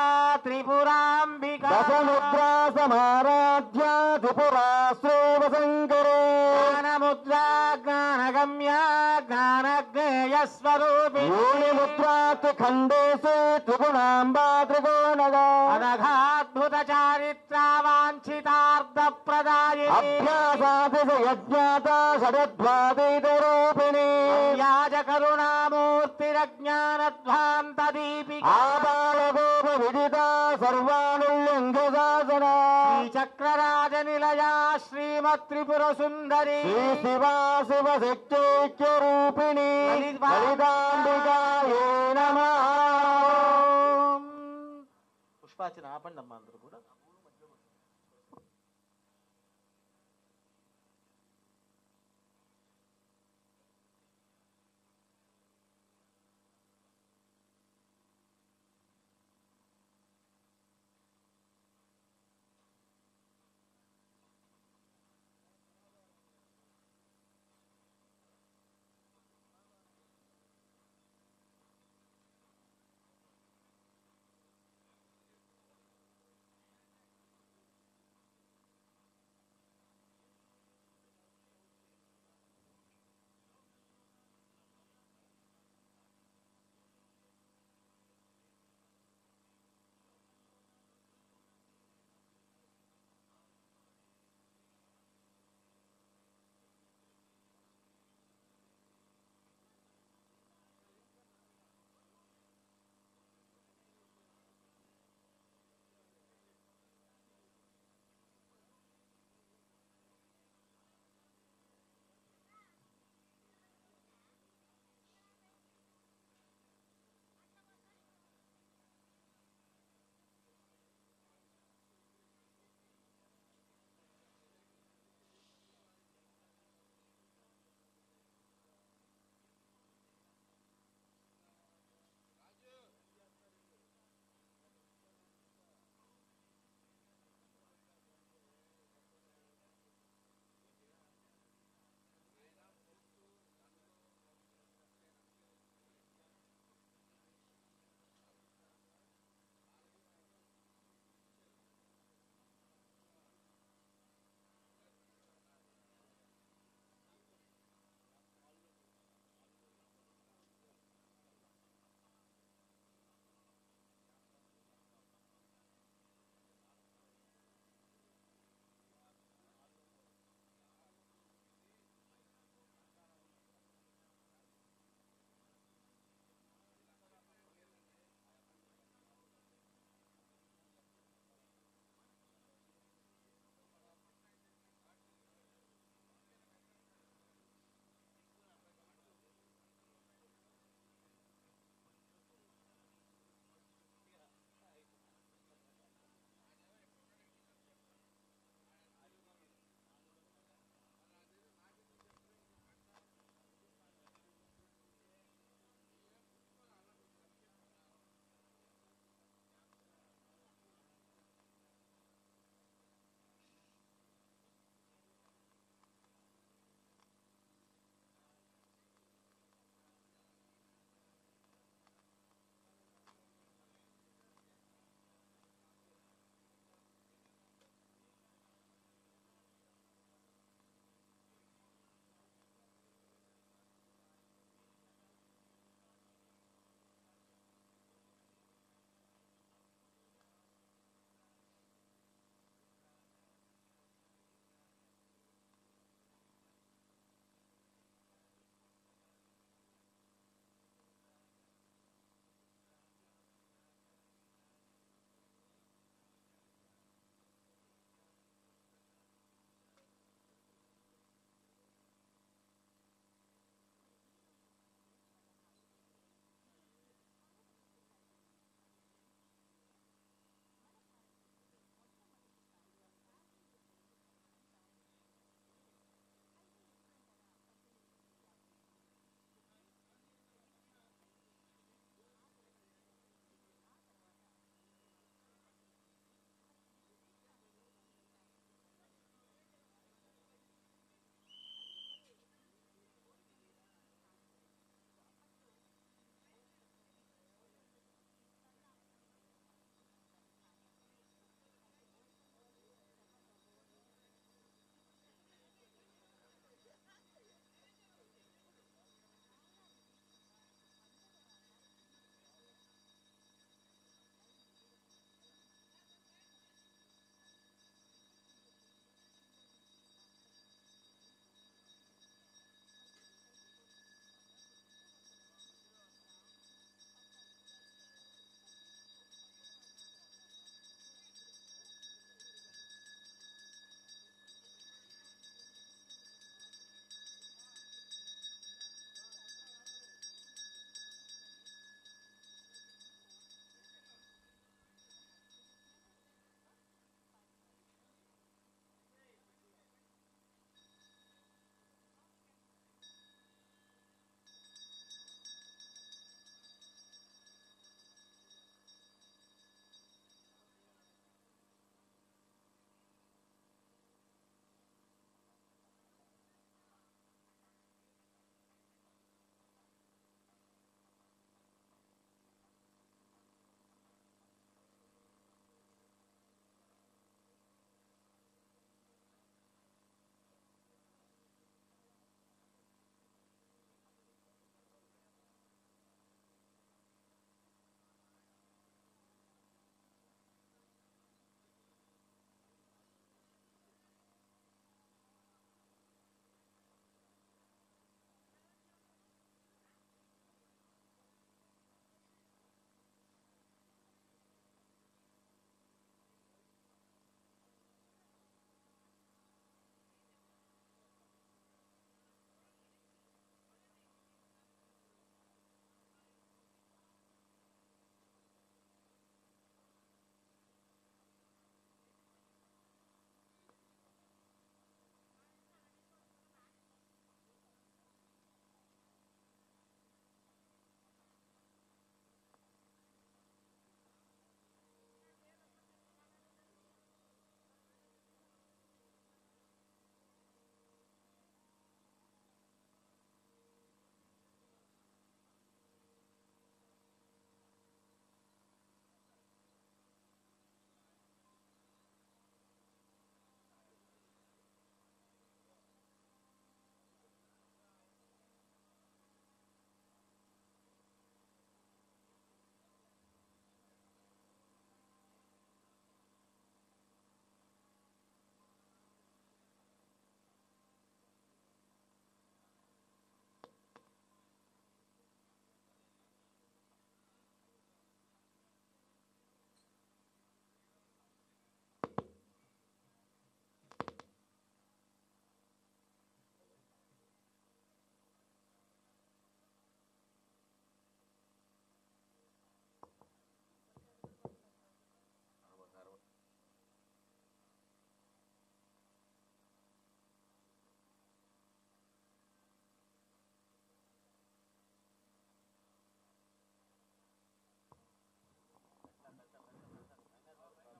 త్రిపురాంబికా దశముద్రా సమారాధ్యా త్రిపురా శ్రేవశంకరే జ్ఞానముద్రా జ్ఞానగమ్యా జ్ఞానజ్ఞేయస్వరూపిణి యోనిముద్రాత్ ఖండేషు త్రిగుణాంబా త్రికోణగా అనఘాద్భుత చారిత్రా వాంఛితార్థ ప్రదాయిని అభ్యాసాతిశయజ్ఞాత షడధ్వాదీత రూపిణి వ్యాజ కరుణామూర్తిరజ్ఞానధ్వాంత దీపికా ఆబాలగోప విదిత సర్వానుల్యంఘ శాసన శ్రీచక్రరాజ నిలయా శ్రీమత్ త్రిపుర సుందరి శ్రీ శివా శివ శక్తైక్య రూపిణి లలితాంబికాయే నమః. పుష్పార్చన ఆపండి అమ్మా అందరూ కూడా.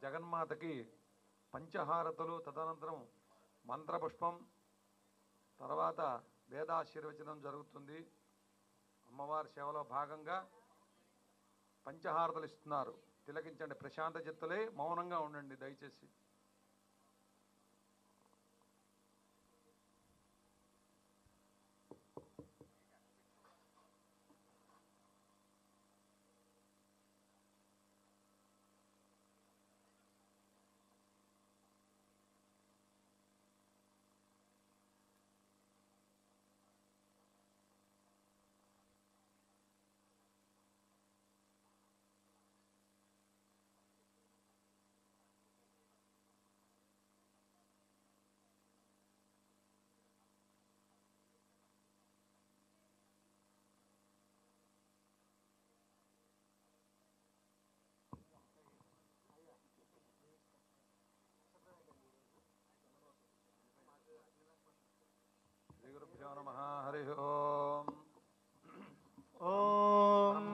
జగన్మాతకి పంచహారతులు, తదనంతరం మంత్రపుష్పం, తర్వాత వేదాశీర్వచనం జరుగుతుంది. అమ్మవారి సేవలో భాగంగా పంచహారతలు ఇస్తున్నారు. తిలకించండి, ప్రశాంత చిత్తులే మౌనంగా ఉండండి దయచేసి. శ్రీ గురుభ్యో నమః. హరి ఓం. ఓం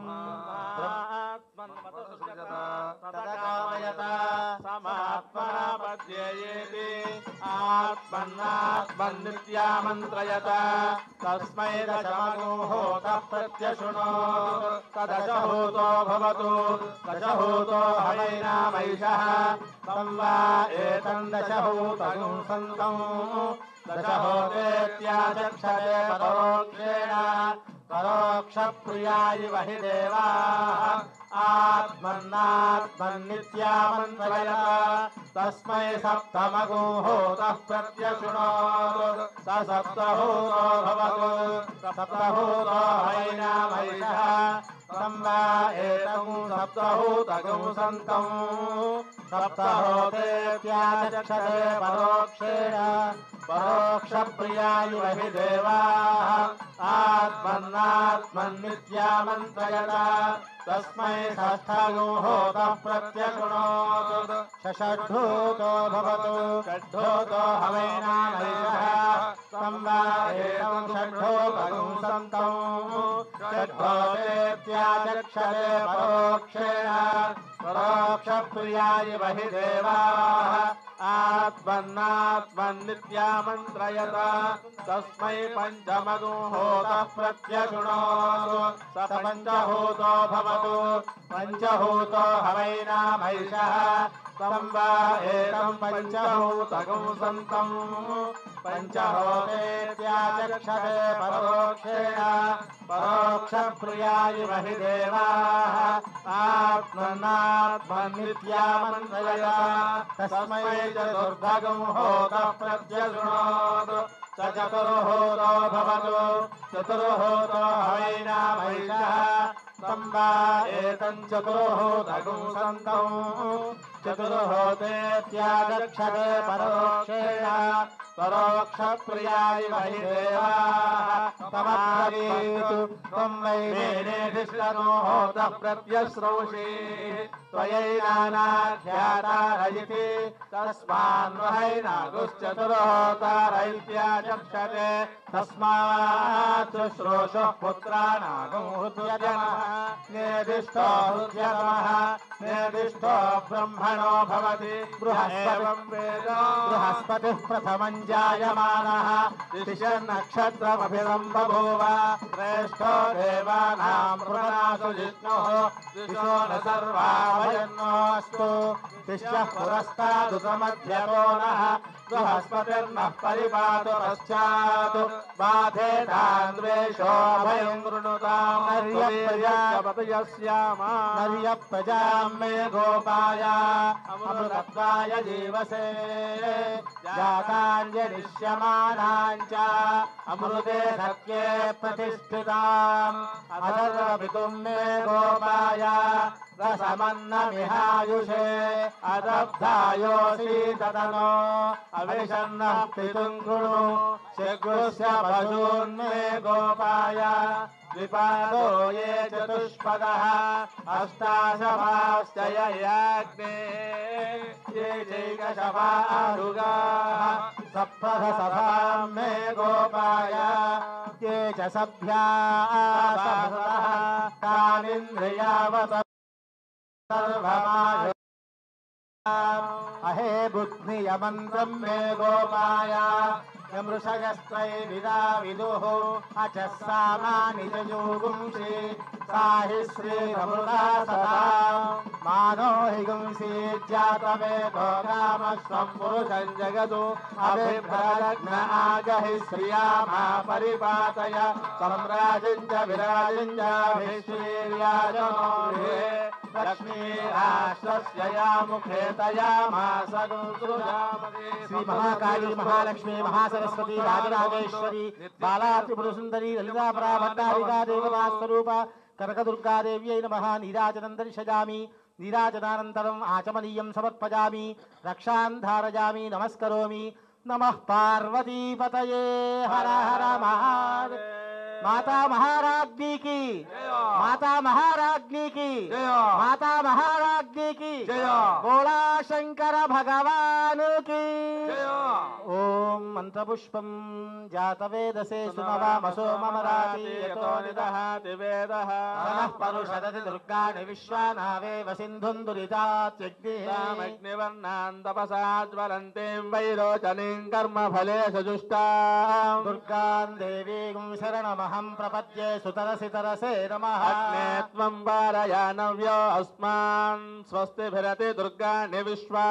తదకామయత సమాత్మనాపద్యేయేతి ఆత్మన్నాత్మన్నిత్యామంత్రయత తస్మై దశమగోహోత ప్రత్యశృణోతు తదశహూతో భవతు దశహూతో హవైనామైషః తం వా ఏతం దశహూతం సంతం దశహోతేత్యాచక్షతే పరోక్షేణ పరోక్ష ప్రియాయ వహి దేవాః ఆత్మన్నాత్మన్నిత్యామంత్రయత తస్మై సప్తమగోహోతః ప్రత్యశృణోతు స సప్తహూతో భవతు సప్తహూతో హవైనామైషః తం వా ఏతం సప్తహూతగం సంతం సప్తహోతేత్యాచక్షతే పరోక్షేణ పరోక్ష ప్రియాయ వహి దేవాః ఆత్మన్నాత్మన్నిత్యామంత్రయత తస్మై షష్ఠగోహోతః ప్రత్యశృణోతు షష్ఠూతో భవతు షష్ఠూతో హవైనామైషః తం వా ఏతం షష్ఠూతగం సంతం షష్ఠోతేత్యాచక్షతే పరోక్షేణ పరోక్ష ప్రియాయ వహి దేవాః ఆత్మన్నాత్మన్నిత్యామంత్రయత తస్మై పంచమగోహోతః ప్రత్యశృణోతు స పంచహూతో భవతు పంచహూతో హవైనామైషః తం వా ఏతం పంచహూతగం సంతం పంచహోతేత్యాచక్షతే పరోక్షేణ పరోక్ష ప్రియాయ వహి దేవాః ఆత్మన్నాత్మన్నిత్యామంత్రయత తస్మై చతుర్భగం హోతః ప్రత్యశృణోతు స చతుర్హూతో భవతు చతుర్హూతో హవైనామైషః తం వా ఏతం చతుర్హూతగం సంతం చతుర్హోతేత్యాచక్షతే పరోక్షేణ పరోక్ష ప్రియాయ వహి దేవాః తమబ్రవీతు త్వం వై మేనేధిష్ఠనోహోతః ప్రత్యశ్రౌషి త్వయైనానాఖ్యాతారయితి తస్మాన్వహైనాగుశ్చతుర్హోతారైత్యాచక్షతే తస్మాత్ శుశ్రూషः పుత్రానాగం హృద్యజనః నేదిష్టో హృద్యతమః నేదిష్టో బ్రహ్మణో భవతి బృహస్పతిః ప్రథమం జాయమానः శిశిర్నక్షత్రమభిదం బభూవ శ్రేష్ఠో దేవానాం పృణాసు జిష్ణుః దిశో న సర్వా భయన్నోऽस्तु శిష్యః పురస్తాదుతమధ్యతో నః బృహస్పతిర్నః పరిపాతు పశ్చాత్ బాధేతాన్వేషో భయం వృణుతాం నర్య ప్రజాం మే గోపాయ అమృతత్వాయ జీవసే జాతాన్యనిష్యమానాంచ అమృతే సత్యే ప్రతిష్ఠితాం అథర్వపితుం మే గోపాయ రసమన్నమిహాయుషే అదబ్ధాయోసీతనో అవిషన్నః పితుం కృణు శగ్రుస్య పశూన్మే గోపాయ ద్విపాదో ఏ చతుష్పదః అష్టాశభాశ్చ యాగ్నే ये चैकशवारुगाः सप्तसभां मे गोपाय ये च सभ्याः तानिन्द्रियावत सर्वमायु अहे बुद्धियमन्त्रं मे गोपाय यमृषगस्त्वैविदा विदुः अचः सामानि च योगुंसि साहि श्रीरमृता सदा मानो हि गुंसीज्जातवेदो कामस्वं पुरुषं जगदु अभिभ्रलग्न आगहि श्रिया मा परिपातय सम्राजिं च विराजिं च भिश्रीर्याजनो लक्ष्मीराष्ट्रस्य या मुखे तया श्री महाकाली महालक्ष्मी महासरस्वती राजराजेश्वरी बाला त्रिपुरसुंदरी ललिता पराभट्टारिका देवता स्वरूप कनकदुर्गा देव्यै नमः। नीराजनं दर्शयामि, नीराजनानन्तरम् आचमनीयं समर्पयामि, रक्षां धारयामि, नमस्करोमि। नमः पार्वतीपतये हर हर महादेव। माता महाराज्ञी की, माता महाराज्ञी की, माता महाराज्ञी की, बोला शंकर भगवान की। ओम मंत्रपुष्पं जातवेदसे सुमवामसो ममराति यतो निदहाति वेदः। नमः परुषदति दुर्गाणि विश्वानावेव सिन्धुं दुरितात्यग्निः। अग्निवर्णां तपसाज्वलन्तीं वैरोचनीं कर्मफलेषु जुष्टां दुर्गां देवीं शरणमहं प्रपद्ये सुतरसि तरसे नमः। अग्ने त्वं वारयानव्यो अस्मान् स्वस्तिभिरति दुर्गाणि विश्वा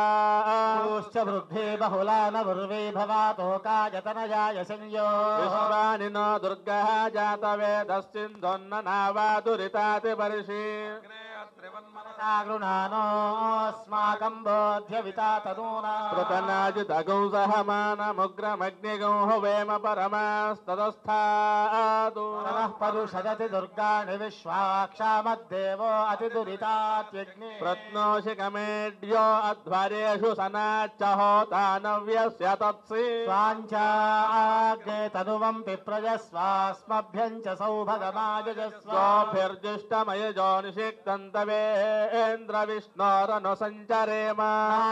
च वृद्धे बहुला न भुर्वे भवातोकायतनयाय संयो विश्वानि नो दुर्गः जातवेदस्सिन्धुन्न नावादुरिताति वर्षि गृणानोऽस्माकं बोध्यविता तनूना पृतनाजितगौ सहमानमुग्रमग्निगौ हुवेम परमास्ततस्थातु। नमः परुषदति दुर्गाणि विश्वाक्षामद्देवो अतिदुरितात्यग्नि प्रत्नोषिकमेड्यो अध्वर्येषु सनाच्च होतानव्यस्य तत्सि स्वाञ्चाग्ने तनुवं पिप्रजस्वास्मभ्यं च सौभगमायजस्वाभिर्जुष्टमयजो निषिक्तन्तवेन्द्र विष्णोरनु सञ्चरेम।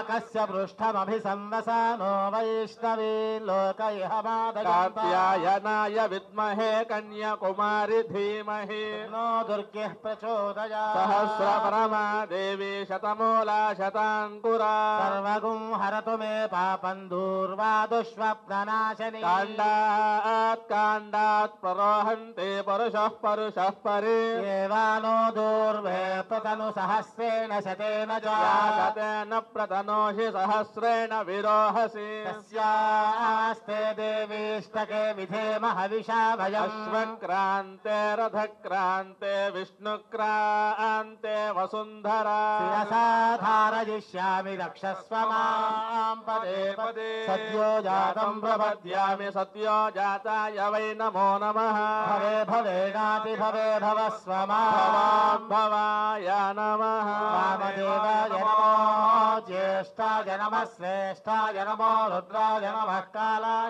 कस्य पृष्ठमभिसंवसानो वैष्णवी लोकैः कात्यायनाय विद्महे कन्याकुमारी धीमहि नो दुर्गेः प्रचोदयात्। सहस्रपरमा देवी शतमूला शताङ्कुरा सर्वगुं हरतु मे पापं दूर्वा दुष्स्वप्ननाशनी। काण्डात् काण्डात् प्ररोहन्ते परुषः परुषः परे एवानो दूर्वे प्रतनु सहस्रेण शतेन च शतेन प्रतनोषि सहस्रेण विरोहसि। तस्यास्ते देवीष्टके विधेम हविषा भयम्। अश्वक्रान्ते रथक्रान्ते विष्णुक्रान्ते वसुन्धरा शिरसा धारयिष्यामि रक्षस्व मां पदे पदे। सद्यो जातं प्रपद्यामि सद्यो जाताय वै नमो नमः। भवे भवेनाति भवे भवस्व मां भवाय नमः। वामदेवाय नमो ज्येष्ठाय नमः श्रेष्ठाय नमो रुद्राय नमः कालाय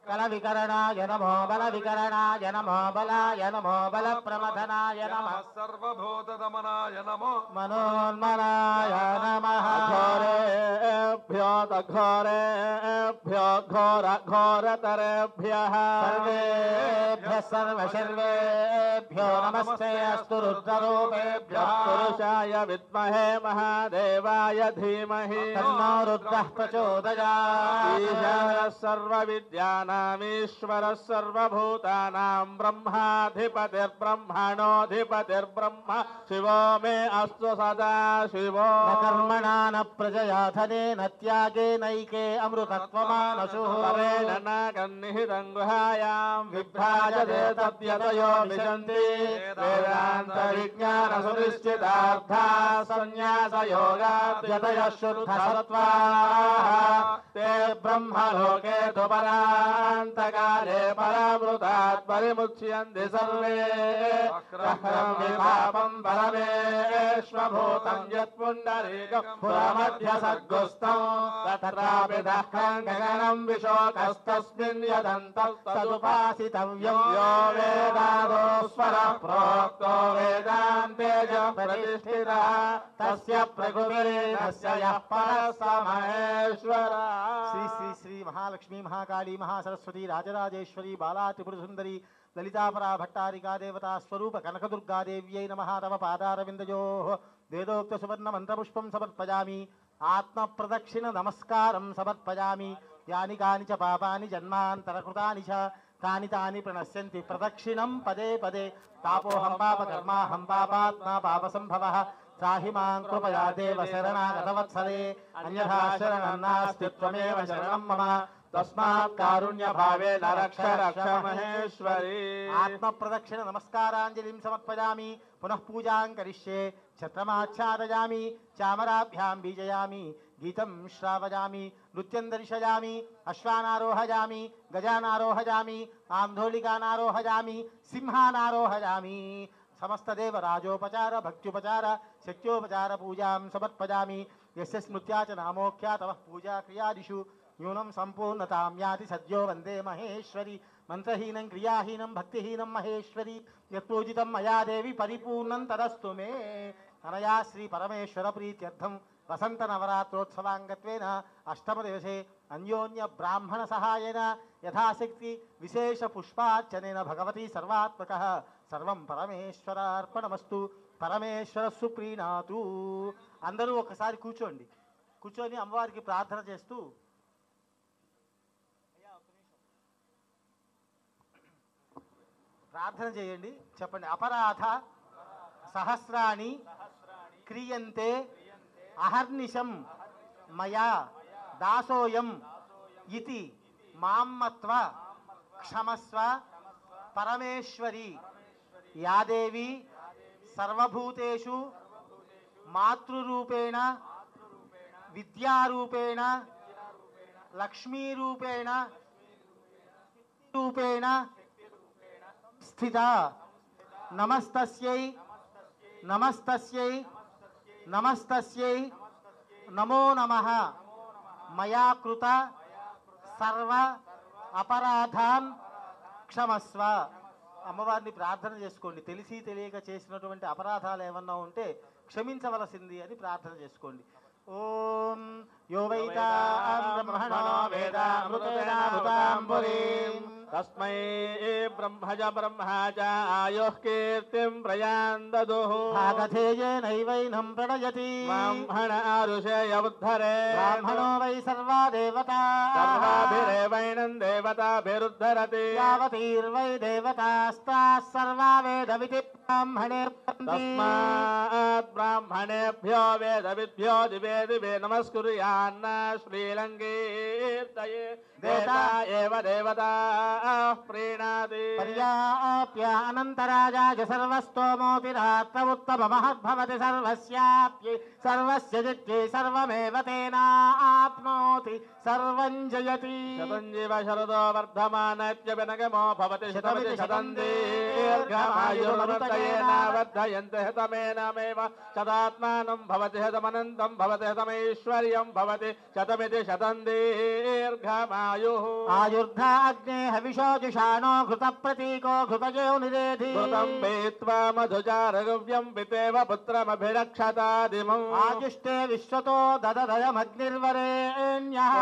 कलविकरणाय नमो बलविकरणाय नमो बलाय नमो बलप्रमथनाय नमः। सर्वभूतदमनाय नमो मनोन्मनाय नमः। घोरेभ्यो घोरेभ्यो घोर घोरतरेभ्यः सर्वेभ्यः सर्वशर्वेभ्यो नमस्ते अस्तु रुद्ररूपेभ्यः। पुरुषाय विद्महे महादेवाय धीमहि तन्नो रुद्रः प्रचोदयात्। ईशानः सर्वविद्यानामीश्वरः सर्वभूतानां ब्रह्माधिपतिर्ब्रह्मणोऽधिपतिर्ब्रह्म शिवो मे अस्तु सदा शिवो। न कर्मणा न प्रजया धनेन त्यागेनैके अमृतत्वमानसुः। परेण नागन्निहितं गुहायां विभ्राजते तद्यतयो विशन्ति वेदान्तविज्ञानसुनिश्चितार्थाः सन्न्यासयोगाद्यतयः शुद्धसत्त्वाः ते ब्रह्मलोके तु परान्तकाले परामृतात् परिमुच्यन्ति सर्वे। विपापं परमेश्वभूतं यत्पुण्डरीकं पुरमध्यसद्गुस्तं तत्रापि दह्नं गगनं विशोकस्तस्मिन् यदन्तं तदुपासितव्यं। यो वेदादो स्वरः प्रोक्तो वेदान्ते च प्रतिष्ठितः तस्य प्रकृतिरेतस्य यः परः स महेश्वरः। श्री श्री श्री महालक्ष्मी महाकाली महासरस्वती राजराजेश्वरी बाला त्रिपुरसुंदरी ललिता परा भट्टारिका देवता स्वरूप कनकदुर्गा देव्यै नमः। तव पादारविन्दयोः वेदोक्त सुवर्ण मंत्रपुष्पं समर्पयामि। ఆత్మప్రదక్షిణ నమస్కారం సమర్పయామి. యాని కాని చ పాపాని జన్మాంతరకృతాని చ తాని తాని ప్రణశ్యంతి ప్రదక్షిణం పదే పదే. తాపోహం పాపకర్మాహం పాపాత్మా పాపసంభవః. త్రాహి మాం కృపయా దేవ శరణాగతవత్సలే. అన్యథా శరణం నాస్తి త్వమేవ శరణం మమ. తస్మాత్ కారుణ్య భావేన రక్ష రక్ష మహేశ్వరి. ఆత్మ ప్రదక్షిణ నమస్కారాంజలిం సమర్పయామి. పునః పూజాం కరిష్యే. ఛత్రమాచ్ఛాదయామి. చామరాభ్యాం బీజయామి. గీతం శ్రావయామి. నృత్యం దర్శయామి. అశ్వానారోహయామి. గజానారోహయామి. ఆందోళికానారోహయామి. సింహానారోహయామి. సమస్తదేవ రాజోపచార భక్త్యుపచార శక్త్యోపచార పూజాం సమర్పయామి. యస్య స్మృత్యా చ నామోఖ్యా తవ పూజా క్రియాదిషు న్యూనం సంపూర్ణతాం యాతి సద్యో వందే మహేశ్వరి. మంత్రహీనం క్రియాహీనం భక్తిహీనం మహేశ్వరి. యత్పూజితం మయా దేవి పరిపూర్ణం తదస్తు మే. అనయా శ్రీ పరమేశ్వర ప్రీత్యర్థం వసంత నవరాత్రోత్సవాంగత్వేన అష్టమ దివసే అన్యోన్య బ్రాహ్మణ సహాయేన యథాశక్తి విశేష పుష్పార్చనేన భగవతి సర్వాత్మకః సర్వం పరమేశ్వరార్పణమస్తు. పరమేశ్వర సుప్రీణాతు. అందరూ ఒకసారి కూర్చోండి. కూర్చొని అమ్మవారికి ప్రార్థన చేస్తూ ప్రార్థన చేయండి. చెప్పండి. అపరాధ సహస్రాణి క్రియంతే అహర్నిశం మయా దాసోయం ఇతి మామ్మత్వ క్షమస్వ పరమేశ్వరి. యాదేవి సర్వభూతేషు మాతృరూపేణ విద్యారూపేణ లక్ష్మీరూపేణ రూపేణ స్థిత. నమస్తస్యై నమస్తస్యై నమస్తస్యై నమో నమః. మయా కృత సర్వ అపరాధాన్ క్షమస్వ. అమ్మవారిని ప్రార్థన చేసుకోండి. తెలిసి తెలియక చేసినటువంటి అపరాధాలు ఏమన్నా ఉంటే క్షమించవలసింది అని ప్రార్థన చేసుకోండి. ఓం యో వైతాం బ్రహ్మణో వేదామృతేనామృతాంబురీం తస్మై బ్రహ్మజ బ్రహ్మజ ఆయుః కీర్తిం ప్రయాన్ దదుః. భాగధేయేనైవైనం ప్రణయతి బ్రాహ్మణ ఆరుషేయ ఉద్ధరే. బ్రాహ్మణో వై సర్వా దేవతా సర్వాభిరేవైనం దేవతాభిరుద్ధరతి. యావతీర్వై దేవతాస్తాః సర్వా వేదవితి బ్రాహ్మణే తస్మాత్ బ్రాహ్మణేభ్యో వేదవిద్భ్యో దివే దివే నమస్కుర్యాన్న శ్రీలంకీర్తయే. దేవతా ఏవ దేవతా ప్రీణాతి. పర్యాప్య అనంతరాజాయ సర్వస్తోమోతిరాత్ర ఉత్తమమహద్భవతి. సర్వస్యాప్యై సర్వస్య జిత్యై సర్వమేవ తేనాప్నోతి సర్వం జయతి. శతంజీవ శరదో వర్ధమానత్యభినగమో భవతి శతమితి శతం దీర్ఘమాయుర్మృతయేన వర్ధయంతి శతమేనమేవ శతాత్మానం భవతి శతమనంతం భవతి శతమైశ్వర్యం భవతి శతమితి శతం దీర్ఘమాయుః. ఆయుర్ధా అగ్నే హవిషో జుషాణో ఘృత ప్రతీకో ఘృతయో నిరేధి. ఘృతం వేత్వా మధుచారగవ్యం పితేవ పుత్రమభిరక్షతాదిమం. ఆజుష్టే విశ్వతో దదదయమగ్నిర్వరేణ్యః.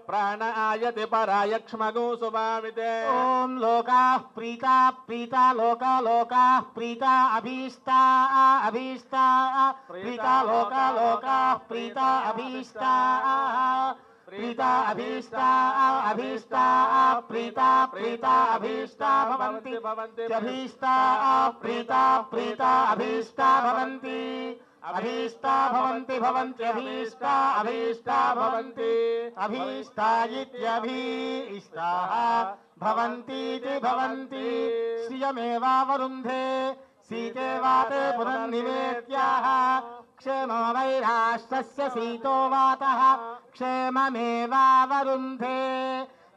ప్రాణ ఆయతి పరాయక్ష్మగో సుభావితే. ఓం లోకాః ప్రీతా ప్రీతా లోకా లోకాః ప్రీతా అభీష్టా అభీష్టా ప్రీతా లోకా లోకాః ప్రీతా అభీష్టా ప్రీతా అభీష్టా అభీష్టా ప్రీతా ప్రీతా అభీష్టా భవంతి అభీష్టా ప్రీతా ప్రీతా అభీష్టా భవంతి అభీష్టా భవంతి భవంతి అభీష్టా అభీష్టా భవంతి అభీష్టా ఇత్యభీష్టాః భవంతీతి భవంతి. శ్రియమేవావరుంధే సీతే వాతే పునర్నివేద్యాః. క్షేమో వై రాష్ట్రస్య సీతో వాతః క్షేమమేవావరుంధే.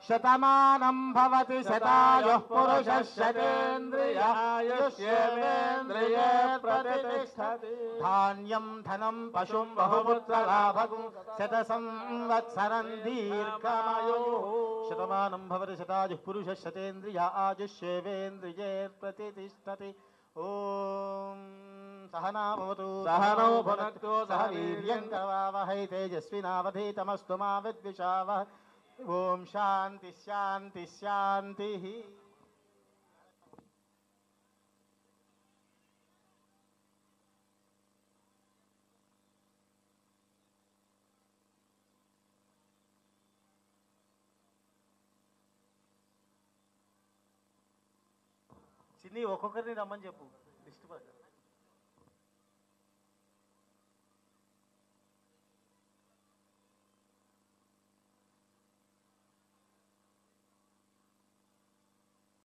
శతమానం భవతి శతాయుః పురుషः శతేంద్రియాయుష్యేంద్రియే ప్రతిష్టతి. ధాన్యం ధనం పశుం బహుపుత్రలాభం శత సంవత్సరం దీర్ఘమాయుః. శతమానం భవతి శతాయుః పురుషः శతేంద్రియాయుష్యేంద్రియే ప్రతిష్టతి. ఓం సహనా భవతు సహనౌ భునక్తు సహ వీర్యం కరవావహై తేజస్వినావధీతమస్తు మా విద్విషావహ. ఓం శాంతి శాంతి శాంతి. చిన్ని ఒక్కొక్కరిని రమ్మని చెప్పు లిస్ట్ ప్రకారం.